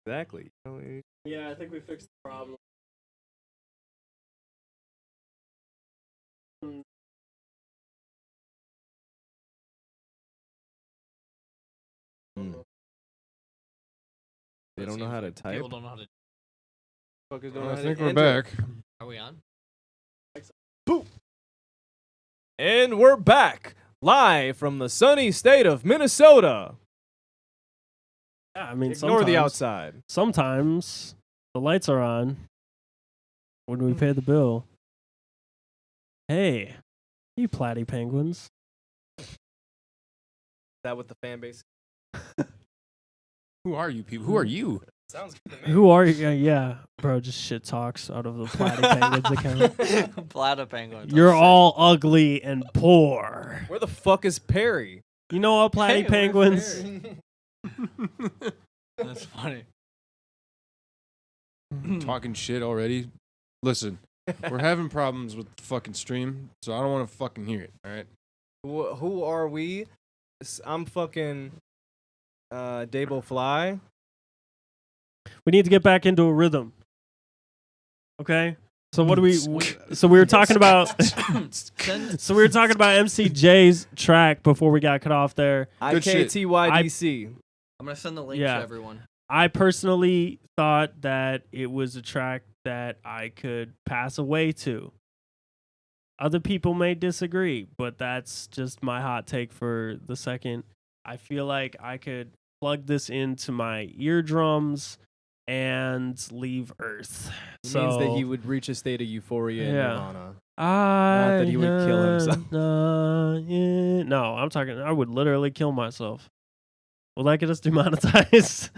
Exactly. Yeah, I think we fixed the problem. They don't know how to type. People don't know how to. Fuckers don't know I how think to we're enter. back. Are we on? Boom. And we're back live from the sunny state of Minnesota. Yeah, I mean, Ignore the outside. Sometimes the lights are on when we pay the bill. Hey, you platy penguins. Is that what the fan base? Who are you people? Who are you? Sounds good to me. Who are you? Yeah, bro, just shit talks out of the platy penguins account. Platter penguins. You're all ugly and poor. Where the fuck is Perry? You know what, platy Hey, where's penguins? That's funny. Talking shit already. Listen, we're having problems with the fucking stream, so I don't want to fucking hear it. All right. Who are we? I'm fucking Dabo Fly. We need to get back into a rhythm. Okay? So what do we so we were talking about so we were talking about MCJ's track before we got cut off there. Good shit. IKTYDC. I'm gonna send the link Yeah. to everyone. I personally thought that it was a track that I could pass away to. Other people may disagree, but that's just my hot take for the second. I feel like I could plug this into my eardrums and leave Earth. It means that he would reach a state of euphoria and Yeah. nirvana. Not that he would kill himself. No, I'm talking. I would literally kill myself. Will that get us demonetized?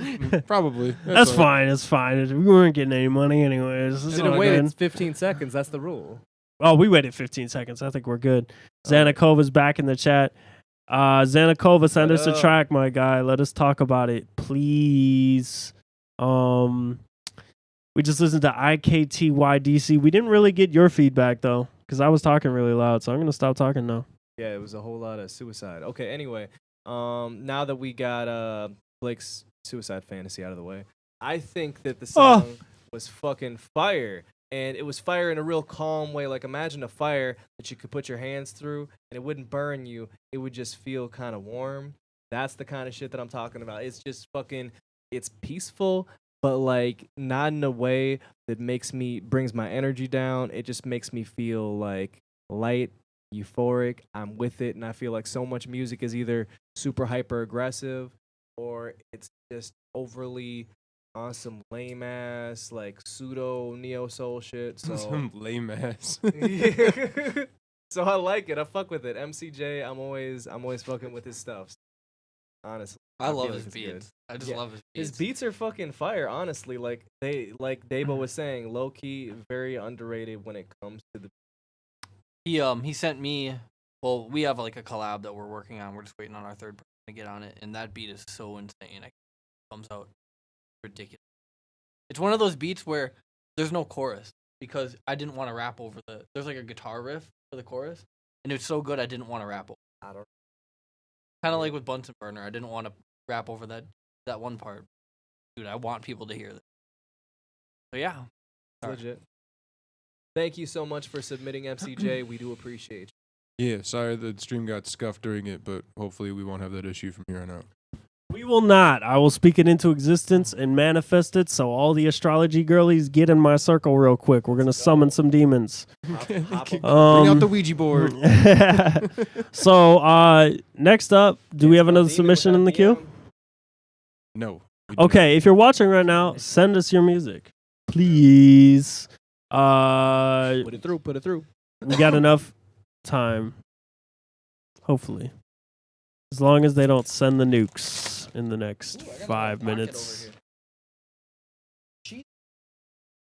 Probably. That's all fine. It's fine. We weren't getting any money anyways. It's Didn't all wait. good. It's 15 seconds. That's the rule. Oh, we waited 15 seconds. I think we're good. Zanakova's back in the chat. Zanakova, send What us a up? track, my guy. Let us talk about it, please. We just listened to IKTYDC. We didn't really get your feedback though, because I was talking really loud. So I'm gonna stop talking now. Yeah, it was a whole lot of suicide. Okay, anyway, now that we got Blake's suicide fantasy out of the way, I think that the song was fucking fire. And it was fire in a real calm way. Like, imagine a fire that you could put your hands through and it wouldn't burn you. It would just feel kind of warm. That's the kind of shit that I'm talking about. It's just fucking, it's peaceful, but like not in a way that brings my energy down. It just makes me feel like light, euphoric. I'm with it. And I feel like so much music is either super hyper aggressive or it's just overly on some lame ass like pseudo neo soul shit. So Some lame ass. so I like it. I fuck with it. MCJ, I'm always fucking with his stuff. Honestly, I feel love like his it's beats. good. I just Yeah. love his beats. His beats are fucking fire. Honestly, like Dabo was saying, low key, very underrated when it comes to the. He sent me. Well, we have like a collab that we're working on. We're just waiting on our third person to get on it, and that beat is so insane. It comes out ridiculous. It's one of those beats where there's no chorus because I didn't want to rap over there's like a guitar riff for the chorus, and it's so good I didn't want to rap over. I don't. Kind of like with Bunsen Burner, I didn't want to rap over that one part. Dude, I want people to hear that. So yeah, It's legit. Thank you so much for submitting, MCJ. We do appreciate Yeah, sorry the stream got scuffed during it, but hopefully we won't have that issue from here on out. We will not. I will speak it into existence and manifest it. So all the astrology girlies, get in my circle real quick. We're gonna summon some demons. you. Hop up. Bring out Um, the Ouija board. so next up, do we have another Demon submission in the without queue? No. we do Okay, if you're watching right now, send us your music, please. Put it through. Put it through. We got enough time, hopefully, as long as they don't send the nukes in the next 5 minutes.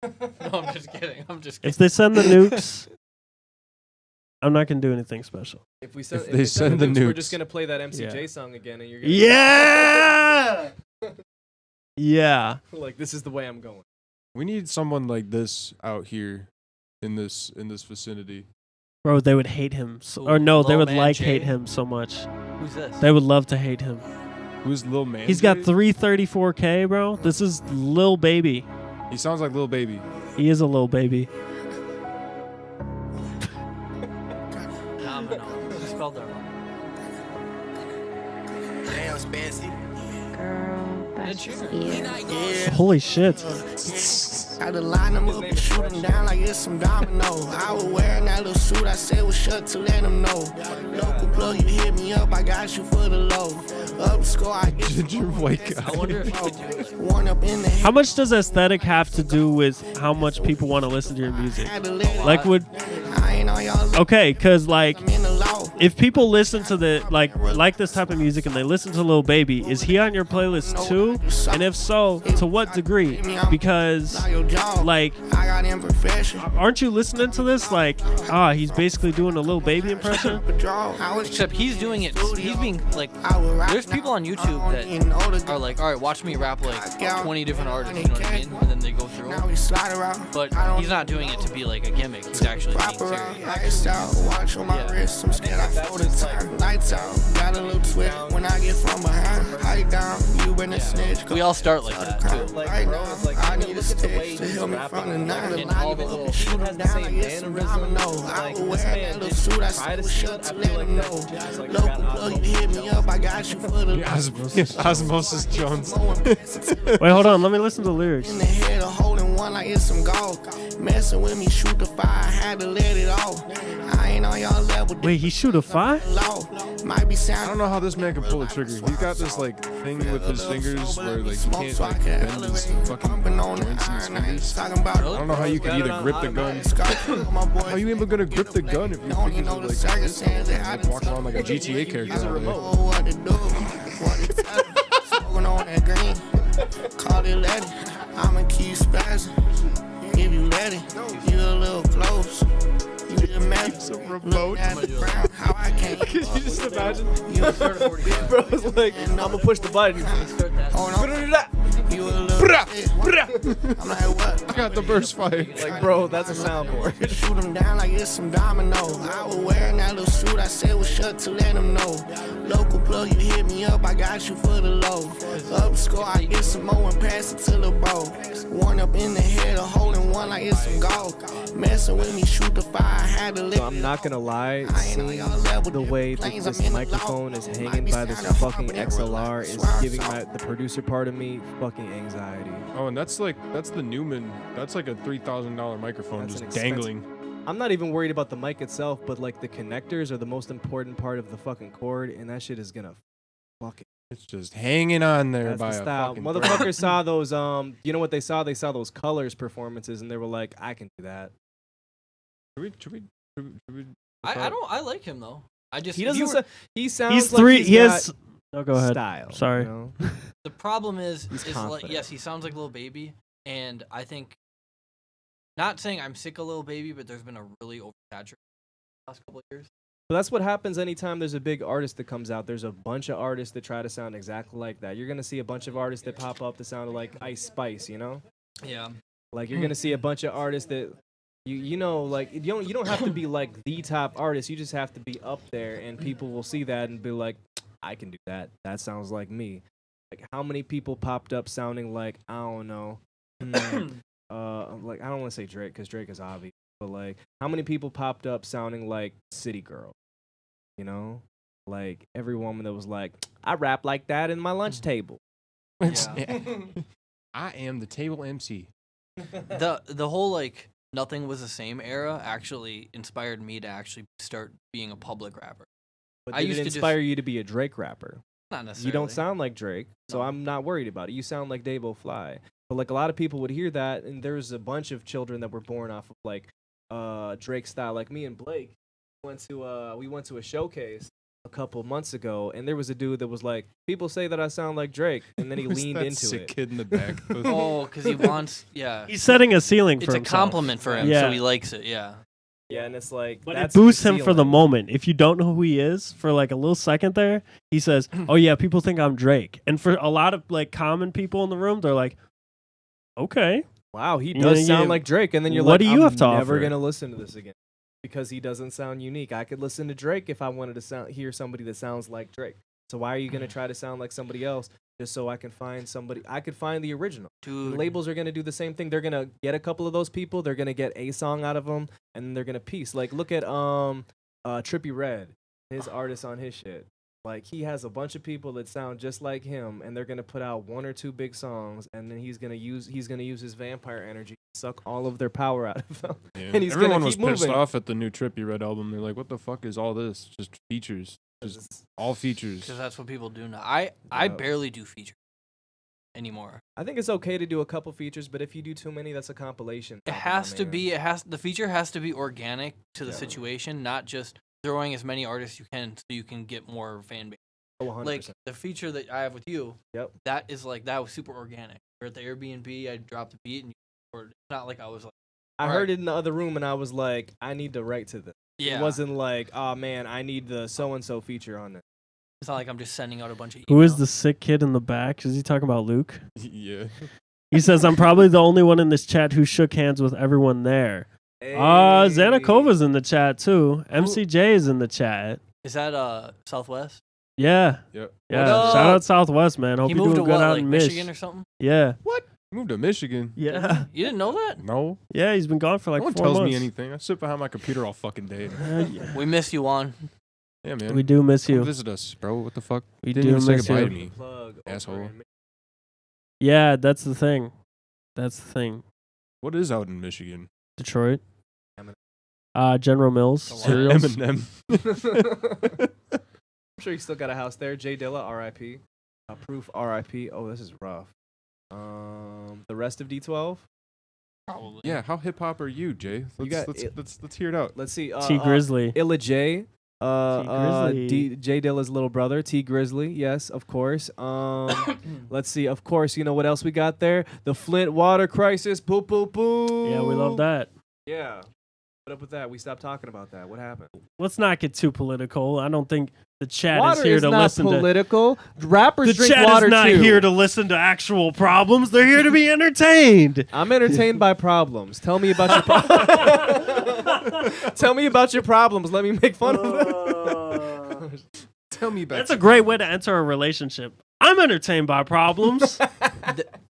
no, I'm just kidding. If they send the nukes, I'm not gonna do anything special. If we send, If if they they send the we're just nukes. gonna play that MCJ Yeah. song again, and you're gonna Yeah, yeah. like, this is the way I'm going. We need someone like this out here in this vicinity. Bro, they would hate him, Ooh, or no, they Low would Man like Jay? hate him so much. Who's this? They would love to hate him. Who's Lil Man? He's got 334K, bro. This is Lil Baby. He sounds like Lil Baby. He is a little baby. Phenomenal. You spelled that wrong. Damn, Spancy. Girl, that's Yeah. Holy shit. Had to line them up and shoot them down like it's some domino. I was wearing that little suit, I said was shut to let them know. Local plug, you hit me up, I got you for the low. Up score, I get Ginger white guy. I wonder if you could do it. one up in the How much does aesthetic have to do with how much people want to listen to your music? had to let it. Like, would I ain't on y'all okay, cause like I'm in the law. if people listen to the like this type of music and they listen to Lil Baby, is he on your playlist too? And if so, to what degree? Because Knock your jaw. like, I got imperfection. aren't you listening to this like, he's basically doing a Lil Baby impression? I was Except he's doing it. He's being like. I would rap There's people on YouTube that are like, all right, watch me rap like 20 different artists. You know what I mean? And then they go through now them. we slide around. But he's not doing it to be like a gimmick. He's actually being Proper serious. lifestyle, watch on my Yeah. wrist. I'm scared I fold the time. Lights out, got a little twist when I get from behind. Hike down, you been a snitch. We all start like that too. Right now, I need a stick to help me from the nine. And all the little Shoot him down like it's some domino. I was wearing that little suit, I said was shut to let him know. Local plug, you hit me up, I got you for the Osmosis Jones. Wait, hold on, let me listen to the lyrics. in the head of holding one like it's some golf. Messing with me, shoot the fire, had to let it off. I ain't on y'all level. Wait, he shoot a 5? Low. Might be I sounding don't know how this man can pull a trigger. He's got this like thing with his fingers where like he can't like bend his fucking joints in his fingers. I don't know how you can either grip the gun. How are you even gonna grip the gun if your fingers are like this? Like walking around like a GTA character. all day. what to do. What to tell them. Smoking on that green. Call it let it. I'ma keep spazzing. If you let it, you a little close. You just met it. Looking at the ground, how I can't. Could you just imagine? You Bro was like, I'm gonna push the button. hold on. You a little shit. I'm like, what? I got the burst fire. Like, bro, that's a soundboard. Shoot him down like it's some domino. I was wearing that little suit, I said was shut to let him know. Local plug, you hit me up, I got you for the low. Up score, I get some more and pass it to the bro. One up in the head, of holding one like it's some golf. Messing with me, shoot the fire, I had to let So I'm not gonna lie, seeing the way that this microphone is hanging by this fucking XLR is giving the producer part of me fucking anxiety. Oh, and that's the Newman. That's like a $3,000 microphone That's an just expensive- dangling. I'm not even worried about the mic itself, but like the connectors are the most important part of the fucking cord, and that shit is gonna fucking. It's just hanging on there That's by the a style. fucking Motherfuckers saw those. You know what they saw? They saw those colors performances, and they were like, I can do that. Should we I like him though. I just He if you doesn't. were- He sounds. He's like 3. He's He has. got Oh, go ahead. style. Sorry. You know? The problem is like confident. yes, he sounds like Lil Baby, and I think. Not saying I'm sick of Lil Baby, but there's been a really oversaturated last couple of years. But that's what happens anytime there's a big artist that comes out. There's a bunch of artists that try to sound exactly like that. You're gonna see a bunch of artists that pop up that sound like Ice Spice. You know, Yeah. like you're gonna see a bunch of artists that. You know, like you don't have to be like the top artist. You just have to be up there, and people will see that and be like, I can do that. That sounds like me. Like how many people popped up sounding like I don't know, like I don't want to say Drake because Drake is obvious, but like how many people popped up sounding like City Girl? You know, like every woman that was like, I rap like that in my lunch table. Yeah. I am the table MC. The whole like nothing was the same era actually inspired me to actually start being a public rapper. But I did used it to just- inspire you to be a Drake rapper? Not necessarily. You don't sound like Drake, so No. I'm not worried about it. You sound like Davo Fly. But like a lot of people would hear that, and there's a bunch of children that were born off of like Drake style. Like me and Blake we went to a showcase a couple months ago, and there was a dude that was like, people say that I sound like Drake, and then he Who's leaned that into sick it. kid in the back. Oh, because he wants. Yeah. He's setting a ceiling for It's a himself. compliment for him, Yeah. so he likes it. Yeah. Yeah, and it's like But that's it boosts the him for the ceiling. moment. If you don't know who he is, for like a little second there, he says, "Oh yeah, people think I'm Drake." And for a lot of like common people in the room, they're like, "Okay." Wow, he Yeah, does sound yeah. like Drake, and then you're What like, do you I'm have to never offer? gonna listen to this again because he doesn't sound unique. I could listen to Drake if I wanted to hear somebody that sounds like Drake. So why are you gonna try to sound like somebody else just so I can find somebody? I could find the original. Dude, Labels are gonna do the same thing. They're gonna get a couple of those people. They're gonna get a song out of them, and then they're gonna piece. Like look at Trippie Redd, his artist on his shit. Like he has a bunch of people that sound just like him, and they're gonna put out 1 or 2 big songs, and then he's gonna use his vampire energy to suck all of their power out of them. Yeah. And he's Everyone gonna was keep pissed moving. off at the new Trippie Red album. They're like, "What the fuck is all this? Just features, just all features." because that's what people do now. I Yeah. barely do features anymore. I think it's okay to do a couple features, but if you do too many, that's a compilation. It album, has my to man. be. The feature has to be organic to the Yeah. situation, not just throwing as many artists you can so you can get more fan base. Oh, 100%. Like the feature that I have with you, Yep. that was super organic. We're at the Airbnb, I dropped a beat, and it's not like I was like, I Alright. heard it in the other room, and I was like, I need to write to this. yeah. It wasn't like, oh man, I need the so and so feature on it. It's not like I'm just sending out a bunch of. Who is emails. the sick kid in the back? Is he talking about Luke? Yeah. He says, I'm probably the only one in this chat who shook hands with everyone there. Zanakova's in the chat too. MCJ is in the chat. Is that Southwest? Yeah. Yep. Yeah. up? Shout out Southwest, man. Hope He you're moved doing to good what, out like in Michigan or something? Yeah. Moved to Michigan. Yeah. You didn't know that? No. Yeah, he's been gone for like No one 4 tells months. me anything. I sit behind my computer all fucking day. Yeah. We miss you, Juan. Yeah, man. We do miss Come you. visit us, bro. What the fuck? We Didn't do even say miss goodbye you. to me. Asshole. Yeah, that's the thing. That's the thing. What is out in Michigan? Detroit. Eminem. General Mills. The what? Cereals. Eminem. I'm sure you still got a house there. Jay Dilla, R.I.P. Proof, R.I.P. Oh, this is rough. The rest of D12. Probably. Yeah, how hip hop are you, Jay? Let's, got let's, it- let's hear it out. Let's see. T Grizzly. Illa J. Grizzly. Jay Dilla's little brother, T Grizzly. Yes, of course. Let's see. Of course, you know what else we got there? The Flint water crisis. Boo, boo, boo. Yeah, we love that. Yeah. What up with that? We stopped talking about that. What happened? Let's not get too political. I don't think the chat Water is here is to not listen to. political. Rappers The drink chat water is not too. here to listen to actual problems. They're here to be entertained. I'm entertained by problems. Tell me about your problems. Tell me about your problems. Let me make fun of them. Tell me about That's a great way to enter a relationship. I'm entertained by problems.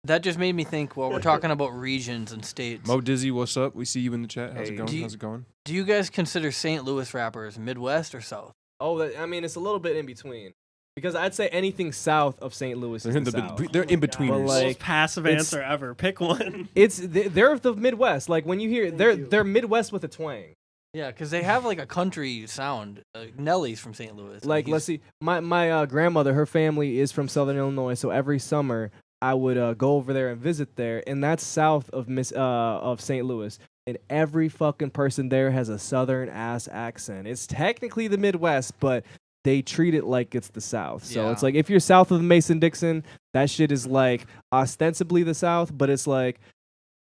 That just made me think. Well, we're talking about regions and states. Mo Dizzy, what's up? We see you in the chat. How's Hey. it going? Do you- How's it going? Do you guys consider St. Louis rappers Midwest or South? Oh, I mean, it's a little bit in between. Because I'd say anything south of St. Louis They're is in the the South. they're in betweeners. But, like, Most passive it's- answer ever. Pick one. They're the Midwest. Like when you hear they're Midwest with a twang. Yeah, because they have like a country sound. Nelly's from St. Louis. Like let's see, my grandmother, her family is from Southern Illinois, so every summer I would go over there and visit there, and that's south of St. Louis. And every fucking person there has a Southern ass accent. It's technically the Midwest, but they treat it like it's the South. So it's Yeah. like if you're south of Mason-Dixon, that shit is like ostensibly the South, but it's like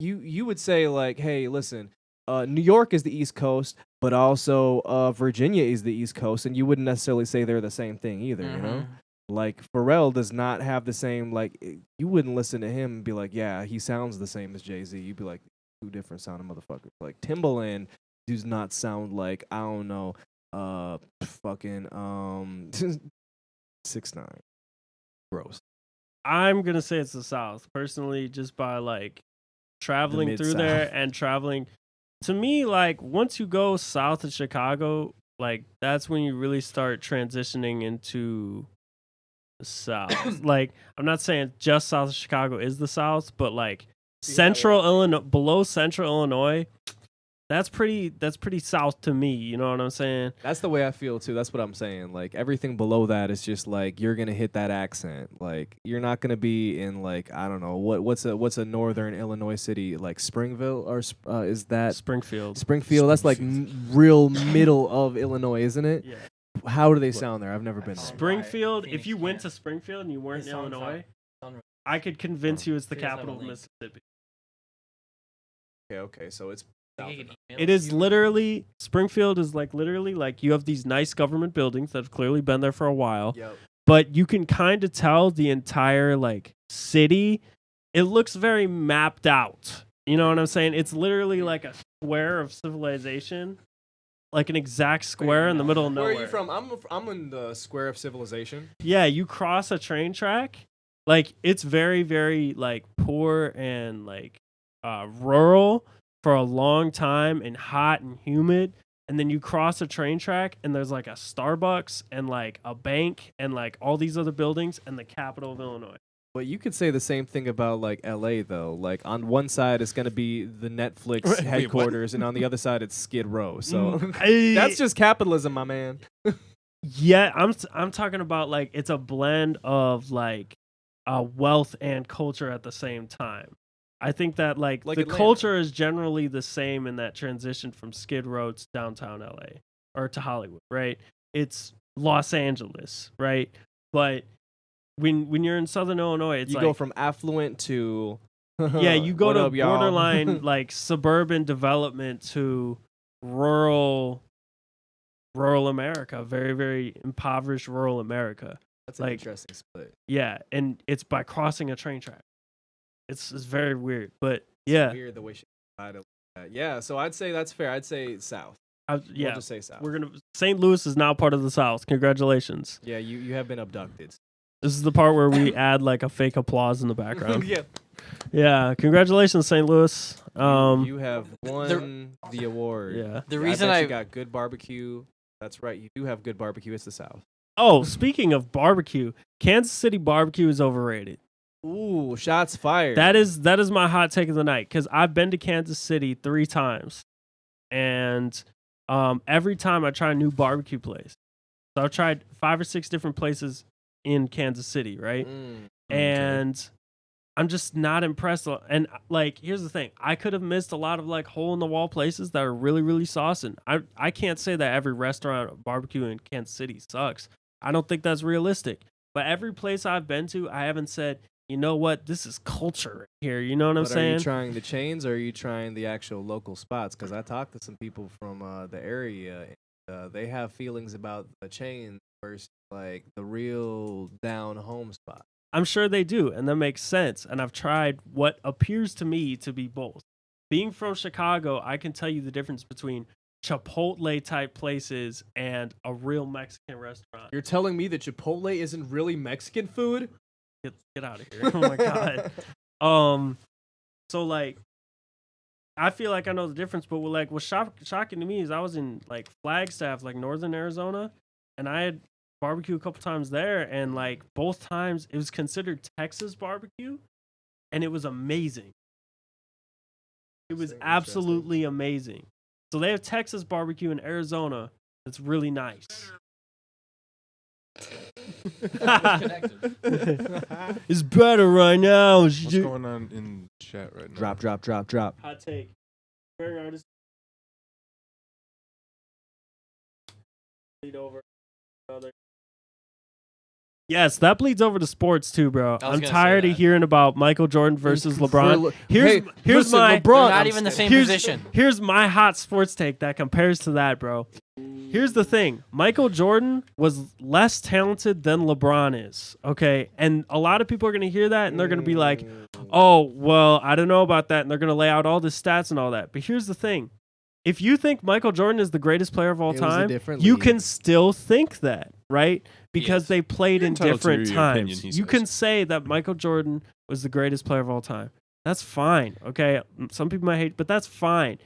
you would say like, hey, listen, New York is the East Coast, but also Virginia is the East Coast, and you wouldn't necessarily say they're the same thing either, you know? Like Pharrell does not have the same you wouldn't listen to him and be like, yeah, he sounds the same as Jay-Z. You'd be like, two different sounding motherfuckers. Like Timbaland does not sound like, I don't know, fucking 6ix9ine. Gross. I'm gonna say it's the South personally, just by like traveling through Mid-South. there and traveling. To me, like once you go south of Chicago, like that's when you really start transitioning into the South. Like I'm not saying just south of Chicago is the South, but like central Illinois, below central Illinois, that's pretty south to me. You know what I'm saying? That's the way I feel too. That's what I'm saying. Like everything below that is just like you're gonna hit that accent. Like you're not gonna be in like I don't know what's a northern Illinois city like Springville or is that Springfield. Springfield? That's like real middle of Illinois, isn't it? Yeah. How do they sound there? I've never been there. Springfield. If Phoenix, you went yeah. to Springfield and you weren't It in sounds Illinois, sound right. I could convince you it's the It does have capital a of link. Mississippi. Okay, so it's south of- It is literally Springfield is like literally like you have these nice government buildings that have clearly been there for a while, Yep. but you can kind of tell the entire like city. It looks very mapped out. You know what I'm saying? It's literally like a square of civilization, like an exact square in the middle of nowhere. Where are you from? I'm in the square of civilization. Yeah, you cross a train track. Like it's very, very like poor and like rural for a long time and hot and humid. And then you cross a train track and there's like a Starbucks and like a bank and like all these other buildings and the capital of Illinois. But you could say the same thing about like LA though. Like on one side it's gonna be the Netflix Wait, what? headquarters, and on the other side it's Skid Row. So I- that's just capitalism, my man. Yeah, I'm talking about like it's a blend of like wealth and culture at the same time. I think that like Like the Atlanta. culture is generally the same in that transition from Skid Row to downtown LA or to Hollywood, right? It's Los Angeles, right? But when you're in Southern Illinois, it's You like go from affluent to yeah, you go What to up, y'all? borderline like suburban development to rural America, very, very impoverished rural America. That's an like- interesting split. Yeah, and it's by crossing a train track. It's very weird, but It's yeah, weird the way she decided that. Yeah, so I'd say that's fair. I'd say south. yeah. We'll just say south. We're gonna. St. Louis is now part of the South. Congratulations. Yeah, you have been abducted. This is the part where we add like a fake applause in the background. yeah. Yeah, congratulations, St. Louis. You have won the award. Yeah. The I reason bet I you got good barbecue. That's right. You do have good barbecue. It's the South. Oh, speaking of barbecue, Kansas City barbecue is overrated. Ooh, shots fired. That is my hot take of the night because I've been to Kansas City 3 times, and every time I try a new barbecue place. So I've tried 5 or 6 different places in Kansas City, right? And I'm just not impressed. And like, here's the thing: I could have missed a lot of like hole in the wall places that are really, really saucing. I can't say that every restaurant or barbecue in Kansas City sucks. I don't think that's realistic. But every place I've been to, I haven't said, you know what, this is culture here. You know what I'm But saying? Are you trying the chains or are you trying the actual local spots? Because I talked to some people from the area, and they have feelings about the chain versus like the real down home spot. I'm sure they do, and that makes sense. And I've tried what appears to me to be both. Being from Chicago, I can tell you the difference between Chipotle type places and a real Mexican restaurant. You're telling me that Chipotle isn't really Mexican food? Get out of here. Oh my god. So like I feel like I know the difference, but what's shocking to me is I was in like Flagstaff, like northern Arizona, and I had barbecue a couple times there, and like both times it was considered Texas barbecue, and it was amazing. It was Interesting. absolutely amazing. So they have Texas barbecue in Arizona. That's really nice. It's better right now. What's going on in chat right now? Drop. Hot take. Very artist. Bleed over. Yes, that bleeds over to sports too, bro. I was I'm gonna tired say of that. hearing about Michael Jordan versus LeBron. Here's listen, my LeBron. They're not even the same position. Here's my hot sports take that compares to that, bro. Here's the thing. Michael Jordan was less talented than LeBron is, okay? And a lot of people are going to hear that and they're going to be like, "Oh, well, I don't know about that." And they're going to lay out all the stats and all that. But here's the thing. If you think Michael Jordan is the greatest player of all It was a time, different you league. can still think that, right? Because Yes. they played You're in entitled to different your opinion, times. he You says. can say that Michael Jordan was the greatest player of all time. That's fine, okay? Some people might hate, but that's fine.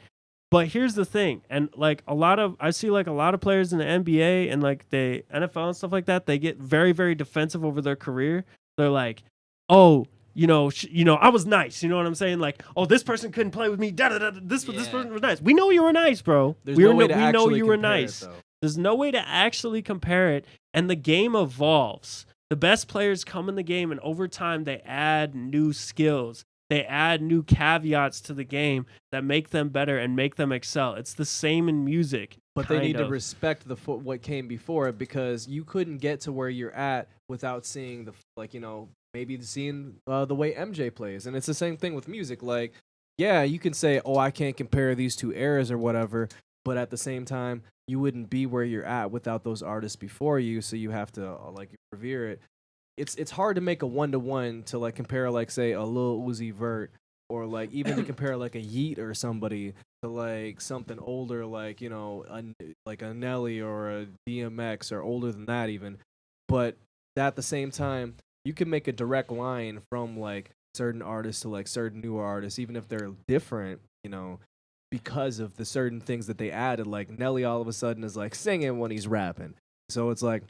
But here's the thing, and like I see like a lot of players in the NBA and like the NFL and stuff like that, they get very, very defensive over their career. They're like, "Oh, I was nice." You know what I'm saying? Like, "Oh, this person couldn't play with me. This Yeah. person was nice." We know you were nice, bro. There's we no way to we know actually you were compare it, nice. though. There's no way to actually compare it, and the game evolves. The best players come in the game, and over time, they add new skills. They add new caveats to the game that make them better and make them excel. It's the same in music. But they need kind to of. respect what came before it, because you couldn't get to where you're at without seeing maybe seeing the way MJ plays. And it's the same thing with music. Like, yeah, you can say, "Oh, I can't compare these two eras or whatever," but at the same time, you wouldn't be where you're at without those artists before you. So you have to revere it. It's hard to make a 1-to-1 to like compare, like, say, a Lil Uzi Vert or like even to compare like a Yeet or somebody to like something older, like like a Nelly or a DMX or older than that even. But at the same time, you can make a direct line from like certain artists to like certain newer artists, even if they're different, because of the certain things that they added. Like Nelly all of a sudden is like singing when he's rapping. So it's like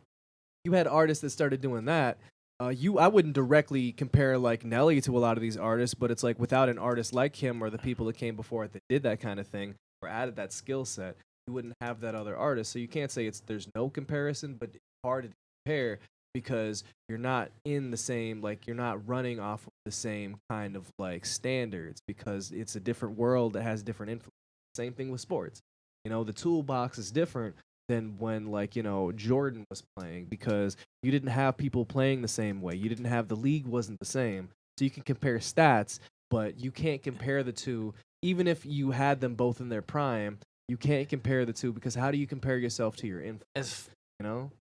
you had artists that started doing that. I wouldn't directly compare like Nelly to a lot of these artists, but it's like without an artist like him or the people that came before it that did that kind of thing or added that skill set, you wouldn't have that other artist. So you can't say there's no comparison, but it's hard to compare because you're not in the same, like you're not running off of the same kind of like standards because it's a different world that has different influence. Same thing with sports. The toolbox is different than when like Jordan was playing because you didn't have people playing the same way. You didn't have the league wasn't the same. So you can compare stats, but you can't compare the two. Even if you had them both in their prime, you can't compare the two because how do you compare yourself to your influence?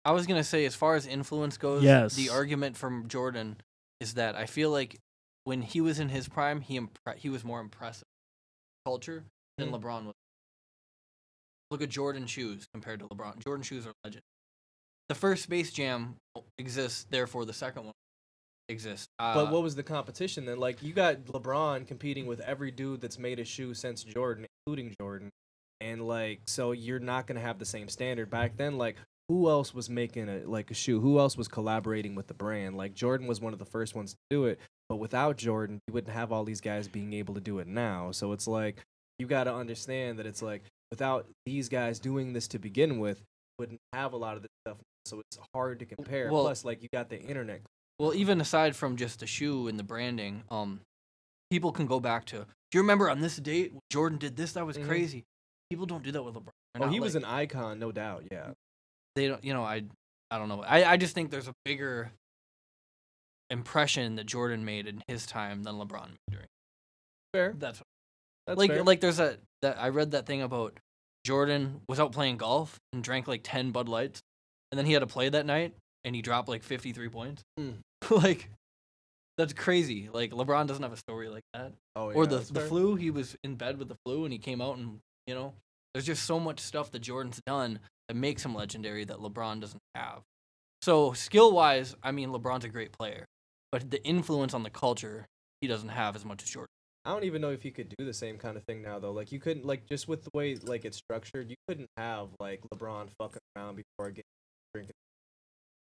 I was gonna say, as far as influence goes, Yes. the argument from Jordan is that I feel like when he was in his prime, he was more impressive culture than LeBron was. Look at Jordan shoes compared to LeBron. Jordan shoes are legend. The first Space Jam exists, therefore the second one exists. But what was the competition then? Like you got LeBron competing with every dude that's made a shoe since Jordan, including Jordan, and like so you're not gonna have the same standard. Back then, like who else was making a shoe? Who else was collaborating with the brand? Like Jordan was one of the first ones to do it, but without Jordan, you wouldn't have all these guys being able to do it now. So it's like you got to understand that it's like without these guys doing this to begin with, you wouldn't have a lot of this stuff. So it's hard to compare. Well, plus, like you got the internet. Well, even aside from just the shoe and the branding, people can go back to. Do you remember on this date Jordan did this? That was crazy. People don't do that with LeBron. Oh, he was an icon, no doubt. Yeah. They don't, I don't know. I just think there's a bigger impression that Jordan made in his time than LeBron made during. Fair. That's fair. like there's that I read that thing about Jordan was out playing golf and drank like 10 Bud Lights, and then he had to play that night and he dropped like 53 points. Like that's crazy. Like LeBron doesn't have a story like that. Oh, yeah, or the flu, he was in bed with the flu and he came out and there's just so much stuff that Jordan's done that makes him legendary that LeBron doesn't have. So skill-wise, I mean, LeBron's a great player, but the influence on the culture, he doesn't have as much as Jordan. I don't even know if you could do the same kind of thing now, though. Like, you couldn't, like, just with the way, like, it's structured, you couldn't have, like, LeBron fucking around before a game drinking.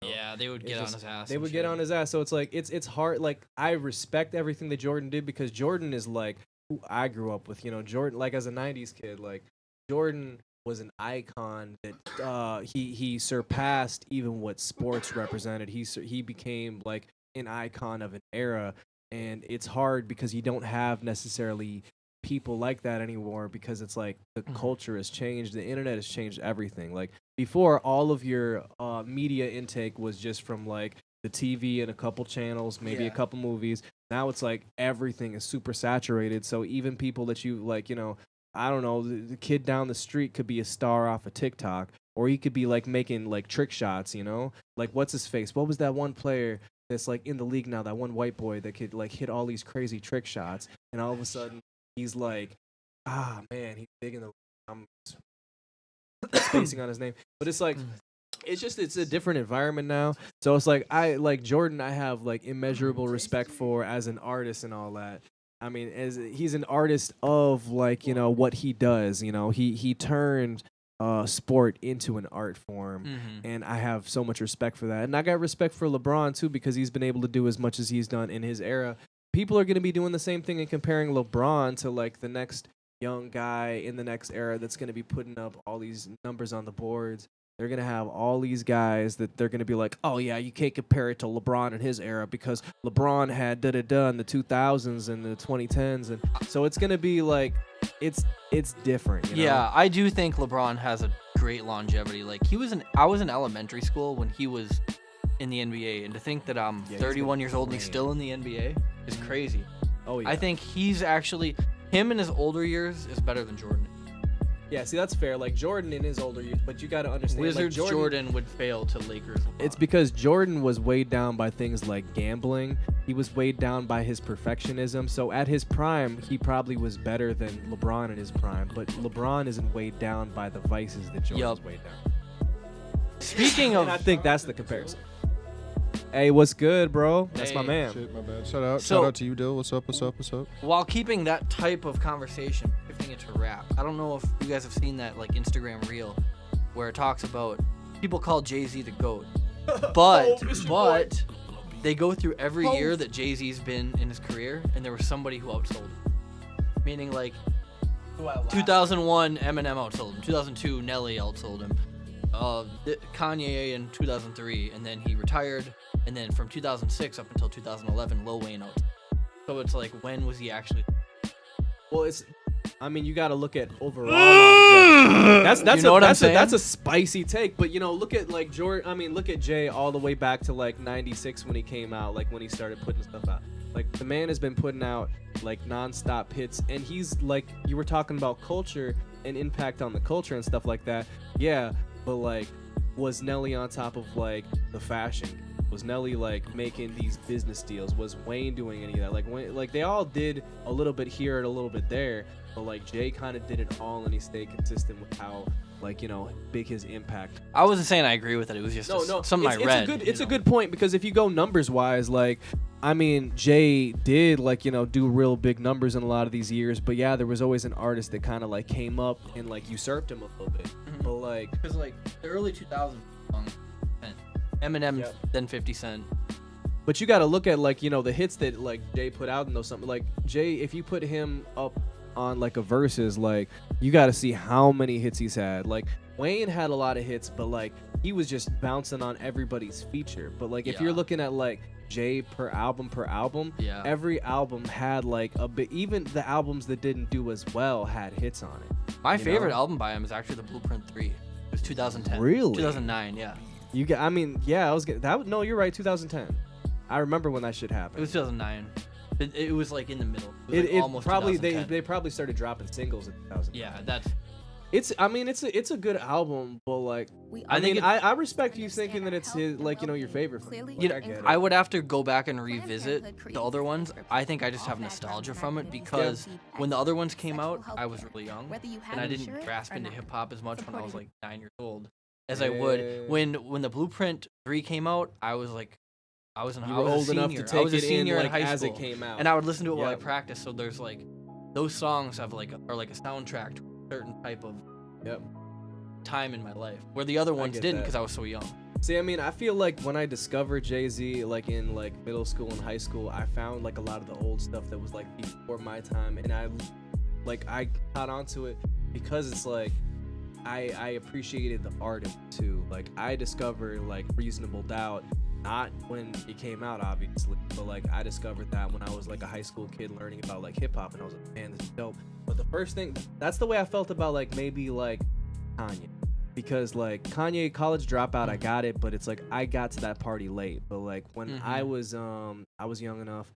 Yeah, they would get on his ass. They would get on his ass. So it's like, it's hard. Like, I respect everything that Jordan did because Jordan is, like, who I grew up with. Jordan, like, as a 90s kid, like, Jordan was an icon that he surpassed even what sports represented. He became like an icon of an era, and it's hard because you don't have necessarily people like that anymore because it's like the culture has changed, the internet has changed everything. Like before, all of your media intake was just from like the TV and a couple channels, maybe a couple movies. Now it's like everything is super saturated. So even people that you like, I don't know, the kid down the street could be a star off of TikTok, or he could be like making like trick shots, like what's his face? What was that one player that's like in the league now, that one white boy that could like hit all these crazy trick shots, and all of a sudden he's like, man, he's big in the, I'm spacing on his name, but it's like, it's a different environment now. So it's like, I like Jordan, I have like immeasurable respect for as an artist and all that. I mean, as he's an artist of like, what he does, he turned sport into an art form, and I have so much respect for that. And I got respect for LeBron too, because he's been able to do as much as he's done in his era. People are going to be doing the same thing and comparing LeBron to like the next young guy in the next era that's going to be putting up all these numbers on the boards. They're going to have all these guys that they're going to be like, oh, yeah, you can't compare it to LeBron in his era because LeBron had da-da-da in the 2000s and the 2010s. And so it's going to be like, it's different. Yeah, I do think LeBron has a great longevity. Like I was in elementary school when he was in the NBA. And to think that I'm 31 years old and he's still in the NBA is crazy. Oh, yeah. I think he's actually, him in his older years is better than Jordan. Yeah, see, that's fair. Like, Jordan in his older years, but you got to understand. Wizards like Jordan would fail to Lakers LeBron. It's because Jordan was weighed down by things like gambling he was weighed down by his perfectionism. So at his prime, he probably was better than LeBron in his prime. But LeBron isn't weighed down by the vices that Jordan's weighed down. Speaking And I of, think that's the comparison. Hey, what's good, bro? That's my Hey. man. Shit, my bad. Shout out So- to you, Dill. What's up? What's up? What's up? while keeping that type of conversation, shifting it to rap, I don't know if you guys have seen that like Instagram reel where it talks about people call Jay-Z the GOAT. But they go through every year that Jay-Z's been in his career, and there was somebody who outsold him. Meaning like 2001 Eminem outsold him, 2002 Nelly outsold him, Kanye in 2003, and then he retired, and then from 2006 up until 2011 Lil Wayne outsold him. So it's like, when was he actually? Well, I mean, you got to look at overall. That's You know what I'm saying? That's a spicy take, but look at like Jordan. I mean, look at Jay all the way back to like '96 when he came out, like when he started putting stuff out. Like the man has been putting out like nonstop hits, and he's like, you were talking about culture and impact on the culture and stuff like that. Yeah, but like, was Nelly on top of like the fashion? Was Nelly like making these business deals? Was Wayne doing any of that? Like they all did a little bit here and a little bit there, but like Jay kind of did it all, and he stayed consistent with how big his impact. I wasn't saying I agree with it. It was just something I read. It's a good point, because if you go numbers wise, like, I mean, Jay did do real big numbers in a lot of these years, but yeah, there was always an artist that kind of like came up and like usurped him a little bit. But like, because like the early 2000s song, Eminem, then 50 Cent. but you got to look at like the hits that like Jay put out and those something like Jay. If you put him up on like a versus, like you got to see how many hits he's had. Like Wayne had a lot of hits, but like he was just bouncing on everybody's feature. But like if you're looking at like Jay per album, every album had like a bit. Even the albums that didn't do as well had hits on it. My favorite album by him is actually the Blueprint 3. It was 2010. Really? 2009, yeah. I was getting that. No, you're right. 2010. I remember when that shit happened. It was 2009. It was like in the middle. It was like It almost probably 2010. they probably started dropping singles in 2000. Yeah, that's. It's a good album, but like I respect you thinking that it's his your favorite. You know, I get it. I would have to go back and revisit the other ones. I think I just have nostalgia from it, because when the other ones came out, I was really young, and I didn't grasp into hip hop as much when I was like 9 years old as I would when the Blueprint 3 came out. I was in You I was were a old senior. enough to I take was a it in senior in like high as school, it came out, and I would listen to it while I Yeah. practiced. So there's like those songs have like are like a soundtrack to a certain type of time in my life, where the other ones get didn't, that. because I was so young. See, I mean, I feel like when I discovered Jay-Z, like in like middle school and high school, I found like a lot of the old stuff that was like before my time, and I caught onto it because it's like I appreciated the art of it too. Like I discovered like Reasonable Doubt, not when it came out obviously, but like I discovered that when I was like a high school kid learning about like hip hop, and I was like, man, this is dope. But the first thing, that's the way I felt about like maybe like Kanye. Because like Kanye College Dropout, I got it, but it's like I got to that party late. But like when I was young enough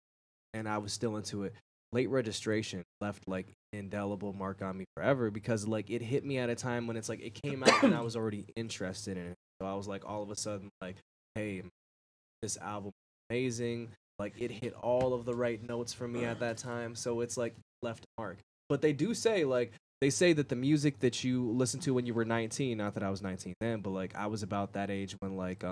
and I was still into it, Late Registration left like indelible mark on me forever, because like it hit me at a time when it's like it came out and I was already interested in it. So I was like all of a sudden like, hey, this album is amazing. Like it hit all of the right notes for me at that time. So it's like left a mark. But they do say like, they say that the music that you listened to when you were 19, not that I was 19 then, but like I was about that age when like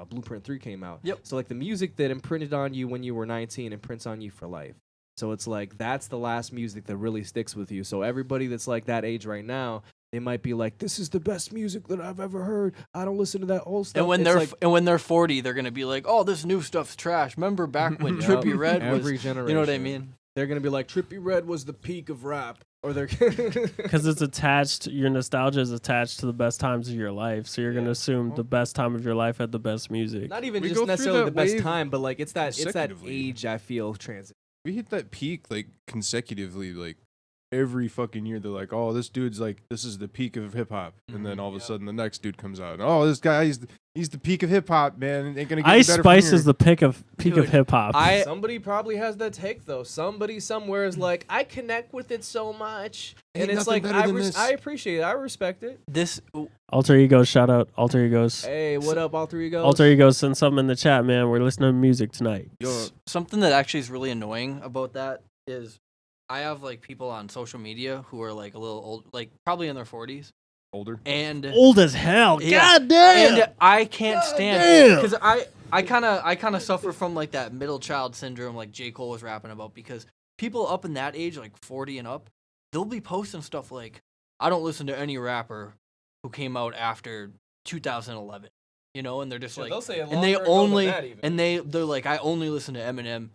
Blueprint 3 came out. Yep. So like the music that imprinted on you when you were 19 imprints on you for life. So it's like that's the last music that really sticks with you. So everybody that's like that age right now, they might be like, this is the best music that I've ever heard. I don't listen to that old stuff. And when It's they're like, 40, they're gonna be like, "Oh, this new stuff's trash." Remember back when Trippie Redd was? every generation. You know what I mean? They're gonna be like, Trippie Redd was the peak of rap. Or they're Because it's attached, your nostalgia is attached to the best times of your life. So you're going to assume the best time of your life had the best music. not even We just go through necessarily that the best wave time, but like it's that consecutively. age I feel transit. We hit that peak like consecutively, like every fucking year they're like, oh, this dude's like, this is the peak of hip hop, and then all of a sudden the next dude comes out, and, oh, this guy, he's the peak of hip hop, man. It ain't gonna get Ice better Spice from is the peak of Dude, hip hop. Somebody probably has that take though. Somebody somewhere is like, I connect with it so much, Ain't and it's nothing like better than this. I appreciate it. I respect it. This Alter Egos, shout out Alter Egos. Hey, what up, all three goes? Alter Egos, send something in the chat, man. We're listening to music tonight. Yo, something that actually is really annoying about that is I have like people on social media who are like a little old, like probably in their 40s, older. and Old as hell. Yeah. God damn. and I can't stand because I kind of suffer from like that middle child syndrome, like J. Cole was rapping about, because people up in that age, like 40 and up, they'll be posting stuff like, I don't listen to any rapper who came out after 2011, you know, and they're just like, they'll say it and they longer ago than only, that even. and they're like, I only listen to Eminem,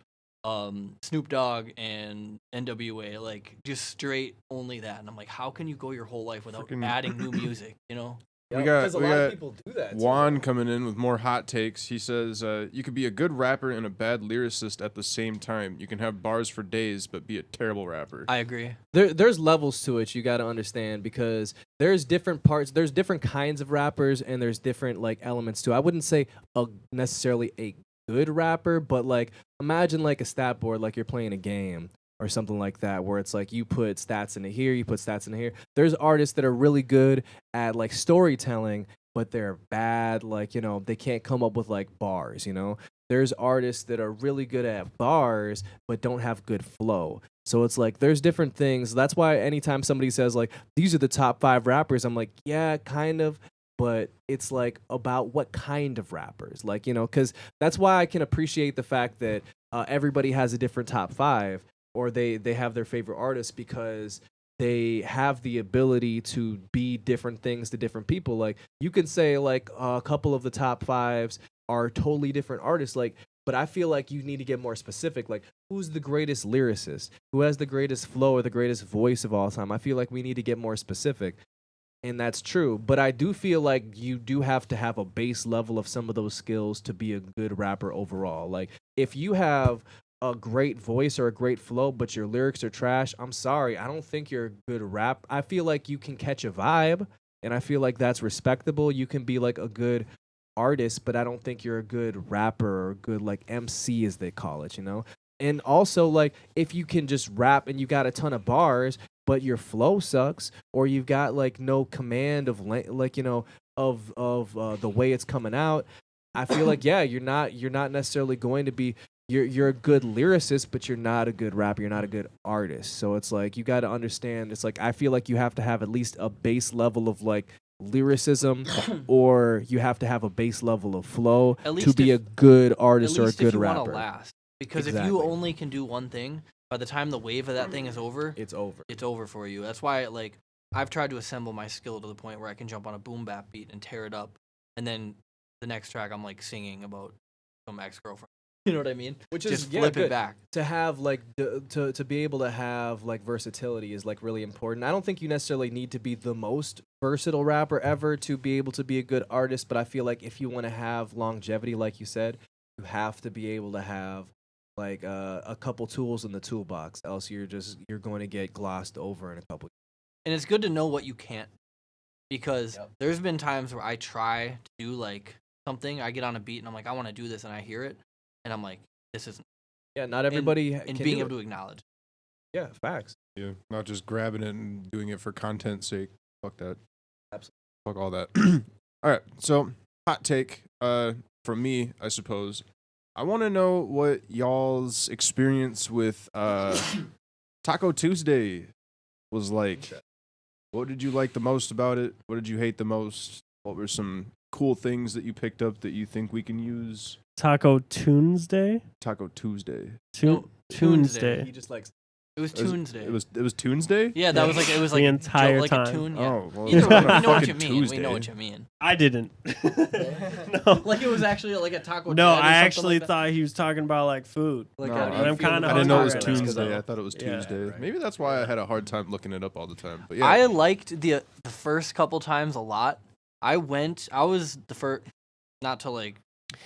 Snoop Dogg, and NWA, like just straight only that. And I'm like, how can you go your whole life without Freaking- adding new music, you know? We got because a we lot of got people do that. too. Juan coming in with more hot takes. He says, you could be a good rapper and a bad lyricist at the same time. You can have bars for days, but be a terrible rapper. I agree. There's levels to it. You got to understand, because there's different parts. There's different kinds of rappers, and there's different like elements to it. I wouldn't say necessarily a good rapper, but like imagine like a stat board, like you're playing a game or something like that, where it's like you put stats into here, you put stats into here. There's artists that are really good at like storytelling, but they're bad, like, you know, they can't come up with like bars, you know. There's artists that are really good at bars but don't have good flow. So it's like there's different things. That's why anytime somebody says like these are the top 5 rappers, I'm like, yeah, kind of, but it's like about what kind of rappers, like, you know, because that's why I can appreciate the fact that everybody has a different top 5, or they have their favorite artists, because they have the ability to be different things to different people. Like you can say like a couple of the top 5s are totally different artists, like, but I feel like you need to get more specific. Like, who's the greatest lyricist? Who has the greatest flow or the greatest voice of all time? I feel like we need to get more specific. And that's true. But I do feel like you do have to have a base level of some of those skills to be a good rapper overall. Like, if you have a great voice or a great flow, but your lyrics are trash, I'm sorry, I don't think you're a good rap. I feel like you can catch a vibe, and I feel like that's respectable. You can be like a good artist, but I don't think you're a good rapper or a good like MC, as they call it, you know. And also, like, if you can just rap and you got a ton of bars, but your flow sucks, or you've got like no command of like, you know, of the way it's coming out, I feel like, yeah, you're not necessarily going to be. You're a good lyricist, but you're not a good rapper. You're not a good artist. So it's like you got to understand. It's like I feel like you have to have at least a base level of like lyricism, or you have to have a base level of flow At to least be if- a good artist At or a least good if you want rapper. to last, because if Exactly. you only can do one thing, by the time the wave of that thing is over, It's over. it's over for you. That's why, like, I've tried to assemble my skill to the point where I can jump on a boom bap beat and tear it up, and then the next track I'm like singing about some ex-girlfriend. You know what I mean? Which Just is yeah, flip good. it back. To have like to be able to have like versatility is like really important. I don't think you necessarily need to be the most versatile rapper ever to be able to be a good artist, but I feel like if you want to have longevity, like you said, you have to be able to have like a couple tools in the toolbox, else you're going to get glossed over in a couple. And it's good to know what you can't, because Yep. there's been times where I try to do like something, I get on a beat and I'm like, I want to do this, and I hear it, and I'm like, this isn't. Yeah, not everybody And can being do able it. to acknowledge. Yeah, facts. Yeah, not just grabbing it and doing it for content's sake. Fuck that. Absolutely. Fuck all that. All right, so hot take from me, I suppose. I want to know what y'all's experience with Taco Tuesday was like. What did you like the most about it? What did you hate the most? What were some cool things that you picked up that you think we can use? Taco Tuesday? Taco Tuesday. Tuesday. He just likes. It was Tuesday. It was Tuesday? Yeah, that was like it was The like entire like time. a tune. Yeah. Oh, well, Either it's way, on we a know what you fucking mean. Tuesday. We know what you mean. I didn't. no. Like it was actually like a taco. No, Ted or I something actually like that. thought he was talking about like food. Like No, a- and I'm kinda I didn't know it was hungry right now. Tuesday. I thought it was Yeah, Tuesday. right. Maybe that's why I had a hard time looking it up all the time. But yeah, I liked the first couple times a lot. I was the first, not to like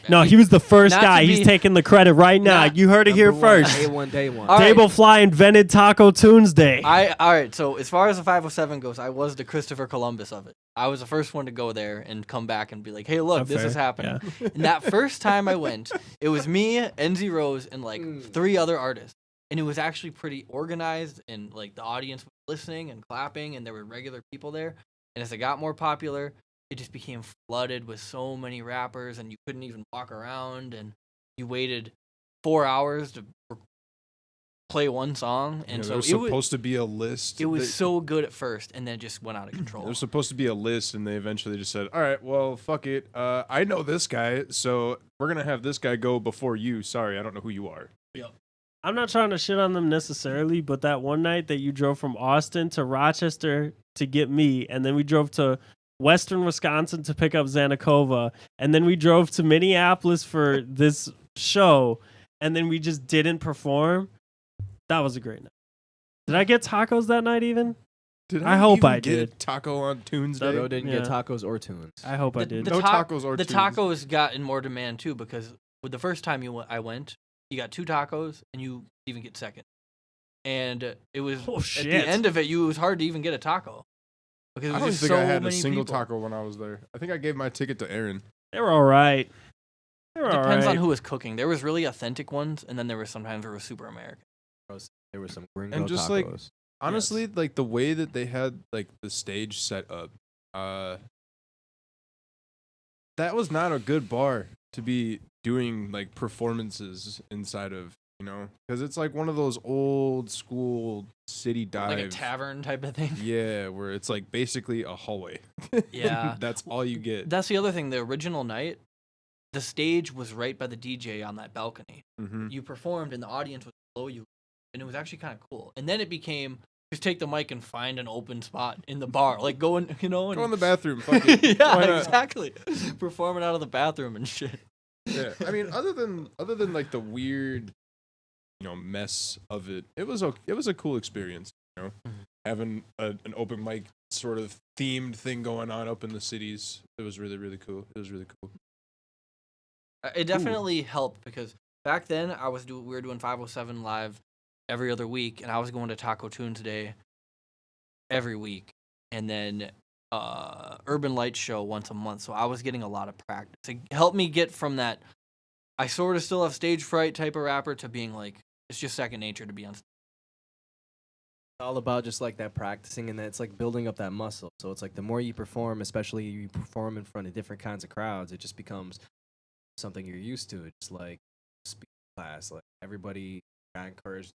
No, he was the first Not to guy. He's be- taking the credit right now. Not- You heard it here Number one, first. Day one, day one. All right. Table Fly invented Taco Tuesday. All right. So as far as the 507 goes, I was the Christopher Columbus of it. I was the first one to go there and come back and be like, "Hey, look, this is Fair. happening." And that first time I went, it was me, NZ Rose, and like 3 other artists, and it was actually pretty organized, and like the audience was listening and clapping, and there were regular people there. And as it got more popular, it just became flooded with so many rappers, and you couldn't even walk around, and you waited 4 hours to play one song, and there so was it was. supposed to be a list. It was that- so good at first, and then it just went out of control. There was supposed to be a list, and they eventually just said, "All right, well, fuck it. I know this guy, so we're gonna have this guy go before you. Sorry, I don't know who you are." I'm not trying to shit on them necessarily, but that one night that you drove from Austin to Rochester to get me, and then we drove to Western Wisconsin to pick up Zanakova, and then we drove to Minneapolis for this show, and then we just didn't perform. That was a great night. Did I get tacos that night even? Did I hope even I get a did. taco on Tuesday? Bro didn't get Yeah. tacos or tunes. I hope I did. No tacos or the tunes. tacos got in more demand too, because with the first time I went, you got 2 tacos and you even get second. And it was Oh, at shit. the end of it, it was hard to even get a taco because it I was don't just think so I had a many single people. taco when I was there. I think I gave my ticket to Aaron. They were all right. They were all Depends right. on who was cooking. There was really authentic ones, and then there was sometimes there was super American. There were some gringo And just, tacos. like, Honestly, like the way that they had like the stage set up, that was not a good bar to be doing like performances inside of, you know, because it's like one of those old school city dives. Like a tavern type of thing. Yeah, where it's like basically a hallway. Yeah. That's all you get. That's the other thing. The original night, the stage was right by the DJ on that balcony. Mm-hmm. You performed and the audience was below you, and it was actually kind of cool. And then it became just take the mic and find an open spot in the bar, like go in, you know, and Go in the bathroom. Fuck it. yeah, Why not? exactly. Performing out of the bathroom and shit. Yeah, I mean, other than like the weird, you know, mess of it, it was a cool experience. You know, having an open mic sort of themed thing going on up in the cities. It was really cool. It was really cool. It definitely helped because back then we were doing 507 live every other week, and I was going to Taco Tuesday every week, and then Urban Light Show once a month. So I was getting a lot of practice. It helped me get from that I sort of still have stage fright type of rapper to being like it's just second nature to be on stage. It's all about just like that practicing, and it's like building up that muscle. So it's like the more you perform, especially you perform in front of different kinds of crowds, it just becomes something you're used to. It's like speech class. Like everybody got encouraged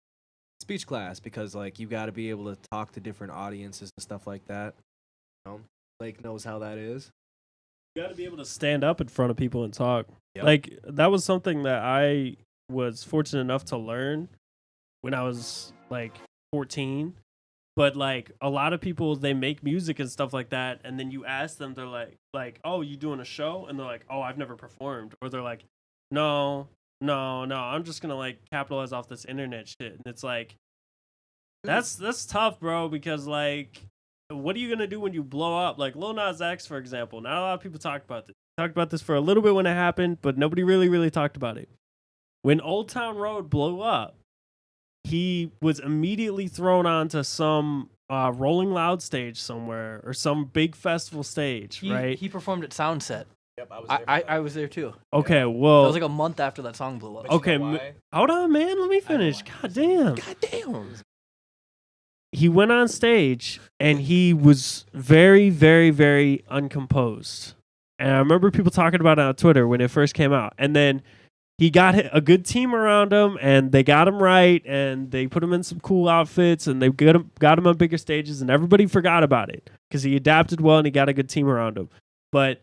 speech class because like you got to be able to talk to different audiences and stuff like that. You know, Blake knows how that is. You got to be able to stand up in front of people and talk. Yep. Like that was something that I was fortunate enough to learn when I was like 14. But like a lot of people, they make music and stuff like that, and then you ask them, they're like, oh, you doing a show? And they're like, oh, I've never performed. Or they're like, no, I'm just gonna like capitalize off this internet shit. And it's like, that's tough, bro, because like, what are you gonna do when you blow up? Like Lil Nas X, for example. Not a lot of people talked about this. Talked about this for a little bit when it happened, but nobody really talked about it. When Old Town Road blew up, he was immediately thrown onto some Rolling Loud stage somewhere or some big festival stage, right? He performed at Soundset. Yep, I was I was there too. Okay, That well, was like a month after that song blew up. okay, hold on, man. Let me finish. God damn. Damn. He went on stage and he was very uncomposed. And I remember people talking about it on Twitter when it first came out. And then he got a good team around him, and they got him right, and they put him in some cool outfits, and they got him on bigger stages, and everybody forgot about it because he adapted well and he got a good team around him. But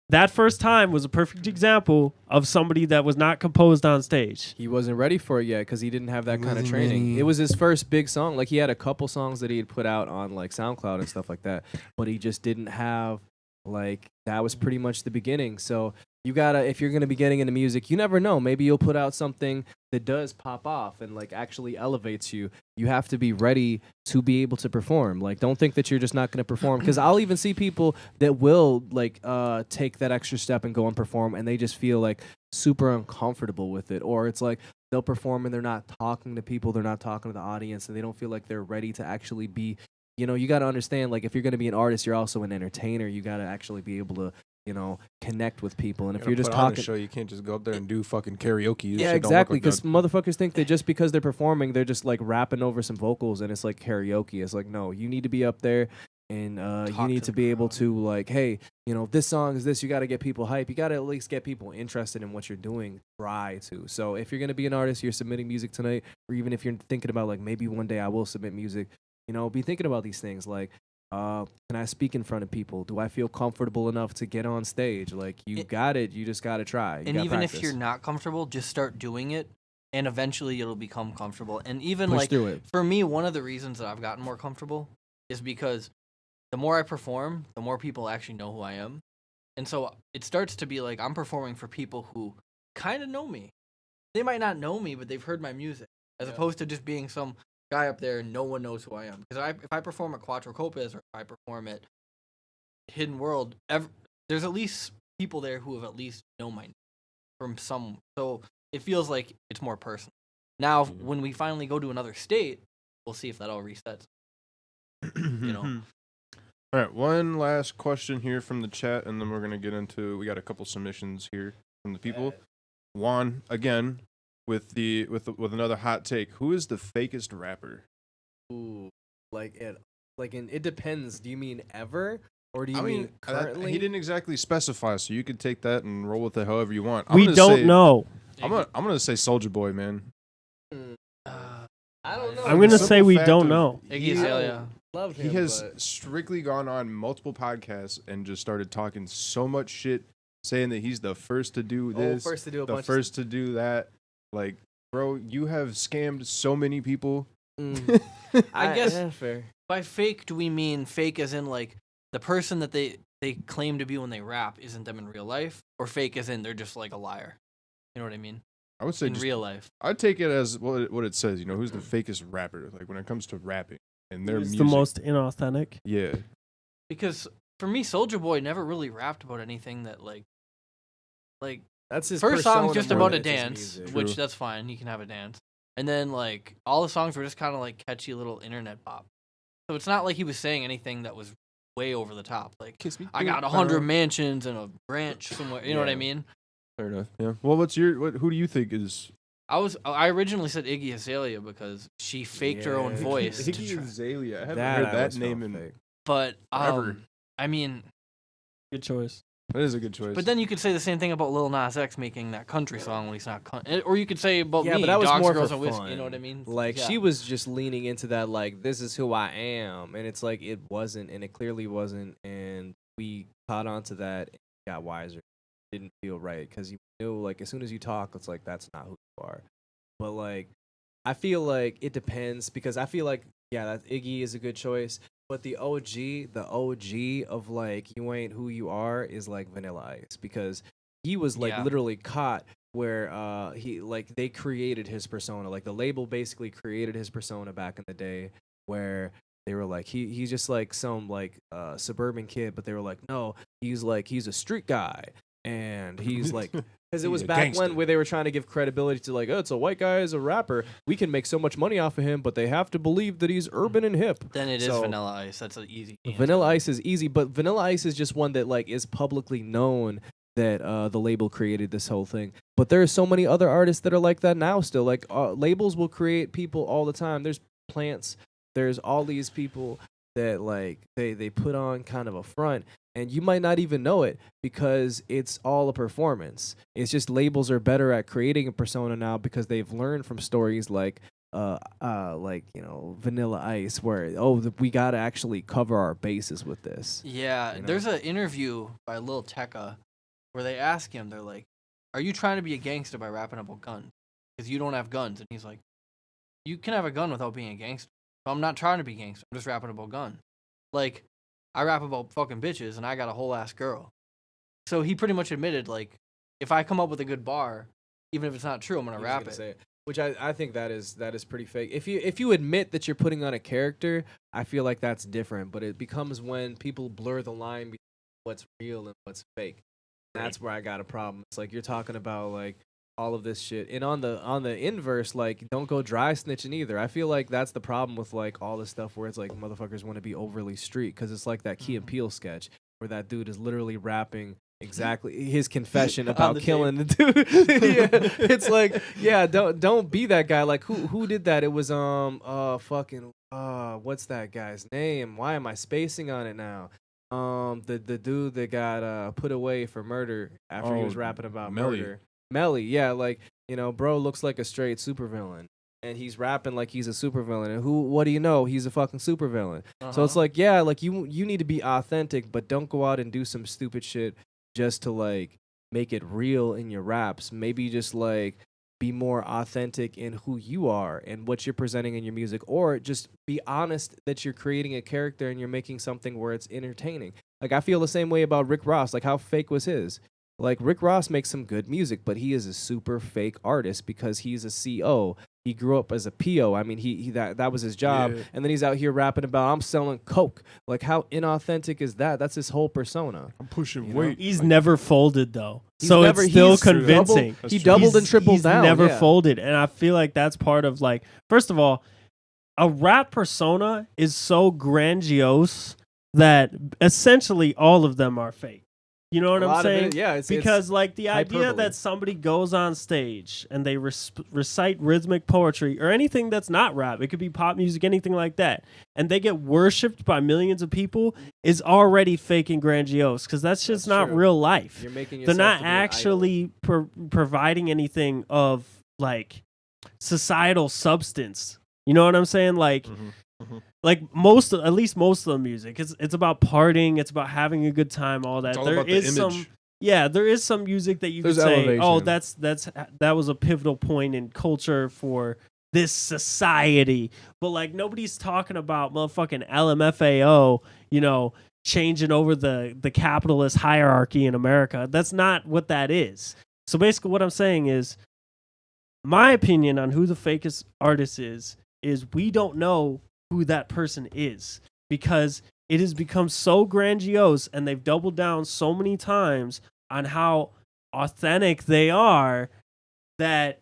that first time was a perfect example of somebody that was not composed on stage. He wasn't ready for it yet because he didn't have that He kind of wasn't training. ready. It was his first big song. Like he had a couple songs that he had put out on like SoundCloud and stuff like that, but he just didn't have like that was pretty much the beginning. So you gotta, if you're gonna be getting into music, you never know. Maybe you'll put out something that does pop off and like actually elevates you. You have to be ready to be able to perform. Like, don't think that you're just not gonna perform. Because I'll even see people that will like take that extra step and go and perform, and they just feel like super uncomfortable with it, or it's like they'll perform and they're not talking to people, they're not talking to the audience, and they don't feel like they're ready to actually be. You know, you got to understand, like, if you're going to be an artist, you're also an entertainer. You got to actually be able to, you know, connect with people. And if you're just on a talking, show, you can't just go up there and do fucking karaoke. This yeah, shit don't work exactly. like Because that. motherfuckers think that just because they're performing, they're just like rapping over some vocals, and it's like karaoke. It's like, no, you need to be up there, and you Talk need to to the be able crowd. to, like, hey, you know, this song is this. You got to get people hype. You got to at least get people interested in what you're doing. Try to. So if you're gonna be an artist, you're submitting music tonight, or even if you're thinking about like maybe one day I will submit music, you know, be thinking about these things like. Can I speak in front of people? Do I feel comfortable enough to get on stage? Like, you got it. You just got to try. You And gotta even practice. if you're not comfortable, just start doing it, and eventually it'll become comfortable. And even push like through it. for me, one of the reasons that I've gotten more comfortable is because the more I perform, the more people actually know who I am. And so it starts to be like I'm performing for people who kind of know me. They might not know me, but they've heard my music, as opposed to just being some guy up there and no one knows who I am. Because if I perform at Quattro Copas or if I perform at Hidden World, there's at least people there who have at least know my name from some. So it feels like it's more personal. Now, when we finally go to another state, we'll see if that all resets. You know. All right, one last question here from the chat, and then we're gonna get into. We got a couple submissions here from the people. Juan again with another hot take. Who is the fakest rapper? Ooh, it depends. Do you mean ever, or do you I mean mean, currently? he didn't exactly specify, so you could take that and roll with it however you want. We don't know. I'm gonna say Soulja Boy, man. I don't know. I'm gonna The say simple we fact don't of- know. Iggy Azalea. Love He him, has but strictly gone on multiple podcasts and just started talking so much shit, saying that he's the first to do this, first to do a the bunch first to do that. Like, bro, you have scammed so many people. of. I guess- yeah, fair. By fake, do we mean fake as in like the person that they claim to be when they rap isn't them in real life, or fake as in they're just like a liar? You know what I mean? I would say In just, real life. I'd take it as what it says. You know, who's the fakest rapper? Like when it comes to rapping and their It's music. the most inauthentic. Yeah. Because for me, Soulja Boy never really rapped about anything that like That's his first song's persona just more about than a it's his dance, music. which True. that's fine. He can have a dance. And then like all the songs were just kind of like catchy little internet pop. So it's not like he was saying anything that was way over the top. Like Kiss me. I got 100 mansions and a ranch somewhere. You know what I Yeah. mean? Fair enough. Yeah. Well, who do you think is I originally said Iggy Azalea because she faked her own Yeah. voice. to Iggy try- Azalea? I haven't That heard I that always name felt in. fake. But Forever. I mean, Good choice. That is a good choice. but then you could say the same thing about Lil Nas X making that country song when he's not or you could say about Yeah, me, but that was Dogs, more Girls, for and Whiskey. fun. You know what I mean? Like, Yeah. she was just leaning into that, like, this is who I am, and it's like it wasn't, and it clearly wasn't, and we caught on to that and got wiser. Didn't feel right because you knew, like, as soon as you talk, it's like that's not who you are. But like, I feel like it depends because I feel like that Iggy is a good choice, but the OG of like you ain't who you are is like Vanilla Ice because he was like Yeah. literally caught where he like they created his persona, like the label basically created his persona back in the day where they were like he's just like some like suburban kid, but they were like no, he's a street guy and he's like because it He's was a back gangster. when where they were trying to give credibility to like, oh, it's a white guy as a rapper. We can make so much money off of him, but they have to believe that he's urban and hip. Then it is So- Vanilla Ice. That's an easy. answer. Vanilla Ice is easy, but Vanilla Ice is just one that like is publicly known that the label created this whole thing. But there are so many other artists that are like that now still. Like labels will create people all the time. There's Plants. There's all these people that like they put on kind of a front and you might not even know it because it's all a performance. It's just labels are better at creating a persona now because they've learned from stories like Vanilla Ice where we got to actually cover our bases with this. Yeah, you know? there's an interview by Lil Tecca where they ask him, they're like, "Are you trying to be a gangster by rapping about guns? Because you don't have guns." And he's like, "You can have a gun without being a gangster. So I'm not trying to be a gangster. I'm just rapping about guns. Like, I rap about fucking bitches and I got a whole ass girl." So he pretty much admitted, like, if I come up with a good bar, even if it's not true, I'm gonna He was rap gonna it. say it. Which I think that is pretty fake. If you admit that you're putting on a character, I feel like that's different. But it becomes when people blur the line between what's real and what's fake. That's where I got a problem. It's like you're talking about like all of this shit, and on the inverse, like don't go dry snitching either. I feel like that's the problem with like all this stuff where it's like motherfuckers want to be overly street because it's like that Key and Peele sketch where that dude is literally rapping exactly his confession about the killing the dude. Yeah, it's like, yeah, don't be that guy. Like who did that? It was what's that guy's name? Why am I spacing on it now? The dude that got put away for murder after he was rapping about Melly. murder. Melly, yeah, like, you know, bro looks like a straight supervillain. And he's rapping like he's a supervillain. And what do you know? He's a fucking supervillain. So it's like, yeah, like you need to be authentic, but don't go out and do some stupid shit just to like make it real in your raps. Maybe just like be more authentic in who you are and what you're presenting in your music, or just be honest that you're creating a character and you're making something where it's entertaining. Like I feel the same way about Rick Ross. Like how fake was his? Like Rick Ross makes some good music, but he is a super fake artist because he's a CO. He grew up as a PO. I mean, he that was his job, Yeah. and then he's out here rapping about I'm selling coke. Like how inauthentic is that? That's his whole persona. I'm pushing You know? weight. He's Like, never folded though, He's so never- it's still he's doubled- convincing. That's He true. doubled and tripled he's down. never yeah. folded, and I feel like that's part of like. First of all, a rap persona is so grandiose that essentially all of them are fake. You know what A I'm lot of saying? it, yeah, it's because like the idea hyperbole. that somebody goes on stage and they recite rhythmic poetry or anything that's not rap, it could be pop music, anything like that, and they get worshipped by millions of people is already fake and grandiose because that's just That's not true. real life. You're making They're yourself not to be an idol. actually providing anything of like societal substance. You know what I'm saying? Like, like at least most of the music, it's about partying, it's about having a good time, all that. It's all There about the is some, image. yeah, there is some music that you There's could say, elevation. oh, that was a pivotal point in culture for this society. But like nobody's talking about motherfucking LMFAO, you know, changing over the capitalist hierarchy in America. That's not what that is. So basically what I'm saying is my opinion on who the fakest artist is we don't know who that person is because it has become so grandiose and they've doubled down so many times on how authentic they are that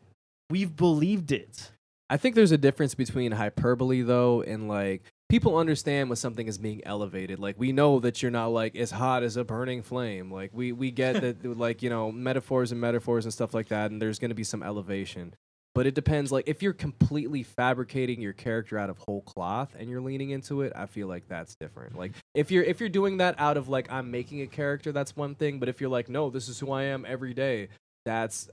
we've believed it. I think there's a difference between hyperbole though and like people understand when something is being elevated. Like we know that you're not like as hot as a burning flame. Like we get that like, you know, metaphors and stuff like that, and there's going to be some elevation. But it depends. Like if you're completely fabricating your character out of whole cloth and you're leaning into it, I feel like that's different. Like if you're doing that out of like I'm making a character, that's one thing. But if you're like, no, this is who I am every day, that's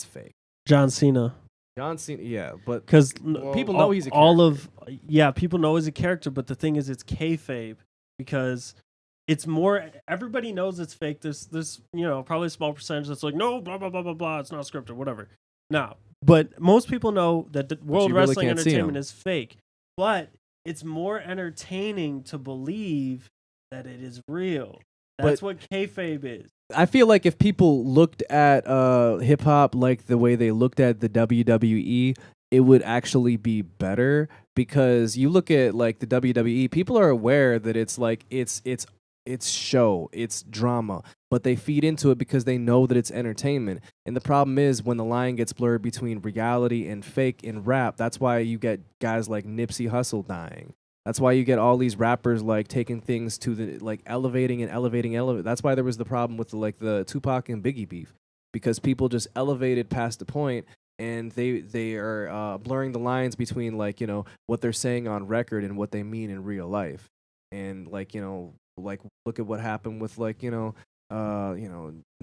fake. John Cena. John Cena, yeah, but Because people know he's a people know he's a character, but the thing is, it's kayfabe because it's more. Everybody knows it's fake. There's you know probably a small percentage that's like no blah blah blah blah blah. It's not scripted, whatever. No, but most people know that the World you really Wrestling can't see 'em. Entertainment is fake. But it's more entertaining to believe that it is real. That's what kayfabe is. I feel like if people looked at hip hop like the way they looked at the WWE, it would actually be better because you look at like the WWE, people are aware that it's like it's show, it's drama, but they feed into it because they know that it's entertainment. And the problem is when the line gets blurred between reality and fake in rap, that's why you get guys like Nipsey Hussle dying. That's why you get all these rappers like taking things to the like elevating. That's why there was the problem with the Tupac and Biggie beef because people just elevated past the point and they are blurring the lines between like, you know, what they're saying on record and what they mean in real life. And like, you know, like look at what happened with like, you know,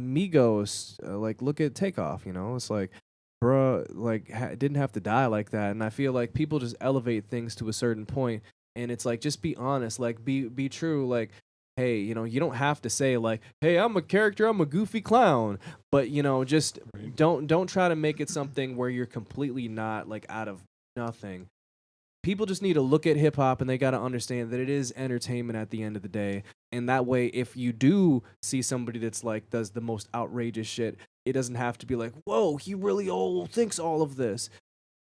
Migos, like look at Takeoff, you know, it's like, bruh, like didn't have to die like that. And I feel like people just elevate things to a certain point. And it's like, just be honest, like be true. Like, hey, you know, you don't have to say like, hey, I'm a character, I'm a goofy clown. But, you know, just don't try to make it something where you're completely not like out of nothing. People just need to look at hip hop and they got to understand that it is entertainment at the end of the day. And that way, if you do see somebody that's like does the most outrageous shit, it doesn't have to be like, whoa, he really thinks all of this.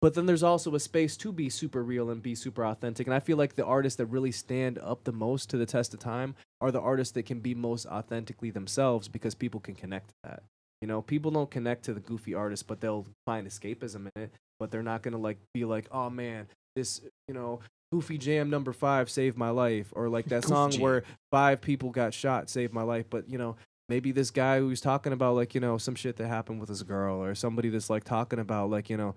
But then there's also a space to be super real and be super authentic. And I feel like the artists that really stand up the most to the test of time are the artists that can be most authentically themselves because people can connect to that. You know, people don't connect to the goofy artists, but they'll find escapism in it. But they're not going to like be like, oh man, this, you know, Goofy Jam number 5 saved my life. Or like that song where 5 people got shot saved my life. But, you know, maybe this guy who's talking about like, you know, some shit that happened with his girl, or somebody that's like talking about like, you know,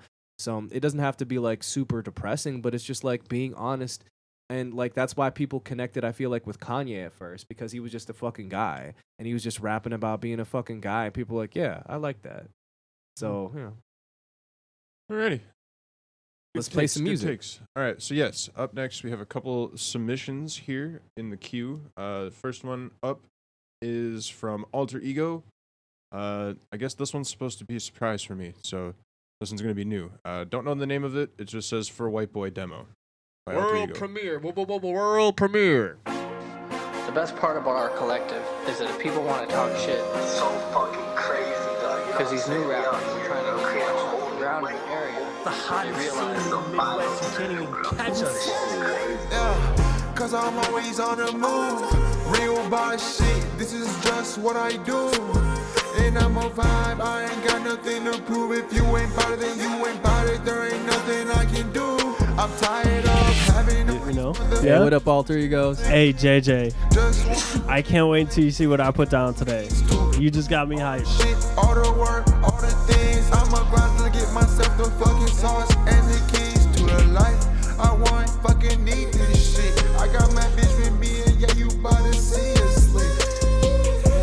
it doesn't have to be like super depressing, but it's just like being honest. And like that's why people connected, I feel like, with Kanye at first, because he was just a fucking guy and he was just rapping about being a fucking guy. People were like, yeah, I like that. So, you know. Alrighty. Let's play some music. Takes. All right, so yes, up next we have a couple submissions here in the queue. The first one up is from Alter Ego. I guess this one's supposed to be a surprise for me, so this one's gonna be new. Don't know the name of it. It just says "For a White Boy" demo. By Alter Ego. Premiere. World premiere. The best part about our collective is that if people want to talk shit, It's so fucking crazy, dog. because these new rappers are trying to create a whole surrounding area, The hottest scene in the Midwest, you can't even catch us. Yeah, cause I'm always on the move. Real boss shit, this is just what I do. And I'm a vibe, I ain't got nothing to prove. If you ain't bout it, then you ain't bout it. There ain't nothing I can do. I'm tired of having to You know? Hey, Yeah. what up, Alter Egos? Hey, JJ. just I can't wait until you see what I put down today. You just got me hyped. shit, all the work, all the things. I'm a grind to get myself the fucking sauce and the keys to the life I want. Fucking need this shit. I got my bitch with me, and yeah, you bout to see us sleep.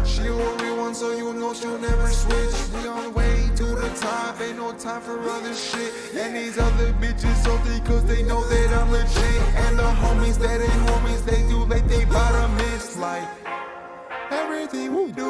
She a real one, so you know she'll never switch. We on the way to the top, ain't no time for other shit. And these other bitches salty cause they know that I'm legit. And the homies that ain't homies, they do like they bottomless. Like everything we do,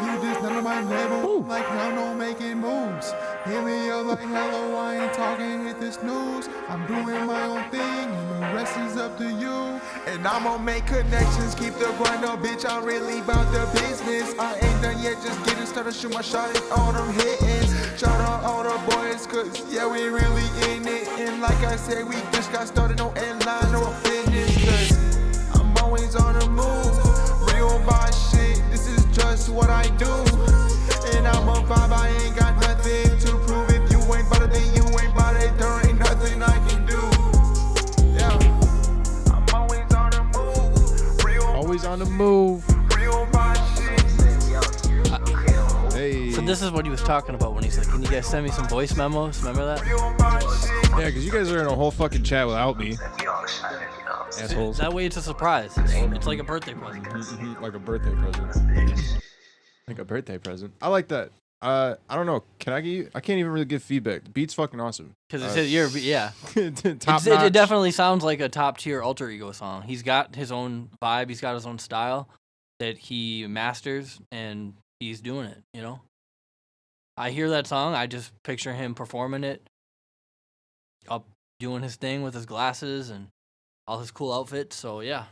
you just none of my level. Like I'm no making moves. Hit me up like hello, I ain't talking, hit this news. I'm doing my own thing, and the rest is up to you. And I'ma make connections, keep the grind up, bitch. I'm really about the business. I ain't done yet, just getting started. Shoot my shot at all them hittings. Shout out all the boys, cause yeah, we really in it. And like I said, we just got started, no end line, no finish. Cause I'm always on the move. Real boss shit, this is just what I do. And I'm a vibe, I ain't got nothing to prove. If you ain't bout it, then you ain't bout it. There ain't nothing I can do. Yeah, I'm always on the move. Real Always on the move. real boss shit. Hey. so this is what he was talking about when he's like, can you guys send me some voice memos? Remember that? Real boss shit. Yeah, because you guys are in a whole fucking chat without me. Assholes. That way it's a surprise. It's like a birthday present. Like a birthday present. Like a birthday present. I like that. I don't know. I can't even really give feedback. The beat's fucking awesome. Because it's yeah. Top It notch. definitely sounds like a top tier Alter Ego song. He's got his own vibe. He's got his own style that he masters, and he's doing it. You know, I hear that song, I just picture him performing it, up doing his thing with his glasses and all his cool outfits. So yeah,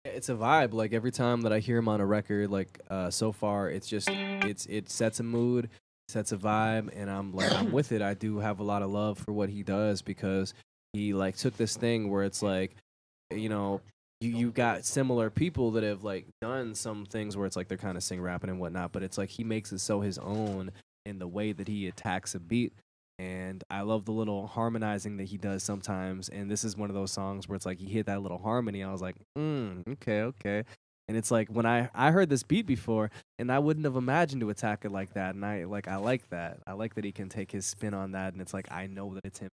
It's a vibe. Like every time that I hear him on a record, like so far, it's just it sets a mood, sets a vibe, and I'm with it. I do have a lot of love for what he does because he like took this thing where it's like, you know, you got similar people that have like done some things where it's like they're kind of sing rapping and whatnot, but it's like he makes it so his own in the way that he attacks a beat. And I love the little harmonizing that he does sometimes. And this is one of those songs where it's like he hit that little harmony. I was like, okay. And it's like when I heard this beat before, and I wouldn't have imagined to attack it like that. And I like that. I like that he can take his spin on that. And it's like I know that it's him.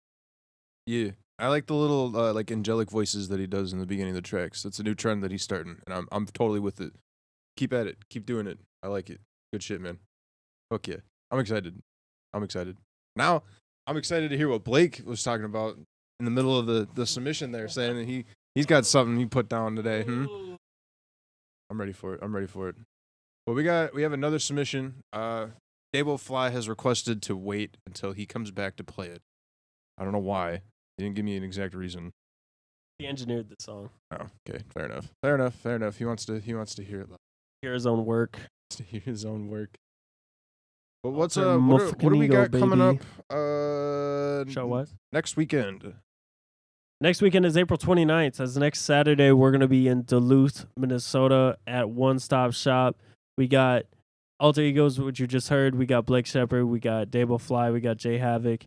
Yeah, I like the little like angelic voices that he does in the beginning of the tracks. That's a new trend that he's starting, and I'm totally with it. Keep at it. Keep doing it. I like it. Good shit, man. Fuck yeah. I'm excited. Now, I'm excited to hear what Blake was talking about in the middle of the submission there, saying that he's got something he put down today. I'm ready for it. Well, we have another submission. Dabo Fly has requested to wait until he comes back to play it. I don't know why. He didn't give me an exact reason. He engineered the song. Oh, okay, fair enough. Fair enough. Fair enough. He wants to hear it. Hear his own work. To hear his own work. But what's Alter what do we Mufkanigo, got coming baby. up? Show what? Next weekend. Next weekend is April 29th. As next Saturday, we're going to be in Duluth, Minnesota at One Stop Shop. We got Alter Egos, which you just heard. We got Blake Shepard. We got Dabo Fly. We got Jay Havoc.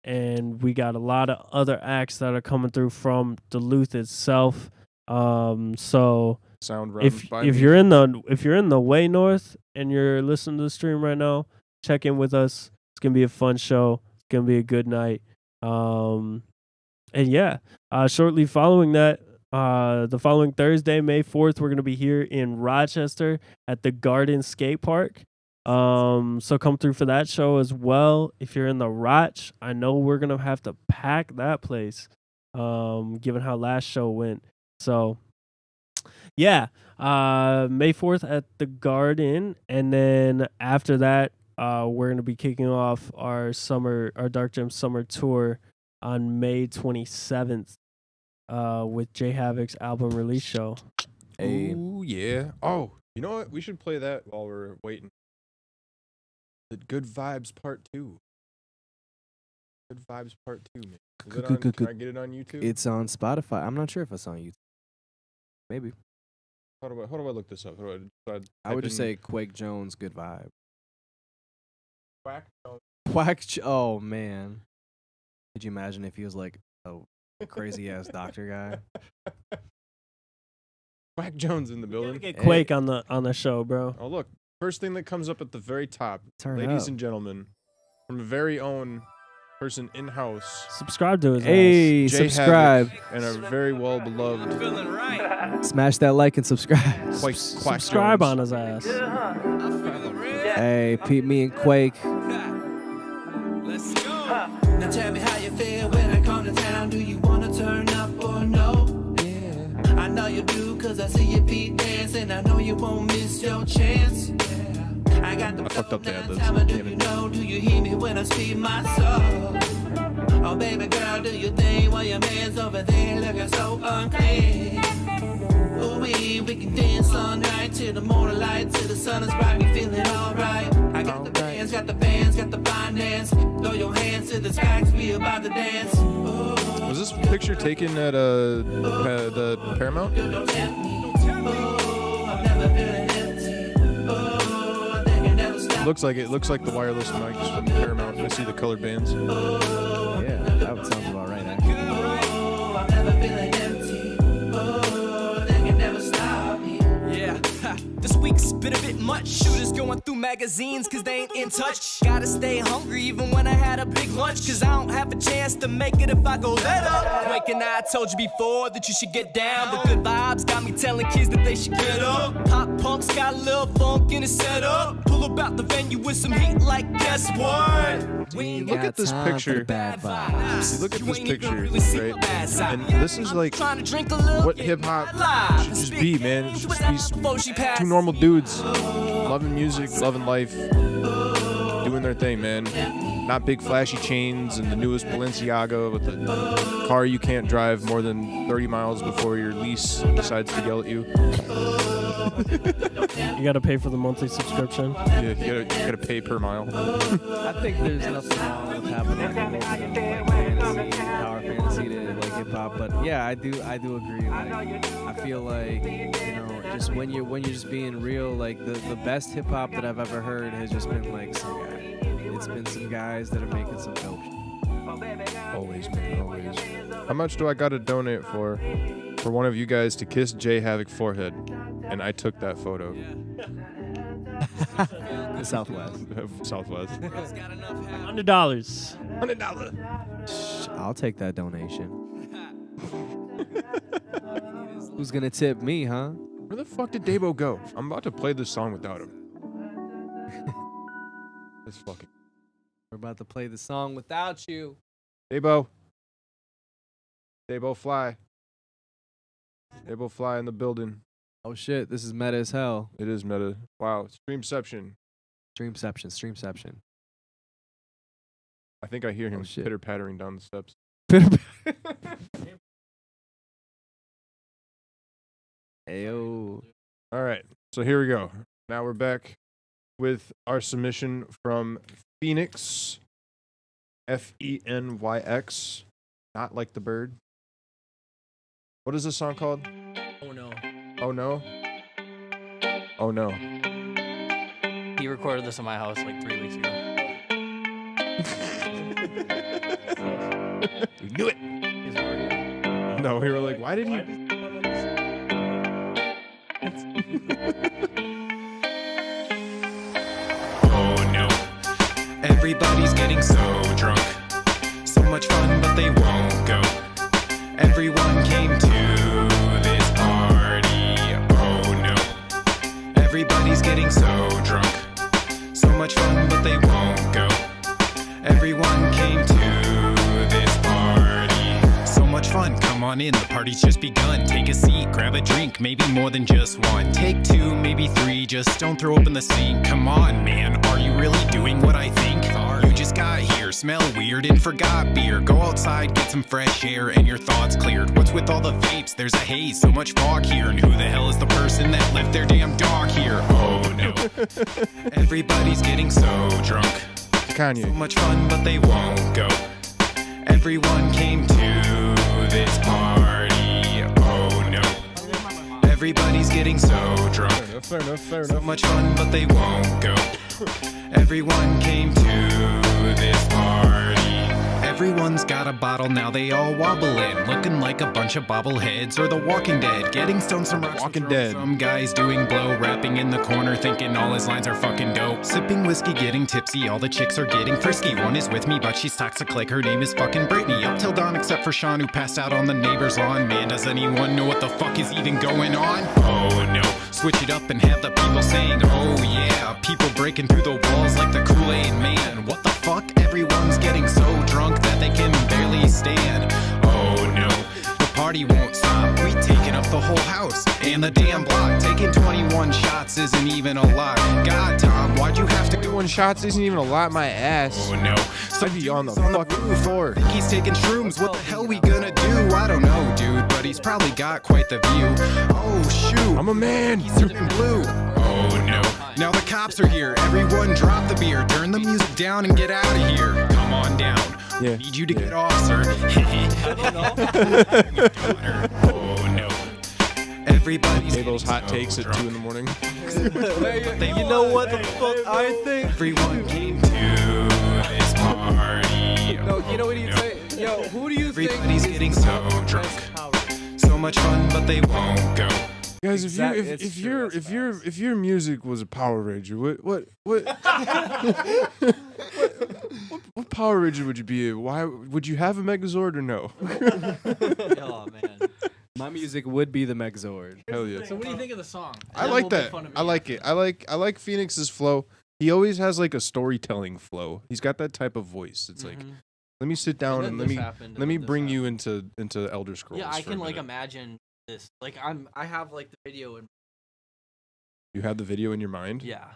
And we got a lot of other acts that are coming through from Duluth itself. So Sound run if by if me. you're in the way north and you're listening to the stream right now, check in with us. It's gonna be a fun show. It's gonna be a good night. And yeah, shortly following that, the following Thursday, May 4th, we're gonna be here in Rochester at the Garden Skate Park. So come through for that show as well. If you're in the Roch, I know we're gonna have to pack that place, given how last show went. So yeah, May 4th at the Garden, and then after that, we're gonna be kicking off our Dark Gem summer tour on May 27th, with Jay Havoc's album release show. Oh yeah. Oh, you know what? We should play that while we're waiting. The Good Vibes Part 2. Good Vibes Part 2, man. Is it on, can I get it on YouTube? It's on Spotify. I'm not sure if it's on YouTube. Maybe. How do I look this up? I would just say Quake Jones, Good Vibe. Quack. Oh man. Could you imagine if he was like a crazy ass doctor guy? Quack Jones in the We gotta building. get Quake on the show, bro. Oh look, first thing that comes up at the very top, Turn ladies up. and gentlemen, from a very own person in house, Subscribe to his ass. Hey, Jay subscribe. Havoc, and a very well beloved Smash that like and subscribe. Quack Subscribe Jones. on his ass. Hey, Pete, me and Quake. Now tell me how you feel when I come to town. Do you wanna turn up or no? Yeah. I know you do, cause I see your feet dancing. I know you won't miss your chance. I got the I fucked up the ad-libs. time, do Damn you it. know? Do you hear me when I speak my soul? Oh baby girl, do you think while your man's over there looking so unclean? Ooh, we can dance all night till the morning light, till the sun is bright, we feeling alright. I got the bands, got the bands, got the finance. Throw your hands to the sky, 'cause we about to dance. Ooh, Was this picture taken at the Paramount? don't tempt me. Ooh, I'm never feeling empty. Ooh, I think it never stops. Looks like the wireless mics from Paramount. I see the colored bands. Yeah, that sounds about right, actually. Ooh, I'm never feeling empty. Ooh, I think it never stop me. Yeah, this week's been a bit much. Shooters going through magazines cause they ain't in touch. Gotta stay hungry even when I had a big lunch. Cause I don't have a chance to make it if I go let up. Quake and I told you before that you should get down. The good vibes got me telling kids that they should get up. Pop punk's got a little funk in his setup. Pull about the venue with some heat like guess what? We ain't Look got at this time for picture. bad vibes. Look at You this ain't even picture, really see right? the bad side. And this is like Trying to drink a little, what get hip hop live. should just be, man. It should just be Before she passed. two normal dudes, loving music, loving life, doing their thing, man. Not big flashy chains and the newest Balenciaga with the car you can't drive more than 30 miles before your lease decides to yell at you. You gotta pay for the monthly subscription. Yeah, you gotta pay per mile. I think there's nothing wrong with having like a little bit of like fantasy, power fantasy to like hip hop, but yeah, I do agree. Like, I feel like just when you're just being real, like the best hip hop that I've ever heard has just been like some guy. It's been some guys that are making some dope shit. Always, man, always. How much do I gotta donate for one of you guys to kiss Jay Havoc forehead? And I took that photo. The Southwest. Southwest. $100. $100. I'll take that donation. Who's gonna tip me, huh? Where the fuck did Dabo go? I'm about to play this song without him. This fucking We're about to play the song without you. Dabo. Dabo fly. Dabo fly in the building. Oh shit, this is meta as hell. It is meta. Wow. Streamception. Streamception. I think I hear him shit. pitter-pattering down the steps. Ayo. All right, so here we go. Now we're back with our submission from Phoenix, Fenyx, not like the bird. What is this song called? Oh no. Oh no. Oh no. He recorded this in my house like 3 weeks ago. We knew it. No, we were like, why didn't you? Oh no, everybody's getting so drunk. So much fun, but they won't go. Everyone came to this party. Oh no, everybody's getting so drunk. So much fun, but they won't go. Everyone came to this party. So much fun, come on in, the party's just begun. Take a seat, grab a drink, maybe more than just one. Take two, maybe three, just don't throw open the sink. Come on, man, are you really doing what I think? You just got here, smell weird and forgot beer. Go outside, get some fresh air and your thoughts cleared. What's with all the vapes? There's a haze, so much fog here. And who the hell is the person that left their damn dog here? Oh no, everybody's getting so drunk. So Kanye. much fun, but they won't go. Everyone came to this party. Oh no, everybody's getting so drunk. Fair enough, fair So enough. much fun, but they won't go. Everyone came to this party. Everyone's got a bottle, now they all wobble in, looking like a bunch of bobbleheads or the Walking Dead. Getting stoned, some rocks, Walking some Dead. Some guys doing blow, rapping in the corner, thinking all his lines are fucking dope. Sipping whiskey, getting tipsy, all the chicks are getting frisky. One is with me, but she's toxic like her name is fucking Britney. Up till dawn, except for Sean, who passed out on the neighbor's lawn. Man, does anyone know what the fuck is even going on? Oh no, switch it up and have the people saying, oh yeah. People breaking through the walls like the Kool-Aid Man. What the fuck? Everyone's getting so drunk that they can barely stand. Oh no, the party won't stop. We taking up the whole house and the damn block. Taking 21 shots isn't even a lot. God, Tom, why'd you have to go? 21 shots isn't even a lot, my ass. Oh no, I'd be on the fucking floor. He's taking shrooms, what the hell we gonna do? I don't know, dude, but he's probably got quite the view. Oh shoot, I'm a man. he's turning blue. Oh no, now the cops are here. Everyone drop the beer, turn the music down and get out of here. Come on down. Yeah. Need you to get off, sir. Oh no. Everybody's Say those hot getting takes so at 2 in the morning. You know what the fuck I think? Everyone came to this party. No, you know what you Oh, say? Yo, who do you think Everybody's is getting the so best drunk. Power? So much fun, but they won't go. Guys, It's true, that's if your music was a Power Ranger, what Power Ranger would you be? Why would you have a Megazord or no? Oh man. My music would be the Megazord. Hell yeah. So what do you think of the song? I like that. I like it. I like Phoenix's flow. He always has like a storytelling flow. He's got that type of voice. It's like, let me sit down and let me bring you into Elder Scrolls. Yeah, I for a can like minute. imagine this. Like I have like the video and You have the video in your mind? yeah.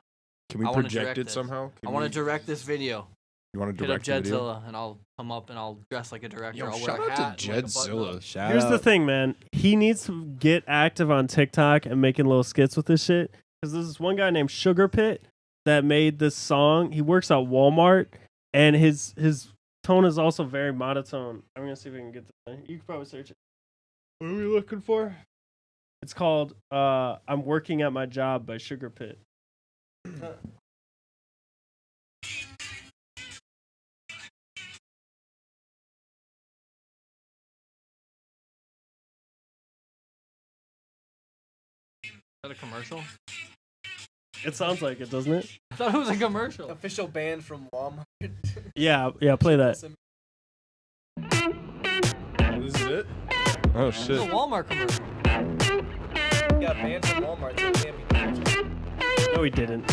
Can we I wanna project direct it this. somehow? I want to direct this video. You want to Hit up direct the video? Jedzilla and I'll come up and I'll dress like a director. Yo, I'll shout wear a out hat to and, like, a button Jedzilla. up. Shout Here's the out. thing, man. He needs to get active on TikTok and making little skits with this shit. Because there's this one guy named Sugar Pit that made this song. He works at Walmart, and his tone is also very monotone. I'm gonna see if we can get this. You can probably search it. What are we looking for? It's called "I'm Working at My Job" by Sugar Pit. Is that a commercial? It sounds like it, doesn't it? I thought it was a commercial. Official band from Walmart. Yeah, play that. This is it? Oh It's a shit. Walmart commercial. Yeah, band from Walmart. So it can't be No, he didn't.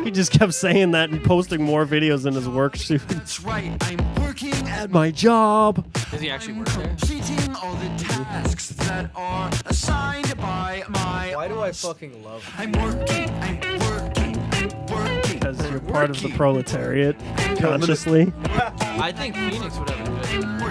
He just kept saying that and posting more videos in his work suit. That's right, I'm working at My job. Does he actually work there? completing all the tasks that are assigned by my Why do I fucking love I'm working, I'm working, I'm working. Because You're part of the proletariat, consciously. I think Phoenix would have a good.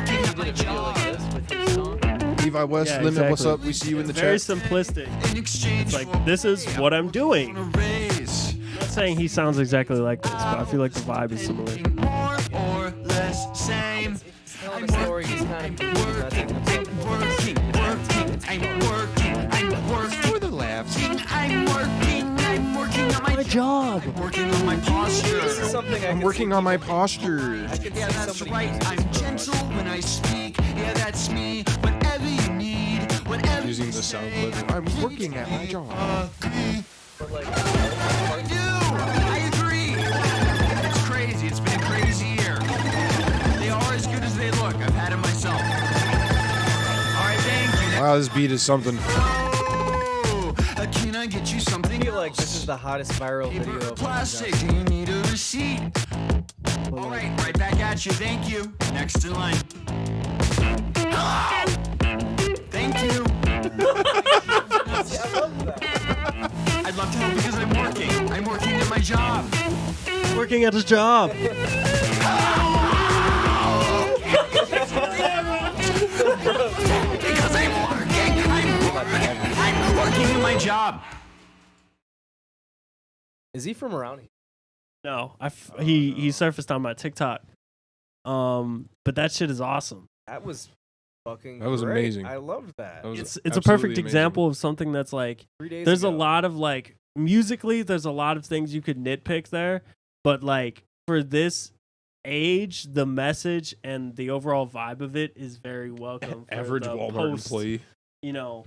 He did a video like this with his song. Levi West, Yeah, Limit, what's exactly. up? We see you in the Very chat. simplistic. It's like, this is what I'm doing. I'm not saying he sounds exactly like this, but I feel like the vibe is similar. More or less same. Telling a story, he's kind of goofy, he's not taking himself Working, I'm working For the laughs. I'm working on my job. I'm working on my posture. This is something I'm working on my posture. I could Yeah, see that's somebody right. use I'm this gentle when I speak. Yeah, that's me. Whatever you need, whatever Using you the sound say. clip. I'm working at my job. for, like, I do. I agree. It's crazy. It's been a crazy year. They are as good as they look. I've had it myself. All right, thank you. Wow, this beat is something. Oh, can I get you I something? feel like this is the hottest viral video Paper or of plastic? Do you need a receipt? All right, right back at you. Thank you. Next in line. Thank you. I'd love to help because I'm working. I'm working at my job. Working at his job. Because I'm working. I'm working at my job. Is he from around here? No, he surfaced on my TikTok. But that shit is awesome. That was fucking That was great. amazing. I loved that. That was It's a absolutely perfect amazing. example of something that's like 3 days there's a ago. lot of like musically there's a lot of things you could nitpick there, but like for this age, the message and the overall vibe of it is very welcome. For Average the Walmart post, employee. you know,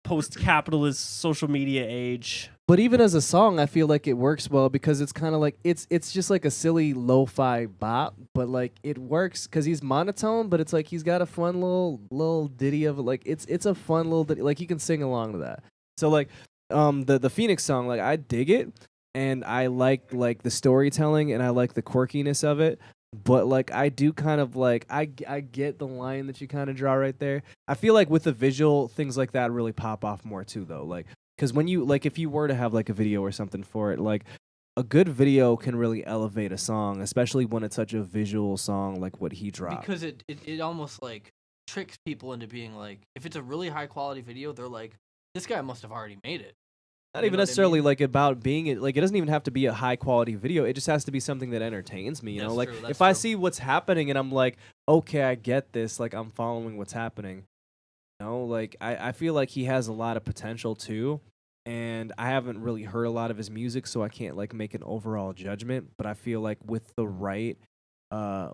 post-capitalist social media age. But even as a song, I feel like it works well because it's kind of like it's just like a silly lo-fi bop, but like it works because he's monotone, but it's like he's got a fun little ditty of like it's a fun little ditty, like you can sing along to that. So like the Phoenix song, like I dig it and I like the storytelling and I like the quirkiness of it. But like I do kind of like I get the line that you kind of draw right there. I feel like with the visual things like that really pop off more too though. Like because when you like if you were to have like a video or something for it, like a good video can really elevate a song, especially when it's such a visual song like what he dropped. Because it almost like tricks people into being like, if it's a really high quality video, they're like, this guy must have already made it. Not You even know what I necessarily mean? like about being it. Like it doesn't even have to be a high quality video. It just has to be something that entertains me. You know, That's like true, that's if I true. see what's happening and I'm like, okay, I get this. Like I'm following what's happening. You know, like I feel like he has a lot of potential too. And I haven't really heard a lot of his music, so I can't like make an overall judgment. But I feel like with the right,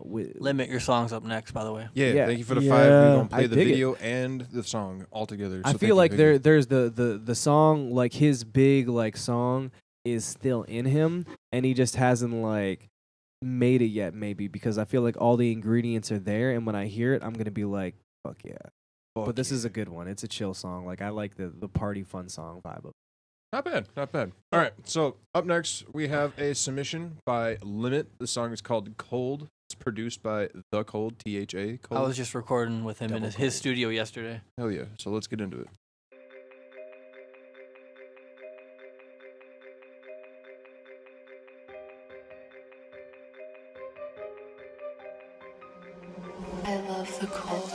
with Limit your songs up next, by the way. Yeah, Yeah. thank you for the 5. Yeah, We're gonna I play the dig it. video and the song all together. I so feel like thank you. there's the song, like his big like song is still in him, and he just hasn't like made it yet, maybe because I feel like all the ingredients are there, and when I hear it, I'm gonna be like, fuck yeah. But this is a good one. It's a chill song. Like I like the party fun song vibe of it. Not bad, not bad. All right, so up next we have a submission by Limit. The song is called Cold. It's produced by The Cold, THA Cold. I was just recording with him in Double his cold. studio yesterday. Hell yeah. So let's get into it. I love the cold.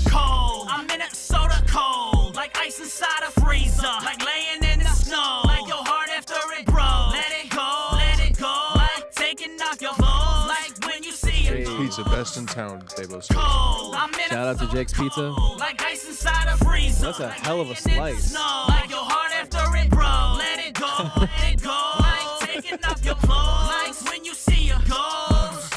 Cold. I'm in a soda cold. Like ice inside a freezer. Like laying in the snow. Like your heart after it broke. Let it go. Let it go. Like taking off your clothes. Like when you see it. Pizza, best in town, Davo says. Cold. I'm in Shout out to Jake's Pizza. like ice inside a freezer. That's a Like hell of a laying in the slice. snow. Like your heart after it broke. Let it go. Let it go. Like taking off your clothes. Like when you see a ghost.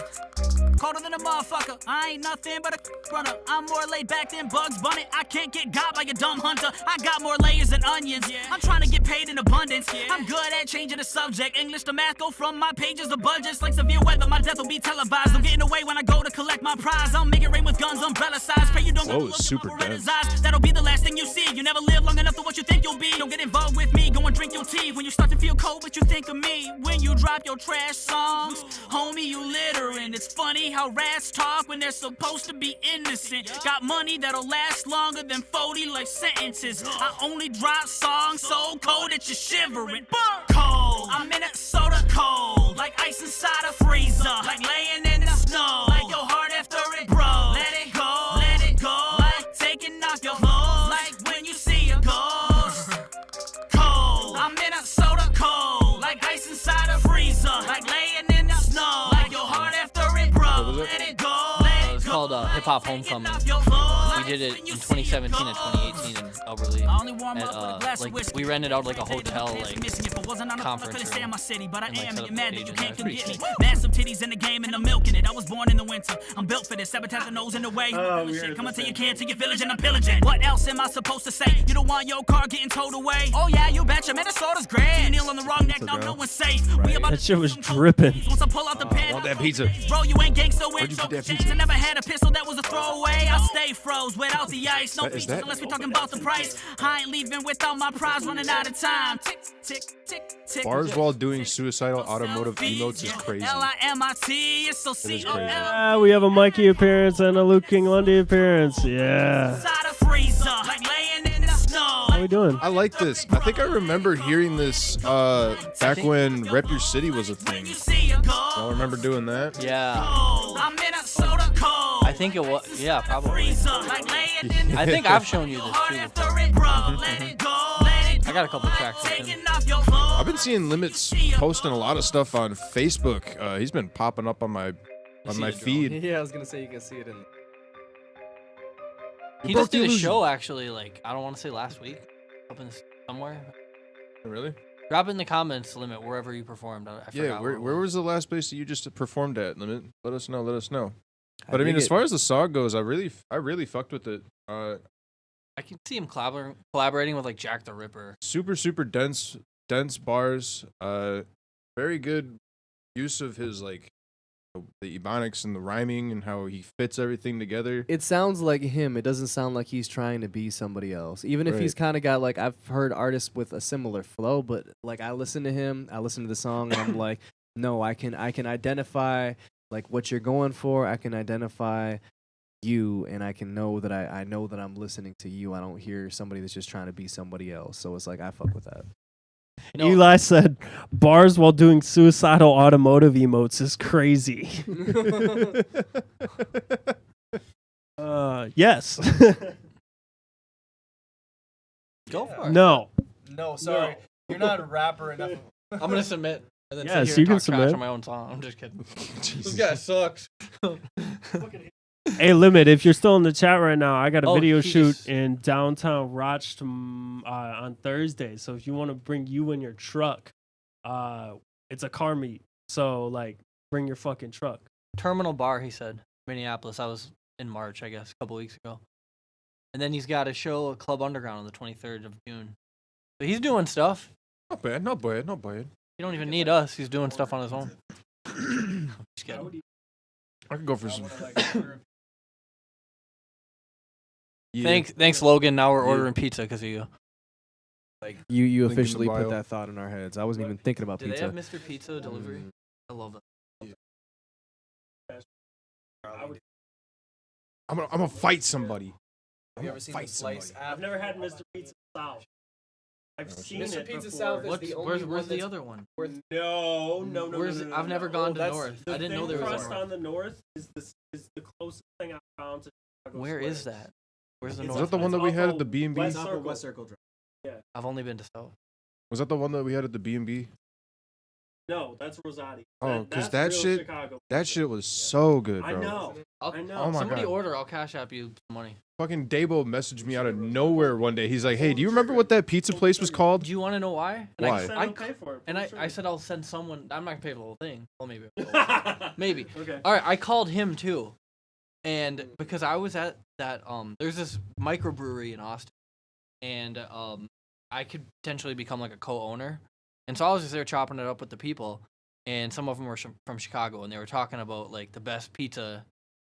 Colder than a motherfucker. I ain't nothing but a runner. I'm more laid back than Bugs Bunny. I can't get got by a dumb hunter. I got more layers than onions. I'm trying to get paid in abundance. I'm good at changing the subject. English to math go from my pages to budgets. Like severe weather, my death will be televised. I'm getting away when I go to collect my prize. I'll make it rain with guns, umbrella size. Pray you don't Whoa, go to look super at my dense. eyes. That'll be the last thing you see. You never live long enough to what you think you'll be. Don't get involved with me. Go and drink your tea. When you start to feel cold, what you think of me? When you drop your trash songs, homie, you littering. It's funny how rats talk when they're supposed to be innocent. Got money that'll last longer than 40 life sentences. I only drop songs so cold that you're shivering. Cold. I'm in a soda cold. like ice inside a freezer, like laying in the snow, like your heart after it broke. Let it go, like taking off your clothes, like when you see a ghost. Cold, I'm in a soda cold, like ice inside a freezer, like laying in the snow, like your heart after it broke. Let it go. It's called Hip Hop Homecoming. We did it in 2017 and 2018 in Elberly. Like we rented out like a hotel, like conference room. And, like, set up a stage, and it was pretty sick. Massive titties in the game and I'm milking it. I was born in the winter. I'm built for this. Sabotage the nose in the way. Come until you can't, to your village and I'm pillaging. What else am I supposed to say? You don't want your car getting towed away. Oh yeah, you betcha. Minnesota's great. You kneel on the wrong neck, now no one's safe. We about That shit was dripping. Once I pull out the pen, I want that pizza. bro, you ain't gangsta with Where'd you get that chains. pizza? I never had a pistol that was a throwaway. I stay froze without the ice. No Is features that- unless we talking about the price. I ain't leaving without my prize, running out of time. Tick, tick, tick, tick. Bars while doing suicidal automotive emotes is crazy. L-I-M-I-T, it's so crazy. C-O-L. We have a Mikey appearance and a Luke King Lundy appearance. Yeah. Inside a freezer, like laying in the snow. How we doing? I like this. I think I remember hearing this back when Rep Your City was a thing. See a goal. I remember doing that. Yeah, I'm in a soda cold. I think it was. Yeah, probably. Freezer, like laying in the I think I've shown you this heart too. after it broke. Let it go, let it I got a couple tracks with him. taking off your clothes. I've been seeing Limits posting a lot of stuff on Facebook. He's been popping up on my feed. Yeah, I was gonna say you can see it in. He broke just the did a illusion. show actually, like I don't want to say last week, up in somewhere. Really? Drop it in the comments, Limit, wherever you performed. I Yeah. forgot Where was the last place that you just performed at, Limit? Let us know. Let us know. But I dig mean, as it. far as the song goes, I really fucked with it. I can see him collaborating with like Jack the Ripper. Super dense bars. Very good use of his like the ebonics and the rhyming and how he fits everything together. It sounds like him. It doesn't sound like he's trying to be somebody else. Even if he's Right. kind of got like, I've heard artists with a similar flow, but like I listen to him, I listen to the song, and I'm like, no, I can identify like what you're going for. I can identify you, and I can know that I know that I'm listening to you. I don't hear somebody that's just trying to be somebody else. So it's like I fuck with that. You know, Eli said, bars while doing suicidal automotive emotes is crazy. Yes. go for it. No. No, sorry. You're not a rapper enough. I'm gonna submit. And then Yes, sit here you and can talk trash submit. on my own song. I'm just kidding. Jesus. This guy sucks. Hey, Limit, if you're still in the chat right now, I got a Oh, video he shoot just- in downtown Rochester on Thursday. So if you want to bring you and your truck, it's a car meet. So, like, bring your fucking truck. Terminal Bar, he said, Minneapolis. I was in March, I guess, a couple weeks ago. And then he's got a show at Club Underground on the 23rd of June. So he's doing stuff. Not bad. Not bad. Not bad. He don't even need us. He's doing stuff on his own. Just kidding. I could go for some. Yeah. Thanks, Logan. Now we're Yeah. ordering pizza because of you. Like you Link in the officially put bio. that thought in our heads. I wasn't even thinking about Do they pizza. have Mr. Pizza delivery? I love that. I'm gonna fight somebody. Have you ever seen the Fight Slice somebody. app? I've never had Mr. Pizza South. I've seen Mr. it Pizza before. South is What's, the only where's one where's the that's other one? worth. No. Where's it? I've never gone to that's North. The I didn't know thin there was crust a North. on the north is the closest thing I found to Chicago Where Square. is that? Where's the It's Was North? that the one that we had at the off B&B? West South of Circle. West Circle Drive. I've only been to South. Was that the one that we had at the B&B? No, that's Rosati. Oh, 'cause that's that real shit- Chicago. That shit was so good, bro. I know. I know. Oh my Somebody God. order. I'll cash app you some money. Fucking Dabo messaged me out of nowhere one day. He's like, "Hey, do you remember what that pizza place was called?" Do you want to know why? And Why? I pay for it. And for I said I'll send someone. I'm not gonna pay for the whole thing. Well, maybe. sure. Maybe. Okay. All right. I called him too, and because I was at that there's this microbrewery in Austin, and I could potentially become like a co-owner, and so I was just there chopping it up with the people, and some of them were from Chicago, and they were talking about like the best pizza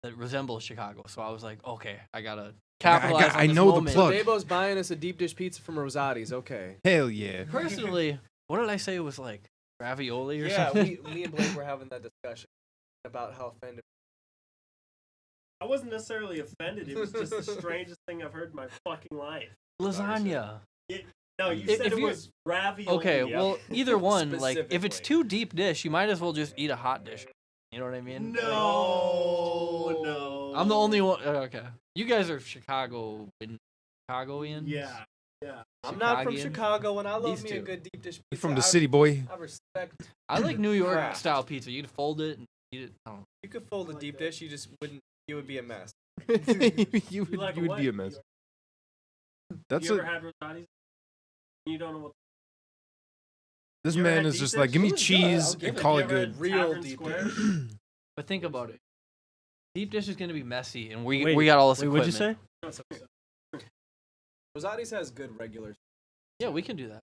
that resembles Chicago. So I was like, okay, I gotta capitalize. I on this know the moment. plug. Dabo's buying us a deep dish pizza from Rosati's. Okay. Hell yeah. Personally, what did I say? It was like ravioli or Yeah, something. me and Blake were having that discussion about how offended. I wasn't necessarily offended. It was just the strangest thing I've heard in my fucking life. Lasagna. No, you If said it you- was ravioli. Okay, yeah. well, either one. Like, if it's Specifically. too deep dish, you might as well just eat a hot dish. You know what I mean? No. I'm the only one. Okay. You guys are Chicagoians. Yeah. I'm not from Chicagoians. Chicago, and I love These me a two. good deep dish pizza. You're from the I- city, boy. I respect. I like New York Craft. style pizza. You'd fold it and eat it. I don't know. You could fold a deep dish, you just wouldn't. It would be a mess. you would, like you a would be a what? mess. That's You a, ever had Rosati's? You don't know what. this you ever man had is deep just dish? like, give me It was good, cheese I'll and give it. call You it ever good. had Real Tavern deep Square? dish. But think about it. Deep dish is gonna be messy, and we Wait, got all this Wait, equipment. what'd you say? Rosati's has good regular. Yeah, we can do that.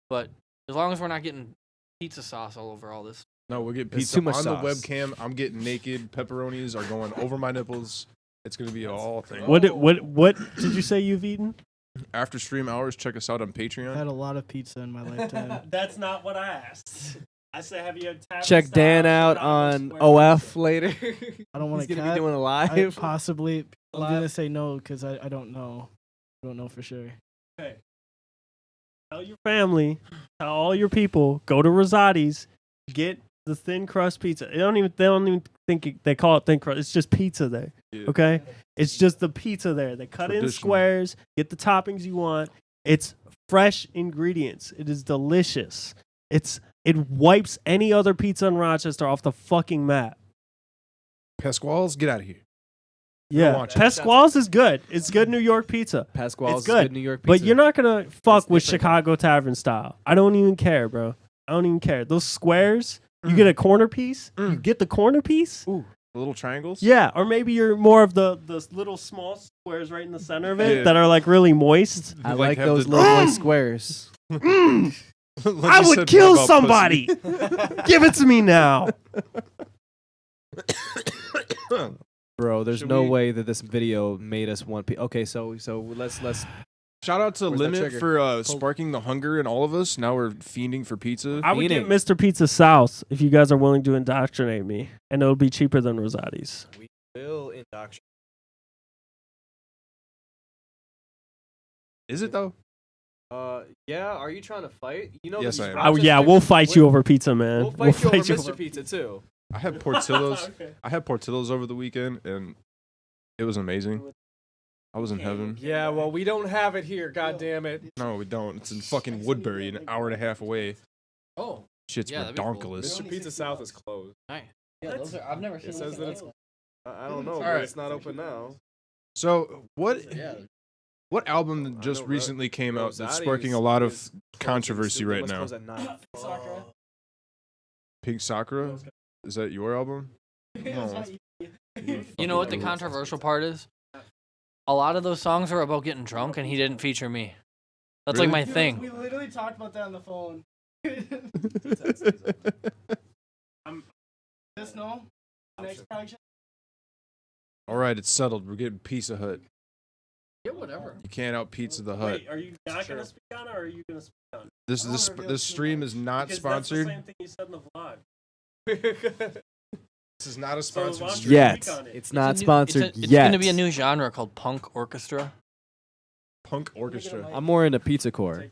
But as long as we're not getting pizza sauce all over all this. No, we'll get There's pizza too much on sauce. the webcam. I'm getting naked. Pepperonis are going over my nipples. It's gonna be a all thing. What did you say you've eaten? After stream hours, check us out on I Patreon. had a lot of pizza in my lifetime. That's not what I asked. I said, have you had Tavern Check style Dan out Chicago on Square OF later. I don't want He's to gonna be cut. doing a I live. possibly. I'm Live. gonna say no because I don't know. I don't know for sure. Okay. Tell your family, tell all your people, go to Rosati's, get the thin crust pizza. They don't even think they call it thin crust. It's just pizza there. Yeah. Okay? It's just the pizza there. They cut in Traditional. squares, get the toppings you want. It's fresh ingredients. It is delicious. It wipes any other pizza in Rochester off the fucking map. Pasquale's, get out of here. Yeah, watch it. Pasquale's is good. It's good New York pizza. Pasquale's It's good, good New York But pizza. you're not gonna fuck It's with different. Chicago Tavern style. I don't even care, bro. I don't even care. Those squares, you get a corner piece. You get the corner piece. The little triangles. Yeah, or maybe you're more of the little small squares right in the center of it Yeah. that are like really moist. I Like like have those the- little moist squares. Like I you would said kill about somebody. Give it to me now. pussy. Bro, there's Should no we- way that this video made us want. Okay, so let's Shout out to Where's that Limit trigger? for sparking the hunger in all of us. Now we're fiending for pizza. I would get Eating. Mr. Pizza South if you guys are willing to indoctrinate me, and it'll be cheaper than Rosati's. We will indoctrinate. Is it though? Yeah. Are you trying to fight? You know. Yes, these I am. Oh yeah, Rochester- we'll fight you over pizza, man. We'll fight you over Mr. Pizza too. I had Portillo's. Okay. I had Portillo's over the weekend, and it was amazing. I was in heaven. Yeah. Well, we don't have it here. God damn it. No, we don't. It's in fucking Woodbury, an hour and a half away. Oh, Shit's Yeah, that'd be cool. redonkulous. Mr. Pizza South is closed. nice. Yeah, those are. I've never seen It says those. that it's. I don't know. All But right. it's not open now. So what? Yeah. What album that I just know, recently came out that's Rosati's sparking a lot of is closing controversy soon. They right must now? close at 9. Pink Sakura? Is that your album? No. You know what the controversial part is? A lot of those songs are about getting drunk, and he didn't feature me. That's like Really? my thing. We literally talked about that on the phone. Just know. Next project. All right, it's settled. We're getting Pizza Hut. Yeah, whatever. You can't out Pizza the Hut. Wait, are you not gonna speak on it, or are you gonna speak on it? This stream is not Because sponsored. That's the same thing you said in the vlog. This is not a So why sponsored don't you stream. yet. speak on it? It's not a new- sponsored it's yet. going to be a new genre called punk orchestra. Punk orchestra. I'm more into pizza core.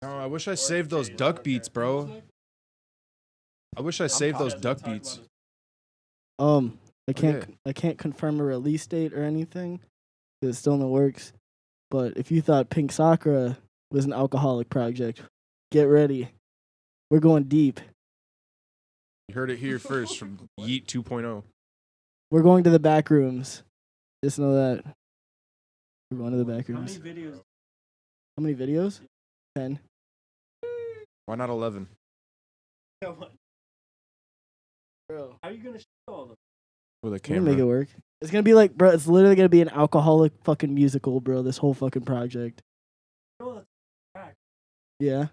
Oh, I wish I saved those duck beats, bro. I wish I saved those duck beats. I can't confirm a release date or anything. 'Cause it's still in the works. But if you thought Pink Sakura was an alcoholic project, get ready. We're going deep. You heard it here first from Yeet 2.0. We're going to the back rooms. Just know that. We're going to the back How many rooms. videos? How many videos? 10. Why not 11? Bro, How are you gonna show all them? With a we're gonna camera. make it work. It's gonna be like, bro, it's literally gonna be an alcoholic fucking musical, bro. This whole fucking project. Oh, that's crack. Yeah.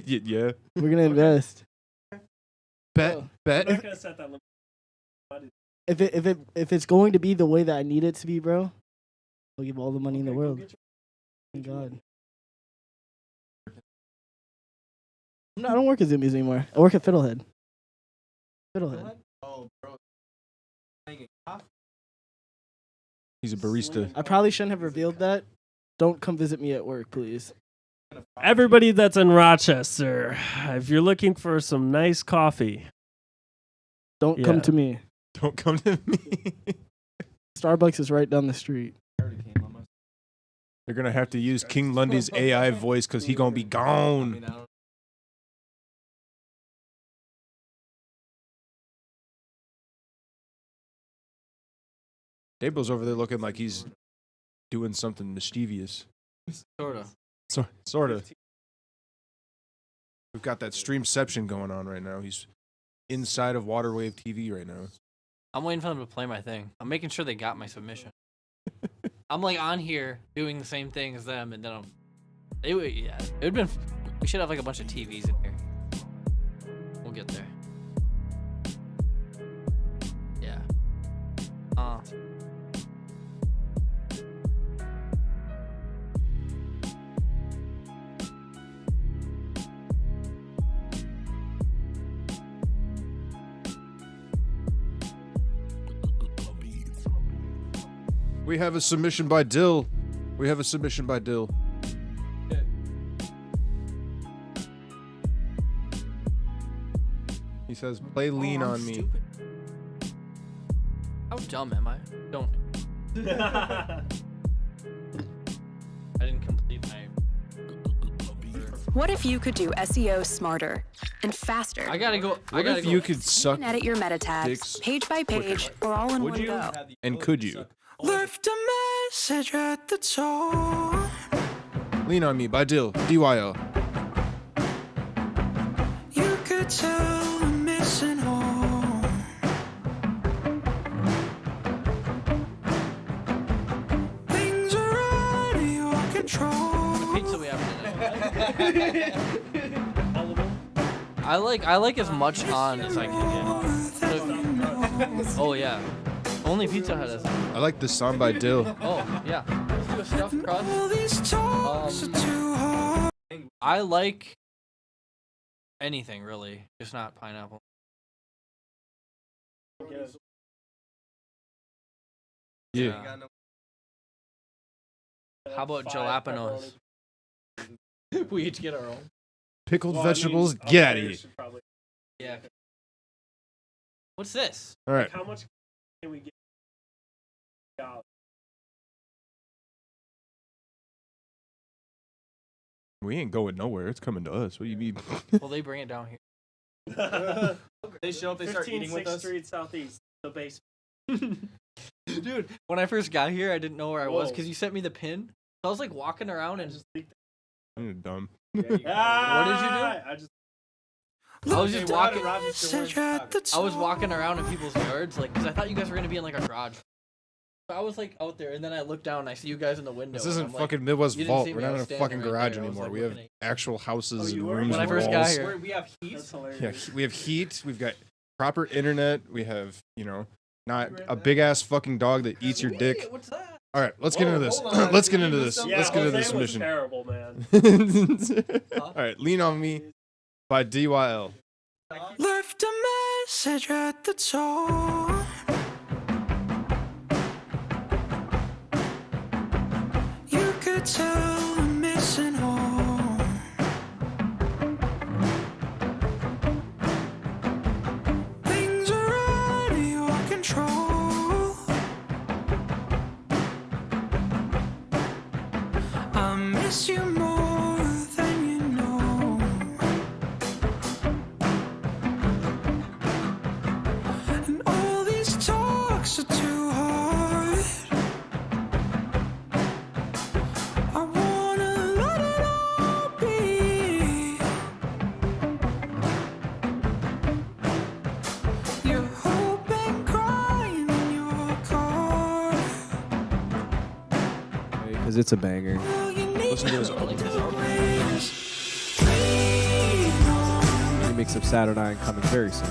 Yeah. We're gonna invest. Bet. I'm Bet. not gonna set that limit. If it's going to be the way that I need it to be, bro, I'll give all the money in the Okay, go world. get Thank God. No, I don't work at Zoomies anymore. I work at Fiddlehead. Fiddlehead. Oh, bro. Hanging coffee. He's a barista. I probably shouldn't have revealed that Don't come visit me at work, please. Everybody that's in Rochester, if you're looking for some nice coffee, Don't come to me. Don't come to me. Starbucks is right down the street. They're gonna have to use King Lundy's AI voice because he gonna be gone. Dable's over there looking like he's doing something mischievous. Sorta. Sort of. We've got that streamception going on right now. He's inside of Waterwave TV right now. I'm waiting for them to play my thing. I'm making sure they got my submission. I'm like on here doing the same thing as them, and then it would been. We should have like a bunch of TVs in here. We'll get there. Yeah. We have a submission by Dill. He says, "Play Lean on Me." Stupid. How dumb am I? Don't. I didn't complete my. What if you could do SEO smarter and faster? I gotta go. What if you could You suck can edit your meta tags dicks page by page or all in Would one you? go. And could you? Left a message at the top. Lean on Me by Dill. DYL. You could tell I'm missing home. Things are out of your control. Pizza we have today. I like as much on as I can get. Oh yeah. Only Pizza Hut has it. I like this song by Dill. Oh yeah. Let's do a stuffed crust. I like anything really, just not pineapple. Yeah. How about jalapenos? We each get our own. Pickled vegetables. Get out of here. Yeah. What's this? All right. How much can we get? We ain't going nowhere. It's coming to us. What do you mean? Well, they bring it down here. They show up, they start 15 eating with 6th us. Street Southeast, the basement. Dude, when I first got here, I didn't know where I was Whoa. because you sent me the pin. So I was like walking around and just. You're dumb. What did you do? I was just walking. I was walking around in people's yards, like, because I thought you guys were gonna be in like a garage. So I was like out there, and then I looked down and I see you guys in the window. This and isn't I'm like, fucking Midwest you didn't Vault. see We're me, I not in was a standing fucking right garage there. I was, anymore. like, We have looking at- actual houses and were? rooms When I and first got walls. here. We have heat. Yeah, we have heat. We've got proper internet. We have, not a big ass fucking dog that eats your dick. What's that? All right, let's get into this. hold on. Let's get Did into you this. miss Let's get into this Jose was mission. terrible, man. All right, Lean on Me by DYL. Left a message at the top. You could tell I'm missing home. Things are out of your control. I miss you more than you know. And all these talks are too hard. I wanna let it all be. You're hoping, crying in your car. Because it's a banger. Listen to this. Remix of Saturnine coming very soon.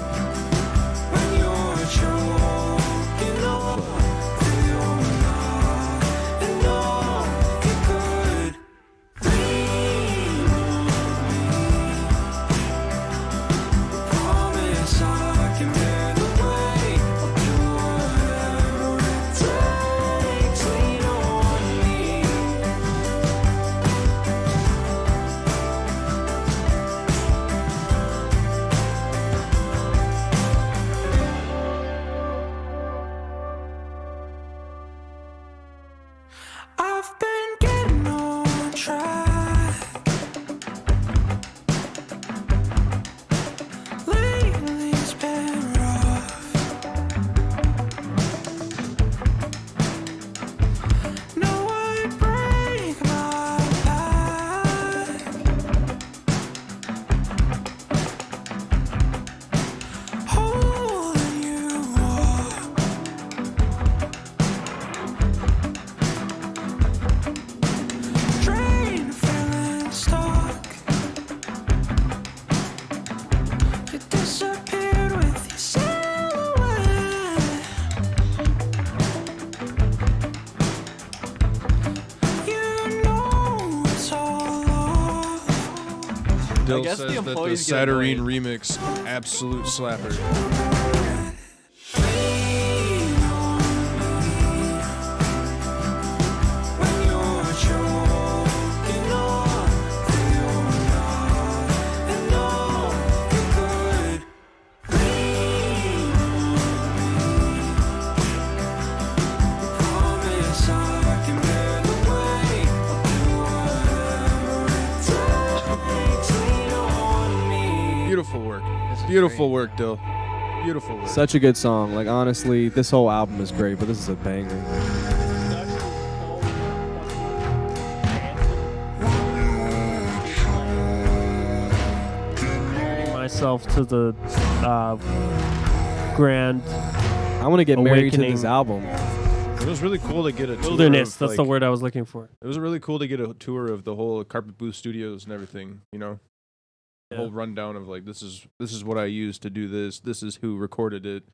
Dill guess says the that the employees get Saturnine annoyed. remix, absolute slapper. Beautiful work. Beautiful work, Dill. Beautiful work. Such a good song. Like honestly, this whole album is great, but this is a banger. Myself to the grand. I want to get married to awakening. this album. It was really cool to get a tour Wilderness. of, That's the like- word I was looking for. It was really cool to get a tour of the whole Carpet Booth Studios and everything. You know, the Yeah. whole rundown of like this is what I used to do this. This is who recorded it.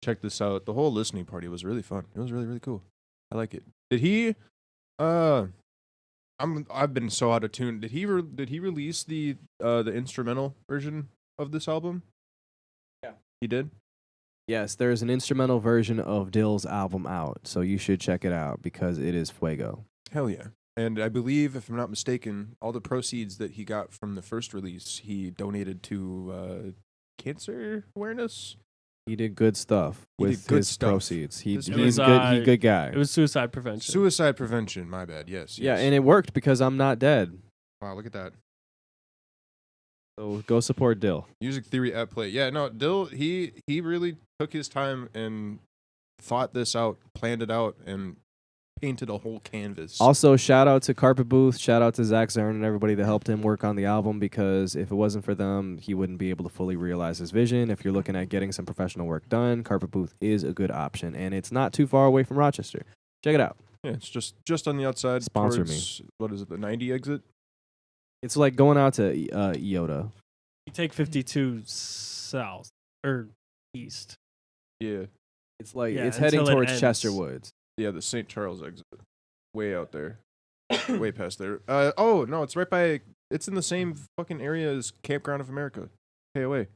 Check this out. The whole listening party was really fun. It was really really cool. I like it. Did he? I've been so out of tune. Did he release the instrumental version of this album? Yeah. He did. Yes, there is an instrumental version of Dill's album out, so you should check it out because it is fuego. Hell yeah. And I believe, if I'm not mistaken, all the proceeds that he got from the first release, he donated to cancer awareness. He did good stuff He with did good his stuff. proceeds. This He's man- good. He's a good guy. It was suicide prevention. Suicide prevention, my bad. Yes. Yeah, yes. and it worked because I'm not dead. Wow, look at that. So go support Dill. Music theory at play. Yeah, no, Dill, he really took his time and thought this out, planned it out, and painted a whole canvas. Also, shout out to Carpet Booth, shout out to Zach Zern and everybody that helped him work on the album because if it wasn't for them, he wouldn't be able to fully realize his vision. If you're looking at getting some professional work done, Carpet Booth is a good option, and it's not too far away from Rochester. Check it out. Yeah, it's just on the outside. Sponsor towards, what is it, the 90 exit? It's like going out to Iota. You take 52 south or east. Yeah. It's like Yeah, it's heading until it towards ends. Chester Woods. Yeah, the St. Charles exit. Way out there. Way past there. Oh, no, it's right by, it's in the same fucking area as Campground of America. KOA.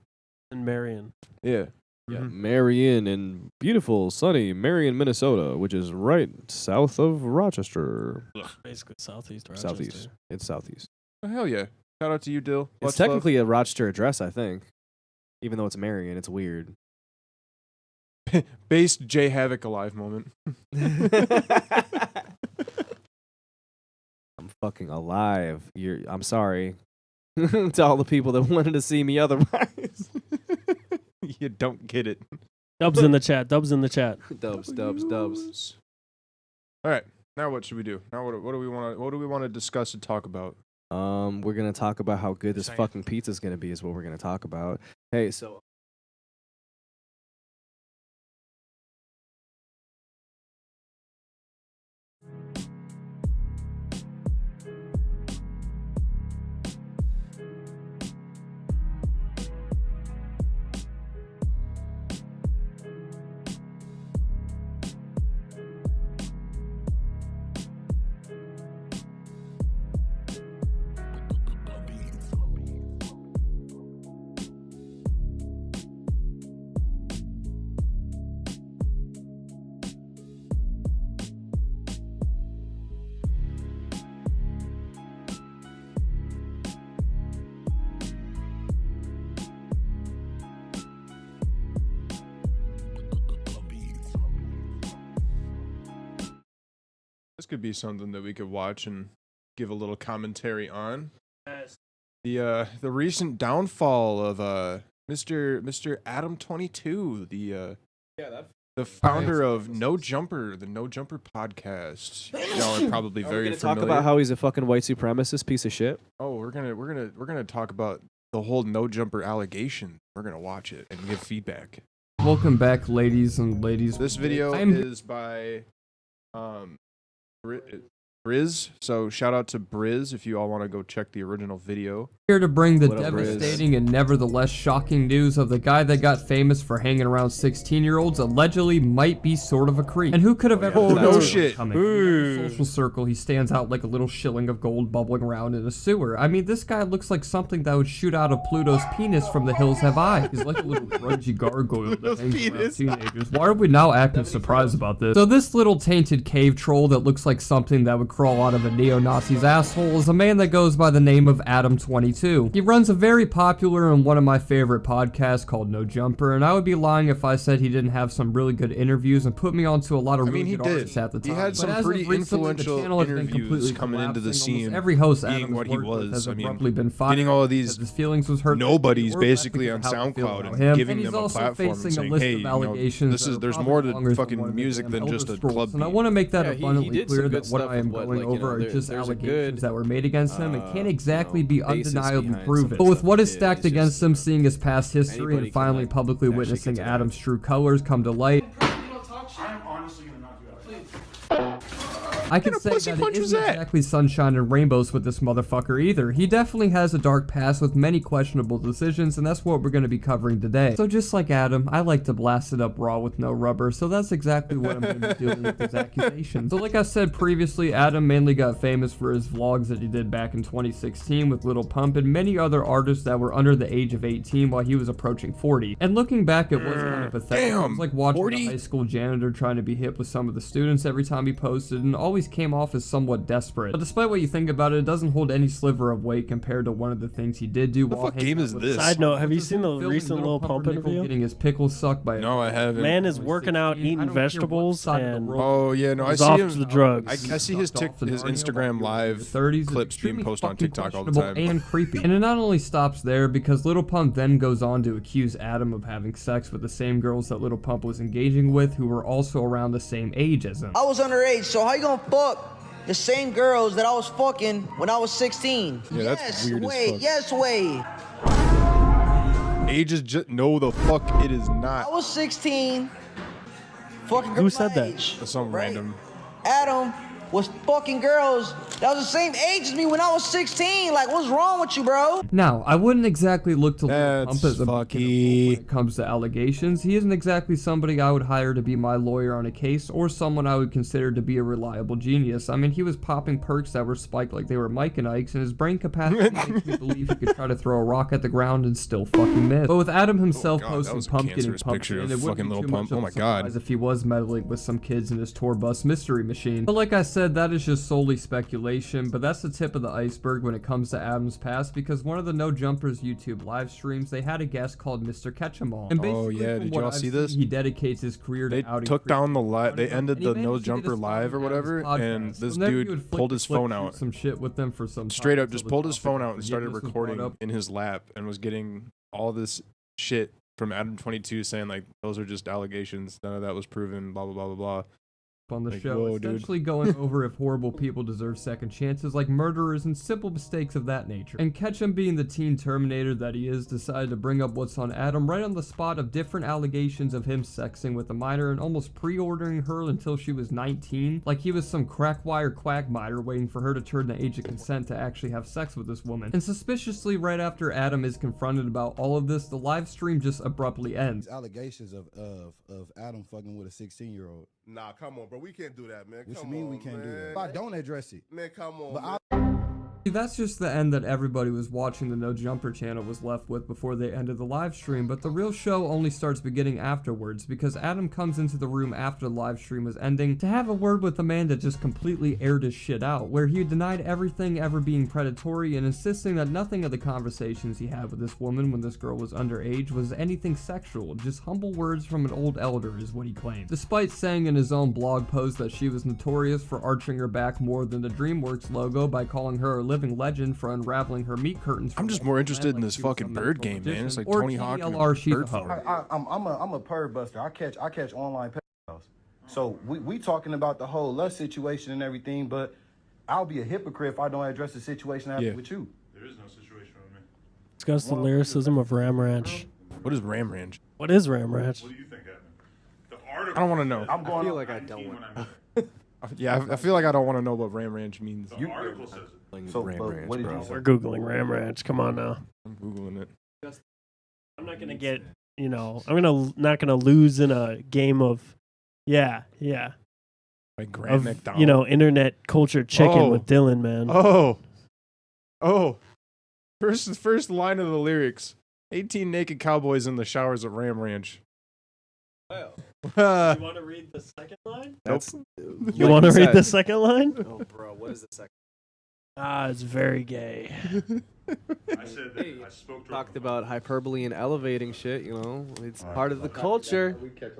And Marion. Yeah. Yeah, Mhm. Marion in beautiful, sunny Marion, Minnesota, which is right south of Rochester. Basically southeast Rochester. Southeast. It's southeast. Oh, hell yeah. Shout out to you, Dill. It's Much technically a Rochester address, I think. Even though it's Marion, it's weird. love. Based J Havoc alive moment. I'm fucking alive. I'm sorry to all the people that wanted to see me otherwise. You don't get it. Dubs in the chat. Dubs in the chat. Dubs. All right. Now what should we do? Now what do we want to discuss and talk about? We're gonna talk about how good this fucking pizza's gonna be. Is what we're gonna talk about. Hey, so This could be something that we could watch and give a little commentary on. Yes. The recent downfall of Mr. Adam 22, the founder of No Jumper, the No Jumper podcast. Y'all are probably Are we very gonna familiar. talk about how he's a fucking white supremacist piece of shit. Oh, we're gonna talk about the whole No Jumper allegation. We're gonna watch it and give feedback. Welcome back, ladies and ladies. This video I'm is by Briz. So shout out to Briz if you all want to go check the original video. Here to bring the What up, Briz? devastating and nevertheless shocking news of the guy that got famous for hanging around 16-year-olds allegedly might be sort of a creep. And who could have ever Oh, thought no that was shit. coming? In the social circle, he stands out like a little shilling of gold bubbling around in a sewer. I mean, this guy looks like something that would shoot out of Pluto's penis from The Hills Have Eyes. He's like a little grungy gargoyle that hangs around teenagers. Why are we now acting surprised about this? So this little tainted cave troll that looks like something that would crawl out of a neo-Nazi's asshole is a man that goes by the name of Adam22. He runs a very popular and one of my favorite podcasts called No Jumper, and I would be lying if I said he didn't have some really good interviews and put me onto a lot of really good artists at the time. He had But some as of pretty recently, the influential channel has been interviews completely coming into the collapsing. Almost scene. every host being Adam's what he worked with was. has I mean, abruptly been fired getting all of these because his feelings was hurt. nobodies Or basically on because of how I feel SoundCloud about and him. giving he's them a also platform and facing a saying, list hey, of you know, allegations this that is are there's probably more longer to than fucking one of the music damn than just a Elder Scrolls. club And I beat. want to make that Yeah, he abundantly did some clear good that what stuff I am with what, going like, you know, over are there- just there's a allegations good, that were made against him and can't exactly be basis undeniably behind proven. some But with stuff what he is did. stacked It's just, against him, seeing his past history anybody and can, finally like, publicly actually witnessing get to Adam's true colors come to light, I can say that it isn't exactly sunshine and rainbows with this motherfucker either. He definitely has a dark past with many questionable decisions, and that's what we're going to be covering today. So just like Adam, I like to blast it up raw with no rubber, so that's exactly what I'm going to be doing with these accusations. So like I said previously, Adam mainly got famous for his vlogs that he did back in 2016 with Lil Pump and many other artists that were under the age of 18 while he was approaching 40. And looking back, it was kind of pathetic. It was like watching a high school janitor trying to be hip with some of the students every time he posted, and always came off as somewhat desperate. But despite what you think about it, it doesn't hold any sliver of weight compared to one of the things he did do while hanging out with his Side note, have you friends, seen the filming recent Lil Pump Pumpernickel interview? getting his pickles sucked by No, I haven't. Man is working out, eating vegetables, and Oh yeah, no, I is see off his to the drugs. I see his his Instagram live 30s, clips being posted on TikTok all the time. and creepy. And it not only stops there, because Lil Pump then goes on to accuse Adam of having sex with the same girls that Lil Pump was engaging with, who were also around the same age as him. I was underage, so how you gonna fuck the same girls that I was fucking when I was 16? Yeah, that's weird as wait, fuck. yes, wait. Age is just no, the fuck it is I not. was 16. Fucking Who girls said my that? age. Some random. Adam was fucking girls that was the same age as me when I was 16. Like, what's wrong with you, bro? Now, I wouldn't exactly look to Lil That's Pump as a beacon of hope when it comes to allegations. He isn't exactly somebody I would hire to be my lawyer on a case, or someone I would consider to be a reliable genius. I mean, he was popping perks that were spiked like they were Mike and Ike's, and his brain capacity makes me believe he could try to throw a rock at the ground and still fucking miss. But with Adam himself God, that posting was a Pump getting cancerous pumped picture in, of it wouldn't fucking be Lil too Pump. much of Oh a my God. surprise if he was meddling with some kids in his tour bus mystery machine. But like I said, that is just solely speculation, but that's the tip of the iceberg when it comes to Adam's past, because one of the No Jumpers YouTube live streams, they had a guest called Mr. Catch-em-all. And Oh basically, yeah, from did what y'all I've see seen, this? He dedicates his career to They outing took down the live. They creepy ended and he the managed No to get Jumper his live or following on his whatever, and podcast. this From there, he dude would flick pulled the his clip, phone shoot out. some shit with them for some Straight time up, until just the pulled his topic phone of out and started forgiveness was brought recording up. in his lap and was getting all this shit from Adam22 saying like those are just allegations, none of that was proven, blah blah blah blah blah. On the Like, show, whoa, dude. essentially going over if horrible people deserve second chances, like murderers and simple mistakes of that nature. And Ketchum, being the teen Terminator that he is, decided to bring up what's on Adam right on the spot of different allegations of him sexing with a minor and almost pre-ordering her until she was 19, like he was some crackwire quagmire waiting for her to turn the age of consent to actually have sex with this woman. And suspiciously, right after Adam is confronted about all of this, the live stream just abruptly ends. Allegations of Adam fucking with a 16-year-old. Nah, come on, bro. We can't do that, man. What Come you mean on, we can't do man. that? If I don't address it. Man, come on, But man. See, that's just the end that everybody was watching the No Jumper channel was left with before they ended the live stream, but the real show only starts beginning afterwards, because Adam comes into the room after the live stream was ending to have a word with the man that just completely aired his shit out, where he denied everything ever being predatory and insisting that nothing of the conversations he had with this woman when this girl was underage was anything sexual, just humble words from an old elder is what he claimed. Despite saying in his own blog post that she was notorious for arching her back more than the DreamWorks logo by calling her a living legend for unraveling her meat curtains. I'm just more interested in this fucking bird game, man. It's like or Tony Hawk and a TLR, she's a bird hoe. farm. I'm a perv buster. I catch online pedophiles. So we talking about the whole lust situation and everything, but I'll be a hypocrite if I don't address the situation I have with you. There is no situation with me. Discuss the lyricism of Ram Ranch. What is Ram Ranch? What is Ram Ranch? What do you think happened? The article. I don't want to know. I'm going. I feel like I don't want. Yeah, I feel like I don't want to know what Ram Ranch means. The article says it. So, Ram but Ranch, what did bro. you say? We're googling Ram Ranch. Come on now. I'm googling it. I'm not gonna get. Not gonna lose in a game of. Yeah. Like Grant Of McDonald. internet culture chicken Oh. with Dylan, man. Oh. First line of the lyrics. 18 naked cowboys in the showers at Ram Ranch. You want to read the second line? That's You want to read the second line? Oh, bro, what is the second? It's very gay. I said that I spoke to her. Talked about hyperbole and elevating shit. It's part of the culture.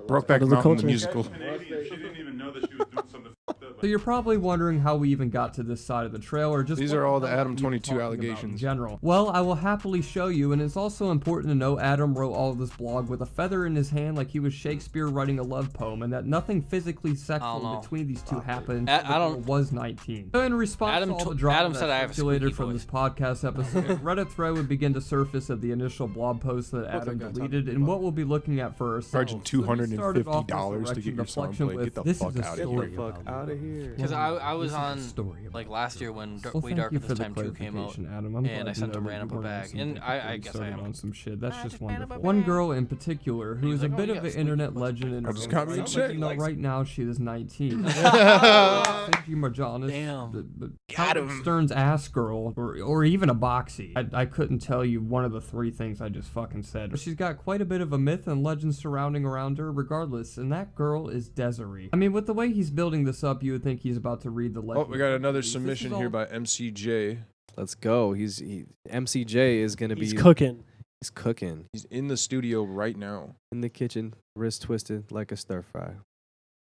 Brokeback the Mountain, culture. the musical. Canadian. She didn't even know that she was doing something fucked up. So you're probably wondering how we even got to this side of the trail, or just These what are the all the hell Adam are you 22 talking about in allegations. general. Well, I will happily show you, and it's also important to know Adam wrote all of this blog with a feather in his hand like he was Shakespeare writing a love poem, and that nothing physically sexual know. between these two happened I until the don't- girl was 19. So in response Adam to all to- the drama Adam said I that have a circulated squeaky from voice. this podcast episode, a Reddit thread would begin to surface of the initial blog post that Adam guy deleted, and what we'll be looking at first. Charging $250 to get your song played. Get the This fuck is a out of story here. about Out of here. Because I was This is a on story like about last year when Well, Way thank Darker you This for the Time 2 came out, clarification, Adam. I'm and glad I to sent know him that ran you up a weren't on bag, some and dick I before you guess I started am. on some shit. That's just just ran up a wonderful. One bag. girl in particular who He's is a like, bit "Oh, of you an got internet squeaky legend in I her just own got me right, a but, chick. you know, right now she is 19. Thank you, Marjanis. Damn. Howard Stern's ass girl, or even a boxy. I couldn't tell you one of the three things I just fucking said. But she's got quite a bit of a myth and legend surrounding around her regardless, and that girl is Desiree. I mean, with the way he's building this up, you would think he's about to read the Oh, legend. we got another This is submission all- here by MCJ. Let's go. MCJ is gonna He's be cooking. He's cooking He's in the studio right now. in the kitchen, wrist twisted like a stir fry.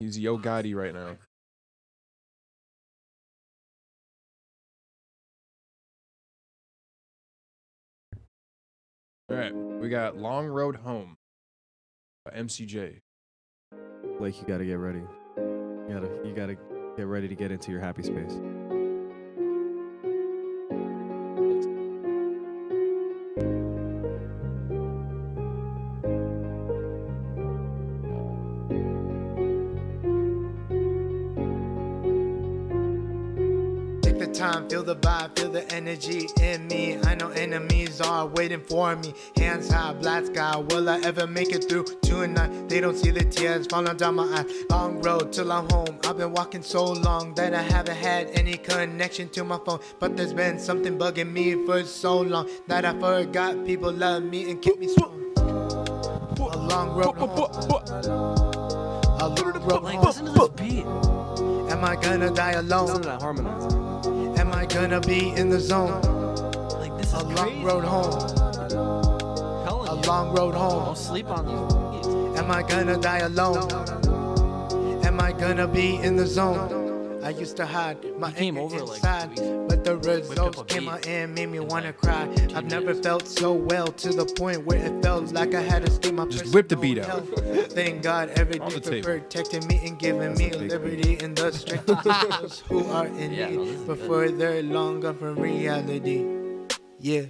He's Yo Gotti right now. All right, we got Long Road Home by MCJ. Blake, you gotta get ready. You gotta get ready to get into your happy space. Take the time, feel the vibe, feel the energy in me. I know enemies are waiting for me. Hands high, black sky, will I ever make it through tonight? They don't see the tears falling down my eyes. Long road till I'm home. I've been walking so long that I haven't had any connection to my phone. But there's been something bugging me for so long that I forgot people love me and keep me strong. A long road home. A long road Like, home. listen to this beat. Am I gonna die Listen to alone? that harmonizer. Am I gonna be in the zone? Like, this is A long crazy. road home. Telling A you. long road home. Don't sleep on these beats. Am I gonna die alone? Am I gonna be in the zone? I used to hide my He came anger over, like, inside, we but the up results a came beat out and made me in, wanna like, cry. 15 I've never minutes. felt so well to the point where it felt like I had to escape my Just whip the beat personal out. hell. Thank God every On day the for table. protecting me and giving me liberty in the strength of those who are in Yeah, no, this is need good. before they're long gone from reality. Yeah.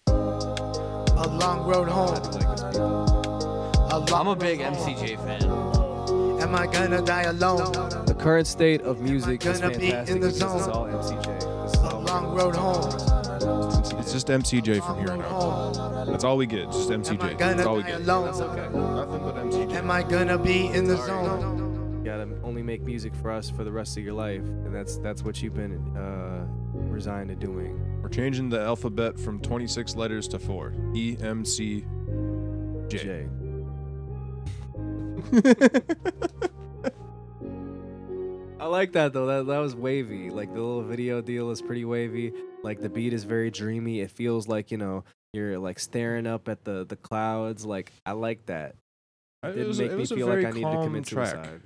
A long road home. A long I'm a big road home. MCJ fan. Am I gonna die alone? The current state of music is gonna be fantastic in the because it's zone? all MCJ. This is A all long road home. It's just MCJ from here on out. That's all we get. Just Am I MCJ. gonna That's all we die get. alone? Nothing but MCJ. Am I gonna be in the zone? You gotta only make music for us for the rest of your life, and that's what you've been resigned to doing. We're changing the alphabet from 26 letters to 4. EMCJ. Jay. I like that though. That was wavy. Like the little video deal is pretty wavy. Like the beat is very dreamy. It feels like, you're like staring up at the clouds. Like I like that. It didn't make me feel like I needed to commit suicide.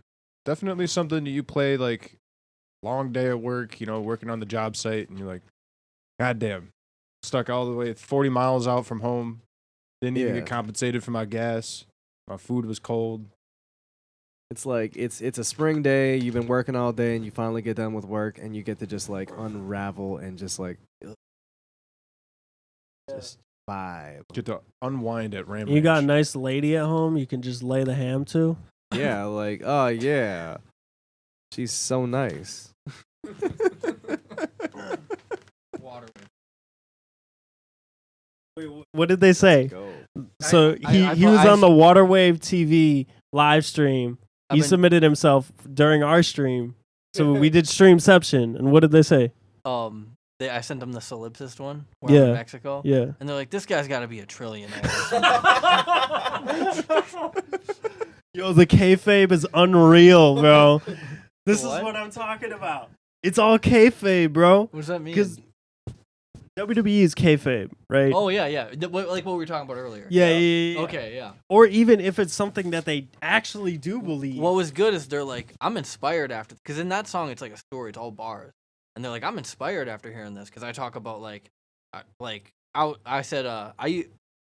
Definitely something that you play like long day at work, working on the job site, and you're like, God damn, stuck all the way 40 miles out from home. Didn't even Yeah. get compensated for my gas. My food was cold. It's like it's a spring day. You've been working all day, and you finally get done with work, and you get to just like unravel and just like just vibe. Get to unwind at Ram You got a Ranch. nice lady at home you can just lay the ham to. Yeah, like oh yeah. She's so nice. What did they say? So he was on the Waterwave TV live stream. He submitted himself during our stream. So we did Streamception. And what did they say? I sent them the solipsist one. Where I'm in Mexico. Yeah. And they're like, this guy's got to be a trillionaire. Yo, the kayfabe is unreal, bro. This is what I'm talking about. It's all kayfabe, bro. What does that mean? Because WWE is kayfabe, right? Oh, yeah. Like what we were talking about earlier. Yeah. Okay, yeah. Or even if it's something that they actually do believe. What was good is they're like, I'm inspired after, because in that song it's like a story, it's all bars, and they're like, I'm inspired after hearing this, because I talk about I said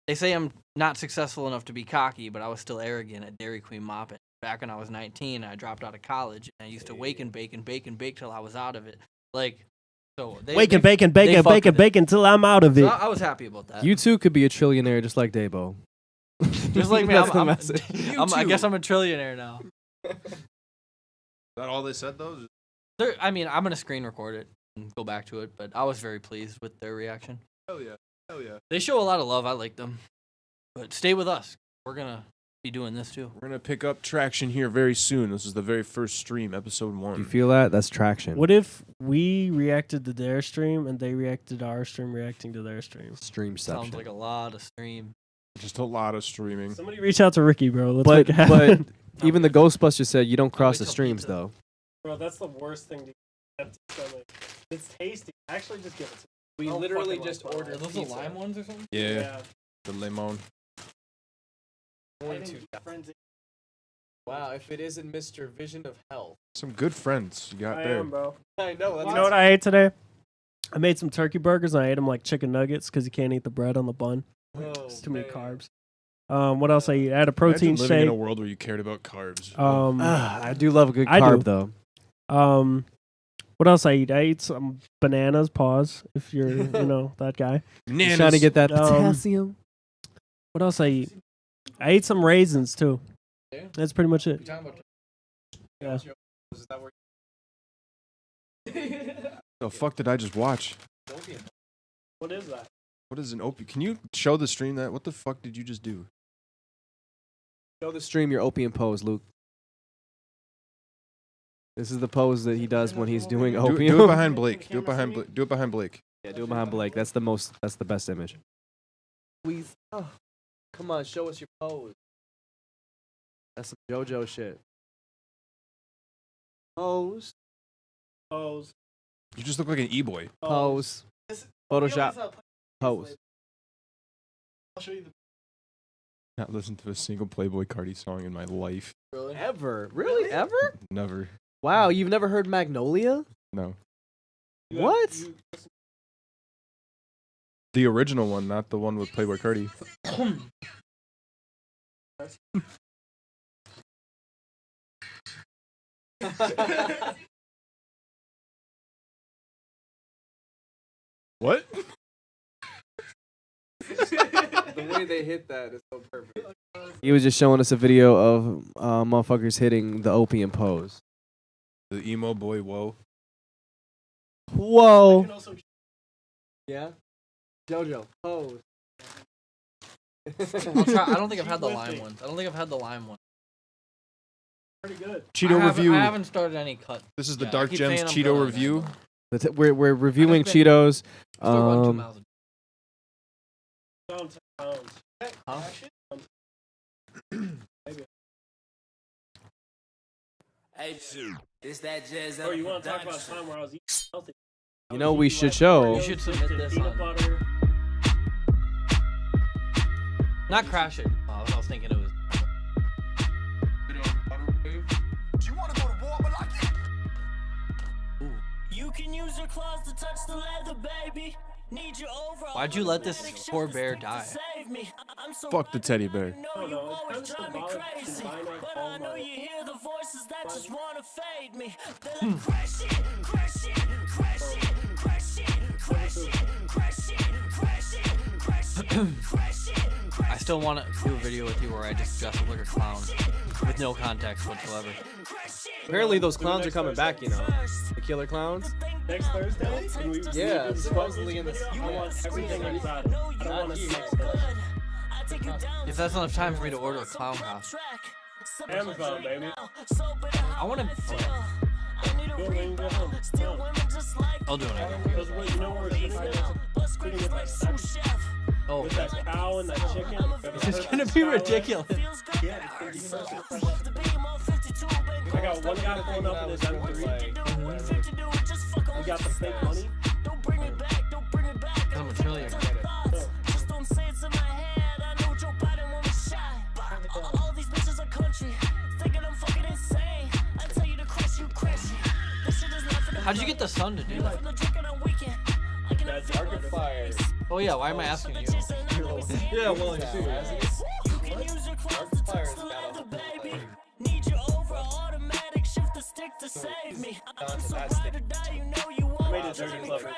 they say I'm not successful enough to be cocky, but I was still arrogant at Dairy Queen mopping. Back when I was 19, I dropped out of college, and I used to wake and bake till I was out of it. Like, so bake till I'm out of it. So I was happy about that. You too could be a trillionaire just like Dabo. Just like me, That's the message. I guess I'm a trillionaire now. Is that all they said though? I mean, I'm gonna screen record it and go back to it, but I was very pleased with their reaction. Hell yeah. They show a lot of love. I like them. But stay with us. We're gonna be doing this too. We're gonna pick up traction here very soon. This is the very first stream, episode 1. You feel that? That's traction. What if we reacted to their stream and they reacted to our stream reacting to their stream? Streamception. Sounds like a lot of stream. Just a lot of streaming. Somebody reach out to Ricky, bro. Let's make it But happen. even the Ghostbusters said you don't cross the streams though. Bro, that's the worst thing to have to stomach. It's tasty. Actually, just give it to me. We I don't literally fucking just like ordered Are those pizza. the lime ones or something? Yeah. The lemon. Wow, if it isn't Mr. Vision of Health. Some good friends you got there. bro. I know. You know what I ate today? I made some turkey burgers and I ate them like chicken nuggets because you can't eat the bread on the bun. It's too many carbs. What else I eat? I had a protein Imagine living shake. in a world where you cared about carbs. I do love a good I carb do. though. What else I eat? I ate some bananas. Pause. If you're, that guy. Just trying to get that potassium. What else I eat? I ate some raisins too. That's pretty much it. Yeah. The fuck did I just watch? What is that? What is an opium? Can you show the stream that? What the fuck did you just do? Show the stream your opium pose, Luke. This is the pose that he does when he's doing opium. Do it behind Blake. Do it behind Blake. Do it behind Blake. Yeah, do it behind Blake. That's the best image. Please. Oh, come on, show us your pose. That's some JoJo shit. Pose. Pose. You just look like an e-boy. Pose. Photoshop. Pose. I'll show you the. Not listened to a single Playboy Cardi song in my life. Really? Ever? Really? Ever? Never. Wow, you've never heard Magnolia? No. What? The original one, not the one with Playboy Cardi. What? The way they hit that is so perfect. He was just showing us a video of motherfuckers hitting the opium pose. The emo boy, whoa. Whoa. Yeah? JoJo, pose. I'll try. I don't think I've had the lime one. Pretty good. Cheeto review. I haven't started any cut. This is the yet. I Dark keep Gems saying I'm Cheeto good on review. We're reviewing Cheetos. Still run 2 miles It's that jazz. Oh, you want to talk about time where I was eating healthy? You know we should show. You should submit this on. Not crash it. I was thinking it was. You can use your claws to touch the leather, baby. Need you over. Why'd you let this poor bear die? Fuck the teddy bear. I still want to do a video with you where I just dress up like a clown with no context whatsoever. Apparently those clowns are coming back, you know. The killer clowns. Next Thursday? Yeah, supposedly in this. I want everything inside. I don't want to see next Thursday. If that's enough time for me to order a clown costume. Amazon, baby. I want to. I'll do it. Because you know where it's sitting with that Oh, with that cow and that chicken. It's gonna be ridiculous. Yeah, it's gonna be perfect. I got one guy pulling up in his M3. We got the fake money. I'm a trillion. How'd you get the sun to do that? That dark fire. Oh yeah, why am I asking you? Yeah, well, you see, Made it dirty clever.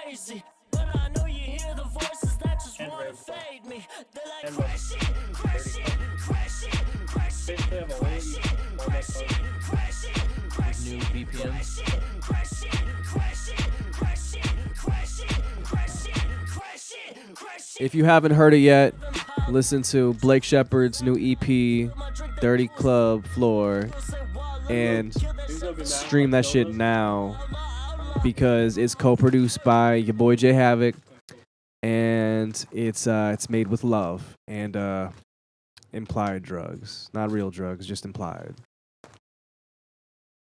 New VPNs. If you haven't heard it yet, listen to Blake Shepard's new EP, Dirty Club Floor, and stream that shit now because it's co-produced by your boy J Havoc, and it's made with love and implied drugs, not real drugs, just implied.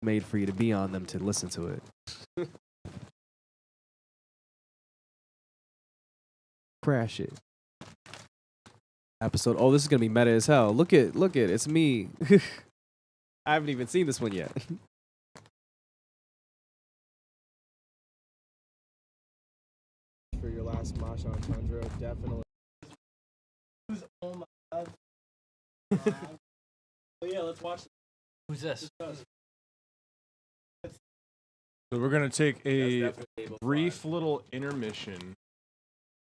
Made for you to be on them to listen to it. Crash it. Episode. Oh, this is gonna be meta as hell. Look it. It's me. I haven't even seen this one yet. For your last Mosh on Tundra, definitely. Oh my god. So yeah, let's watch. Who's this? So we're gonna take a brief little intermission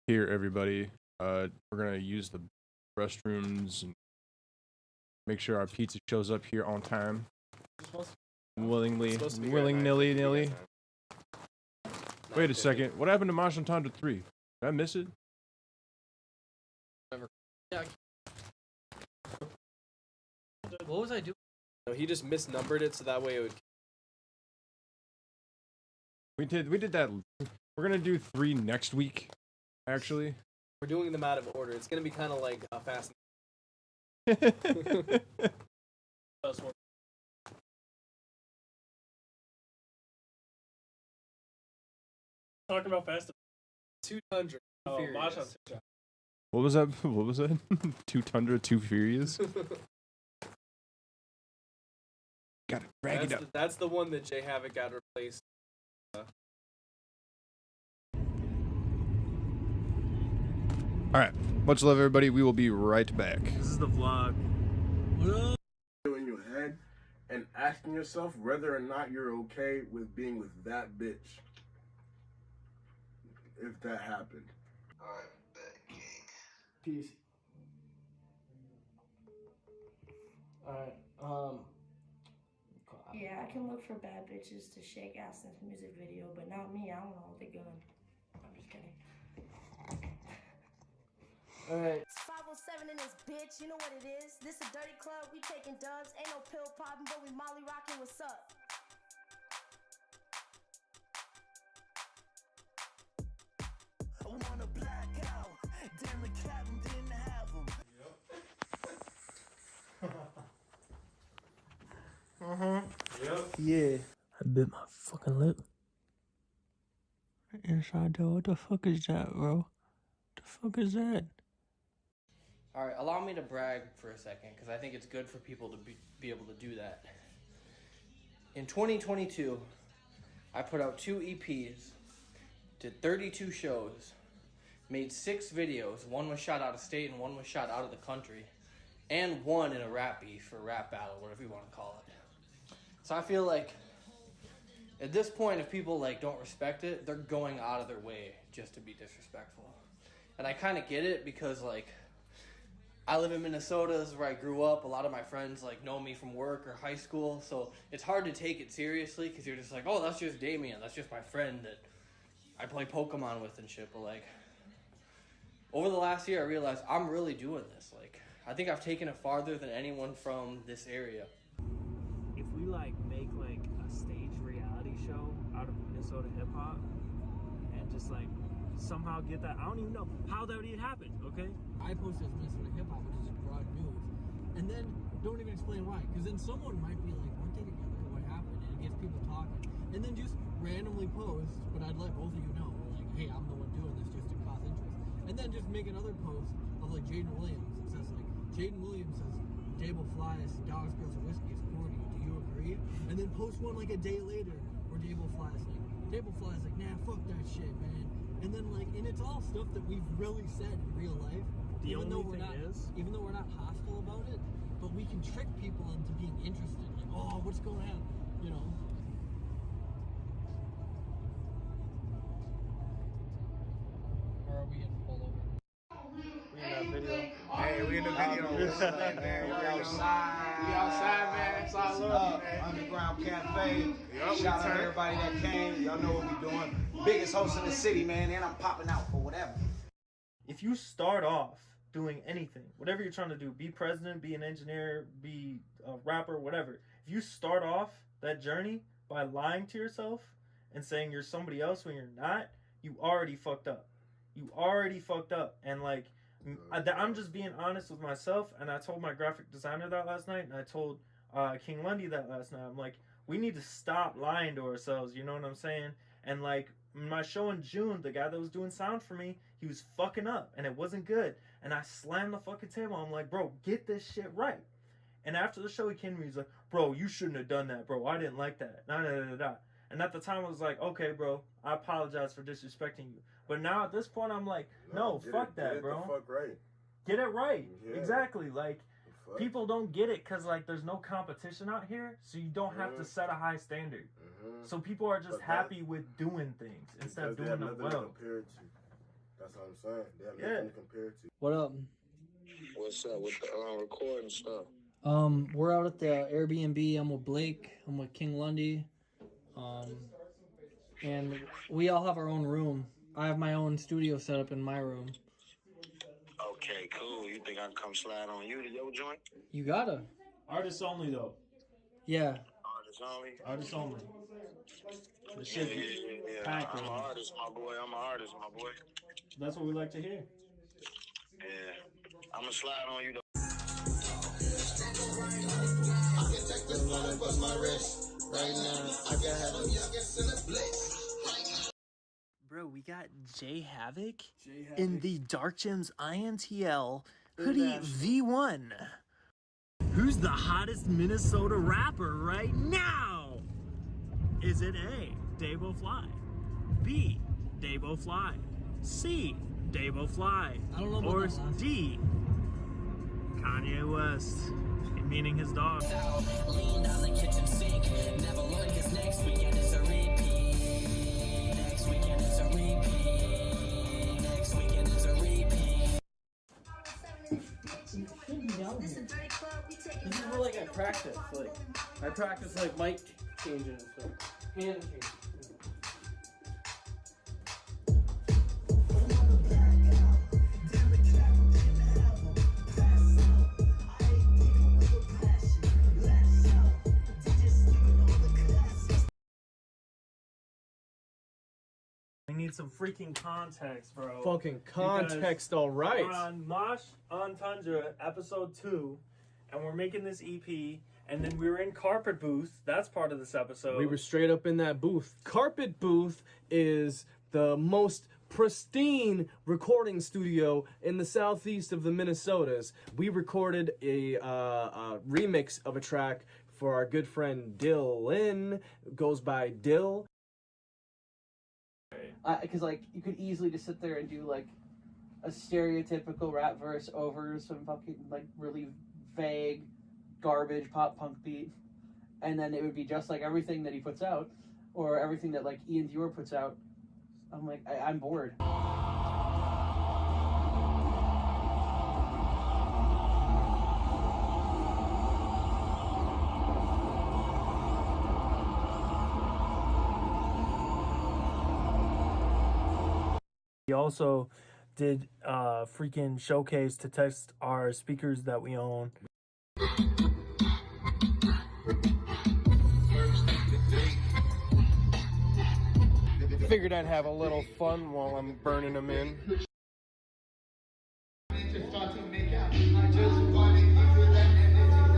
here, everybody. We're gonna use the restrooms and make sure our pizza shows up here on time. Willy-nilly. Wait a second. What happened to Mosh Entendre 3? Did I miss it? What was I doing? No, he just misnumbered it so that way it would. We did that. We're gonna do 3 next week, actually. We're doing them out of order. It's gonna be kind of like a fast. Talking about Fast 200. Oh, Mosh on TikTok. What was that? What was that? 2 Tundra, 2 Furious. Gotta rag it up. That's the one that J Havoc got replaced. All right. Much love, everybody. We will be right back. This is the vlog. In your head and asking yourself whether or not you're okay with being with that bitch. If that happened. Alright, bet, King. Peace. Alright, Yeah, I can look for bad bitches to shake ass in the music video, but not me. I don't know what they're doing. I'm just kidding. Alright. It's 507 in this bitch, you know what it is. This a dirty club, we taking dubs. Ain't no pill popping, but we molly rocking. What's up? I wanna black out. Damn, the captain didn't have him. Yep. Yeah. I bit my fucking lip. Inside door, what the fuck is that, bro? The fuck is that? Alright, allow me to brag for a second, because I think it's good for people to be able to do that. In 2022, I put out 2 EPs, did 32 shows, made 6 videos. 1 was shot out of state and 1 was shot out of the country, and 1 in a rap beef or rap battle, whatever you want to call it. So I feel like at this point, if people like don't respect it, they're going out of their way just to be disrespectful. And I kind of get it because like I live in Minnesota. This is where I grew up. A lot of my friends like know me from work or high school, so it's hard to take it seriously because you're just like, oh, that's just Damien. That's just my friend that I play Pokemon with and shit. But like, over the last year, I realized I'm really doing this. Like, I think I've taken it farther than anyone from this area. If we like make like a stage reality show out of Minnesota hip hop and just like somehow get that, I don't even know how that would even happen. Okay, I post as Minnesota hip hop, which is just broad news, and then don't even explain why, because then someone might be like, weren't they together? What happened? And it gets people talking, and then just randomly post, but I'd let both of you know, like, hey, I'm the one doing this just to cause interest, and then just make another post of like Jaden Williams. It says like, Jaden Williams says, Dable Flies, Dogs, Girls, and Whiskey is corny. Do you agree? And then post one like a day later where Dable Flies like, nah, fuck that shit, man. And then like, and it's all stuff that we've really said in real life. Even though we're not hostile about it, but we can trick people into being interested. Like, oh, what's going on? You know. Or are we in pullover? We in that video. Hey, we in the video. Man, we outside. We outside, man. It's all love, man. Underground Cafe. Yup, Shout out to turn. everybody that came. Y'all know what we doing. Biggest host in the city, man. And I'm popping out for whatever. If you start off doing anything, whatever you're trying to do, be president, be an engineer, be a rapper, whatever. If you start off that journey by lying to yourself and saying you're somebody else when you're not, you already fucked up. You already fucked up. And like, I'm just being honest with myself, and I told my graphic designer that last night, and I told King Lundy that last night. I'm like, we need to stop lying to ourselves, you know what I'm saying? And like, my show in June, the guy that was doing sound for me, he was fucking up, and it wasn't good. And I slammed the fucking table. I'm like, bro, get this shit right. And after the show, he came to me, he's like, bro, you shouldn't have done that, bro. I didn't like that. And at the time, I was like, okay, bro, I apologize for disrespecting you. But now at this point, I'm like, no, fuck that, bro. Get the fuck right. Get it right. Yeah. Exactly. Like, people don't get it because, like, there's no competition out here, so you don't have to set a high standard. So people are just happy with doing things instead of doing them well. Compared to. That's what I'm saying. They have nothing to compare to. What up? What's up with the recording stuff? We're out at the Airbnb. I'm with Blake. I'm with King Lundy. And we all have our own room. I have my own studio set up in my room. Okay, cool. You think I can come slide on you to your joint? You gotta. Artists only though. Yeah. Artists only? Artists only. The Yeah, shit yeah. packed I'm an in. artist, my boy. I'm an artist, my boy. That's what we like to hear. Yeah. I'm gonna slide on you though. Bro, we got J Havoc in the Dark Gems INTL hoodie V1. Who's the hottest Minnesota rapper right now? Is it A, Dabo Fly, B, Dabo Fly, C, Dabo Fly, I don't know about or that last D, Kanye West, meaning his dog? Lean down the kitchen sink. Never learn, cause next weekend is a repeat. Next weekend is a repeat. Next weekend is a repeat. This is where like I practice. Like I practice like mic changing and stuff. Hand changing. We need some freaking context, bro. Fucking context, all right. We're on Mosh on Tundra, episode 2, and we're making this EP, and then we were in Carpet Booth. That's part of this episode. We were straight up in that booth. Carpet Booth is the most pristine recording studio in the southeast of the Minnesotas. We recorded a remix of a track for our good friend Dylan, goes by Dill. Because like you could easily just sit there and do like a stereotypical rap verse over some fucking like really vague garbage pop punk beat, and then it would be just like everything that he puts out or everything that like Ian Dior puts out. I'm like I'm bored. We also did a freaking showcase to test our speakers that we own. Figured I'd have a little fun while I'm burning them in.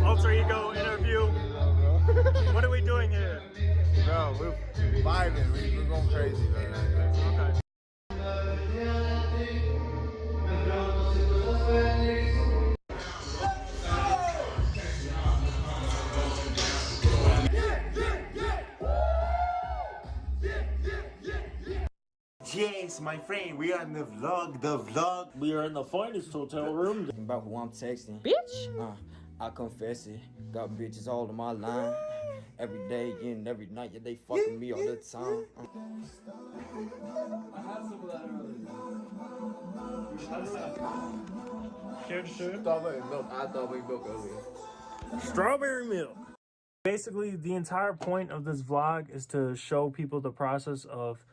Alter Ego interview. What are we doing here? Bro, we're vibing. We're going crazy, man. Okay. Yes, my friend, we are in the vlog. We are in the finest hotel room. About who I'm texting. Bitch! I confess it. Got bitches all in my line. Every day and every night, yeah, they fucking me all the time. Care to share? Strawberry milk. I had strawberry milk earlier. Strawberry milk. Basically, the entire point of this vlog is to show people the process of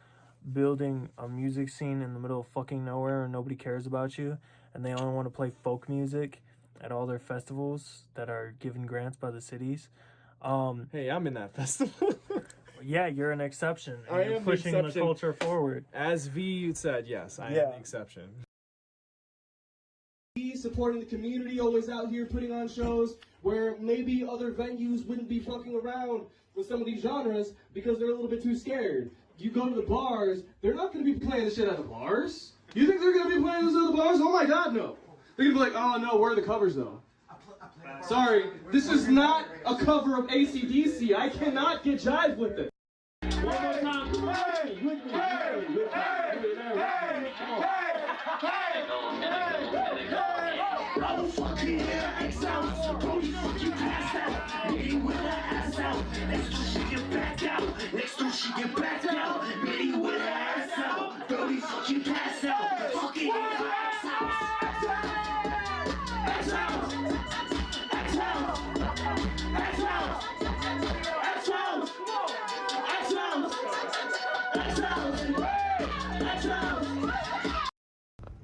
building a music scene in the middle of fucking nowhere and nobody cares about you, and they only want to play folk music at all their festivals that are given grants by the cities. Hey, I'm in that festival. Yeah, you're an exception. And I you're am pushing the the exception. culture forward. As V said, yes, I am the exception. Supporting the community, always out here putting on shows where maybe other venues wouldn't be fucking around with some of these genres because they're a little bit too scared. You go to the bars, they're not going to be playing the shit out of the bars. You think they're going to be playing this at the bars? Oh my god, no. They're going to be like, oh no, where are the covers though? Sorry, this is not a cover of AC/DC. I cannot get jive with it. One more time, come on. Next time she get backed out, Mitty with her ass out. Dirty fucking pass out. Fucking ass out. Ass out. Ass out. Ass out. Ass out. Ass out. Ass out. Ass out.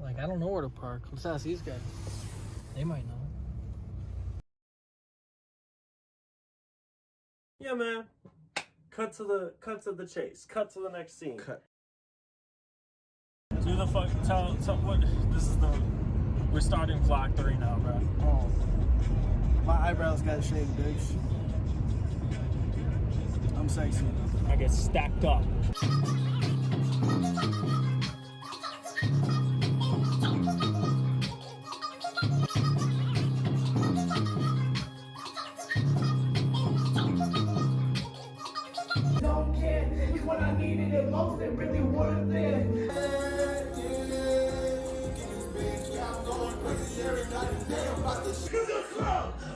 Like, I don't know where to park. Let's ask these guys. They might know. Yeah, man. Cut to the chase. Cut to the next scene. Cut. Do the fuck. Tell what. This is the. We're starting vlog 3 now, bro. Oh, my eyebrows got shaved, bitch. I'm sexy. I get stacked up. Don't care, it's when I needed it most, it really worth it.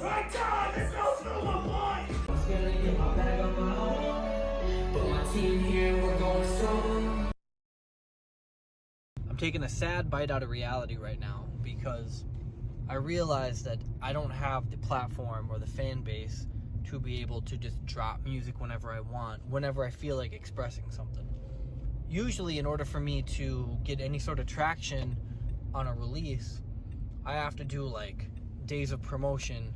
Right time, there's no film on mine. I'm gonna get my bag on my own, but my team here, we're going strong. I'm taking a sad bite out of reality right now because I realize that I don't have the platform or the fan base to be able to just drop music whenever I want, whenever I feel like expressing something. Usually, in order for me to get any sort of traction on a release, I have to do like days of promotion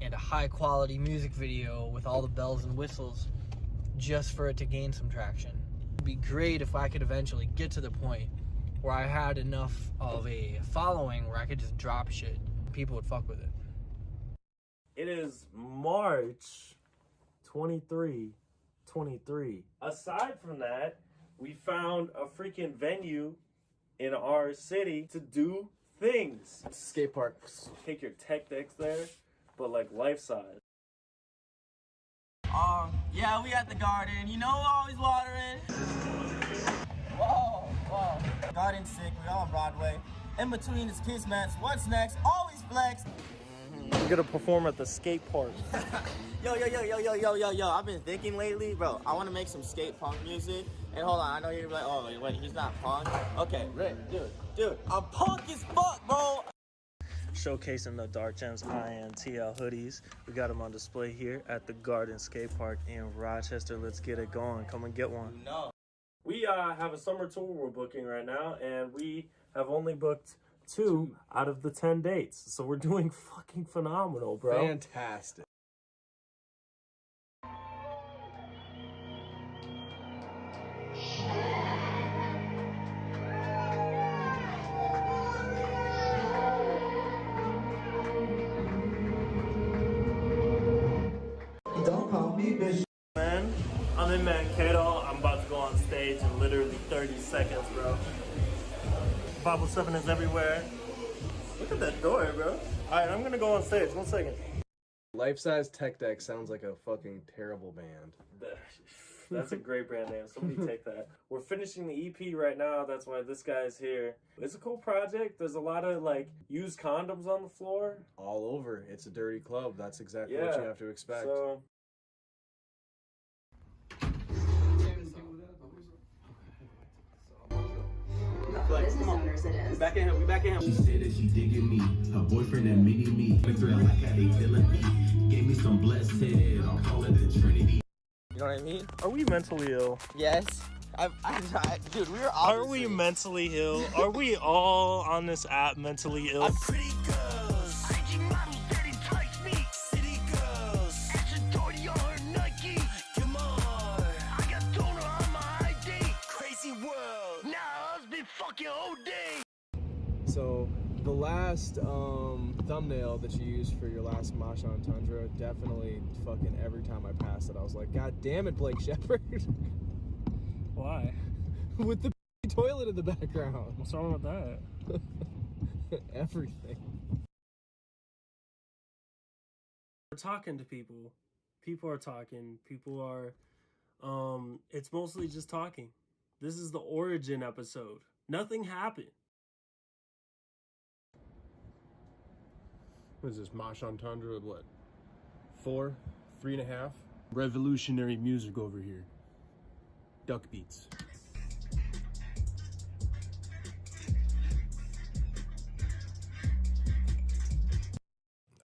and a high quality music video with all the bells and whistles just for it to gain some traction. It'd be great if I could eventually get to the point where I had enough of a following where I could just drop shit and people would fuck with it. It is March 23. Aside from that, we found a freaking venue in our city to do things. Skate park. Take your tech decks there, but like life size. Yeah, we at the garden. You know, we're always watering. Whoa. Garden's sick. We on Broadway. In between is kiss mats. What's next? Always flex. We're gonna perform at the skate park. Yo. I've been thinking lately, bro. I want to make some skate punk music. And hold on, I know you're like, oh, wait, he's not punk. Okay, Rick, dude, I'm punk as fuck, bro. Showcasing the Dark Gems INTL hoodies. We got them on display here at the Garden Skate Park in Rochester. Let's get it going. Come and get one. No. We have a summer tour we're booking right now, and we have only booked 2 out of the 10 dates. So we're doing fucking phenomenal, bro. Fantastic. Don't call me bitch. Man, I'm in Mankato. I'm about to go on stage in literally 30 seconds, bro. 507 is everywhere. Look at that door, bro. Alright, I'm gonna go on stage. 1 second. Life Size Tech Deck sounds like a fucking terrible band. That's a great brand name. Somebody take that. We're finishing the EP right now. That's why this guy's here. It's a cool project. There's a lot of like used condoms on the floor. All over. It's a dirty club. That's exactly what you have to expect. So Business owners it is. We back in here. We back in here. She said that she digging me. Her boyfriend and mini me. Like how they feeling me. Gave me some blessed head. I'll call it the Trinity. you know what I mean? Are we mentally ill? Yes. Dude, we were obviously... Are we mentally ill? Are we all on this app mentally ill? Pretty girls, IG models that entice me. City girls, action 30 on her Nike. Come on, I got donor on my ID. Crazy world, now us be fucking OD. So the last thumbnail that you used for your last Machan Tundra, definitely fucking every time I passed it, I was like, God damn it, Blake Shepard. Why? With the toilet in the background. What's wrong with that? Everything. We're talking to people. People are talking. People are, it's mostly just talking. This is the origin episode. Nothing happened. What is this, Machan Tundra? What? 4? 3.5? Revolutionary music over here. Duck beats.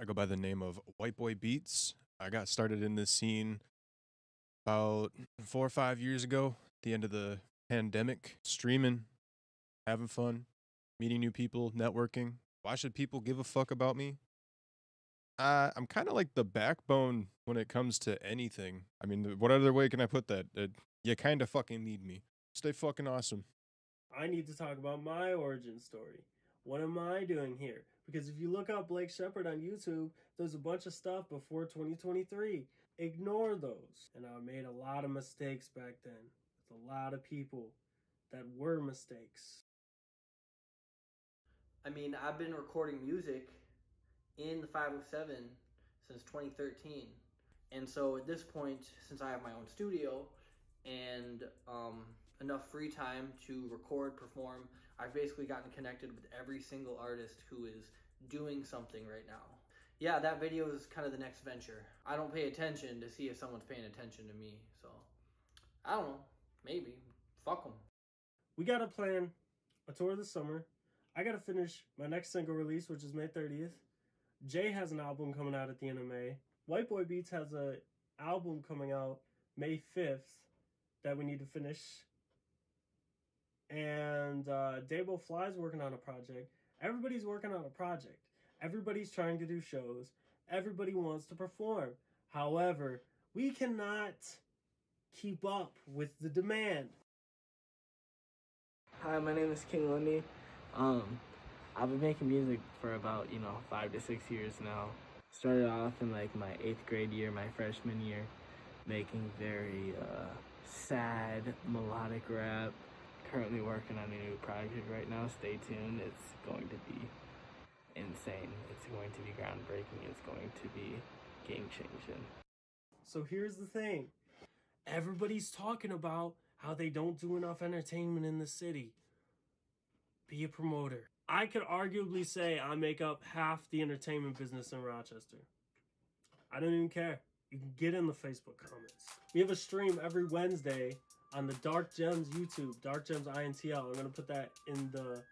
I go by the name of White Boy Beats. I got started in this scene about 4 or 5 years ago, at the end of the pandemic, streaming, having fun, meeting new people, networking. Why should people give a fuck about me? I'm kind of like the backbone when it comes to anything. I mean, what other way can I put that? You kind of fucking need me. Stay fucking awesome. I need to talk about my origin story. What am I doing here? Because if you look up Blake Shepard on YouTube, there's a bunch of stuff before 2023. Ignore those. And I made a lot of mistakes back then. With a lot of people that were mistakes. I mean, I've been recording music in the 507 since 2013. And so at this point, since I have my own studio and enough free time to record, perform, I've basically gotten connected with every single artist who is doing something right now. Yeah, that video is kind of the next venture. I don't pay attention to see if someone's paying attention to me, so I don't know, maybe. Fuck them. We gotta plan a tour this summer. I gotta finish my next single release, which is May 30th. Jay has an album coming out at the end of May. White Boy Beats has an album coming out May 5th that we need to finish. And Dabo Fly's working on a project. Everybody's working on a project. Everybody's trying to do shows. Everybody wants to perform. However, we cannot keep up with the demand. Hi, my name is King Lundy. I've been making music for about, 5 to 6 years now. Started off in like my 8th grade year, my freshman year, making very sad melodic rap. Currently working on a new project right now. Stay tuned. It's going to be insane. It's going to be groundbreaking. It's going to be game-changing. So here's the thing. Everybody's talking about how they don't do enough entertainment in the city. Be a promoter. I could arguably say I make up half the entertainment business in Rochester. I don't even care. You can get in the Facebook comments. We have a stream every Wednesday on the Dark Gems YouTube, Dark Gems INTL. I'm going to put that in the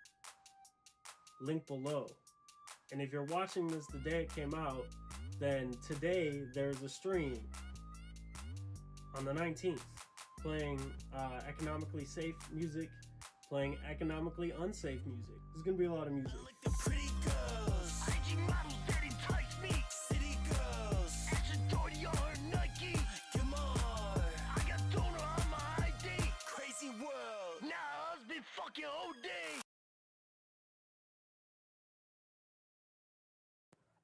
link below. And if you're watching this the day it came out, then today there's a stream on the 19th. playing economically safe music, playing economically unsafe music. There's gonna be a lot of music.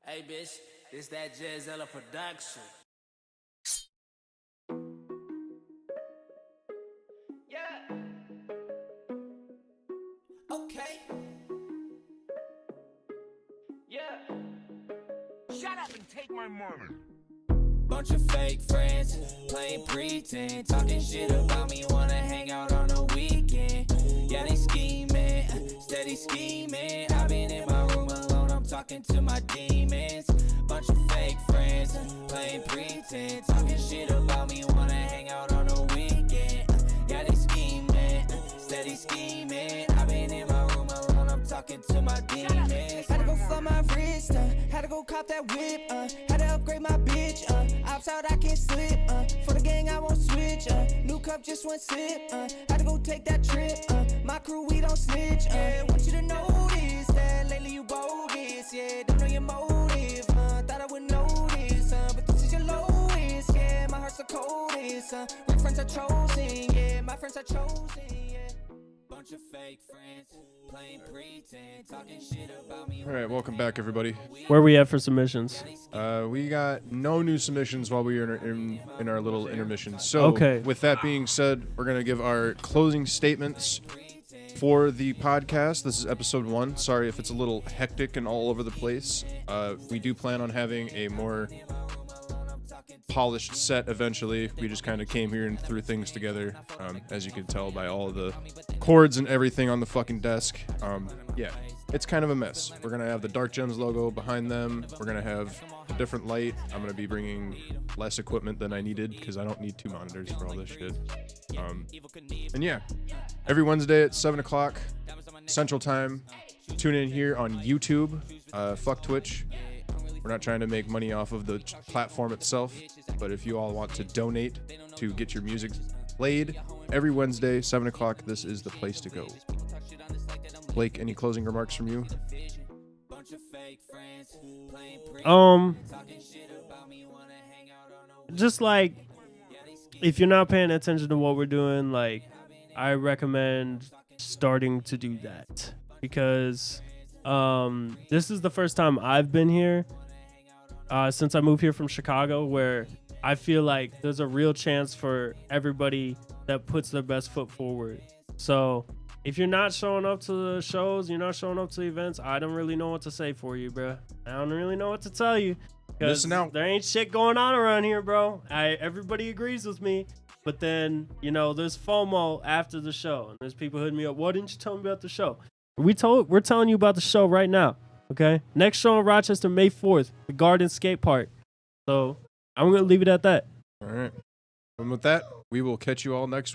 Hey bitch, this that Jazella production. Yeah. Okay. Yeah. Shut up and take my money. Bunch of fake friends, playing pretend, talking shit about me, wanna hang out on the weekend. Yeah, they scheming, steady scheming. I've been in my room alone, I'm talking to my demons. Bunch of fake friends, playing pretend, talking shit about me, wanna hang out on the weekend. Yeah, they scheming, steady scheming. I've been in my room alone, I'm talking to my demons. Had to go for my wrist, had to go cop that whip, had to upgrade my bitch, outside I can't slip, for the gang I won't switch, new cup just one sip, had to go take that trip, my crew we don't snitch, want you to notice that lately you bogus, yeah, don't know your motive, thought I would notice, but this is your lowest, yeah, my heart's the coldest, real friends are chosen, yeah, my friends are chosen, yeah. Bunch of fake friends, playing pretend, talking shit about me. All right, welcome back, everybody. Where we at for submissions? We got no new submissions while we are in our little intermission. So, Okay. with that being said, we're gonna give our closing statements for the podcast. This is episode 1. Sorry if it's a little hectic and all over the place. We do plan on having a more polished set eventually. We just kind of came here and threw things together, as you can tell by all of the cords and everything on the fucking desk. Yeah, it's kind of a mess. We're gonna have the Dark Gems logo behind them. We're gonna have a different light. I'm gonna be bringing less equipment than I needed because I don't need 2 monitors for all this shit. And yeah, every Wednesday at 7 o'clock Central Time, tune in here on YouTube. Fuck Twitch. We're not trying to make money off of the platform itself, but if you all want to donate to get your music played every Wednesday, 7 o'clock, this is the place to go. Blake, any closing remarks from you? Just like, if you're not paying attention to what we're doing, like, I recommend starting to do that, because this is the first time I've been here since I moved here from Chicago, where I feel like there's a real chance for everybody that puts their best foot forward. So if you're not showing up to the shows, you're not showing up to the events, I don't really know what to say for you, bro. I don't really know what to tell you, because there ain't shit going on around here, bro. Everybody agrees with me, but then, you know, there's FOMO after the show, and there's people hitting me up, why didn't you tell me about the show? We're telling you about the show right now, okay? Next show in Rochester, May 4th, the Garden Skate Park. So I'm going to leave it at that. All right. And with that, we will catch you all next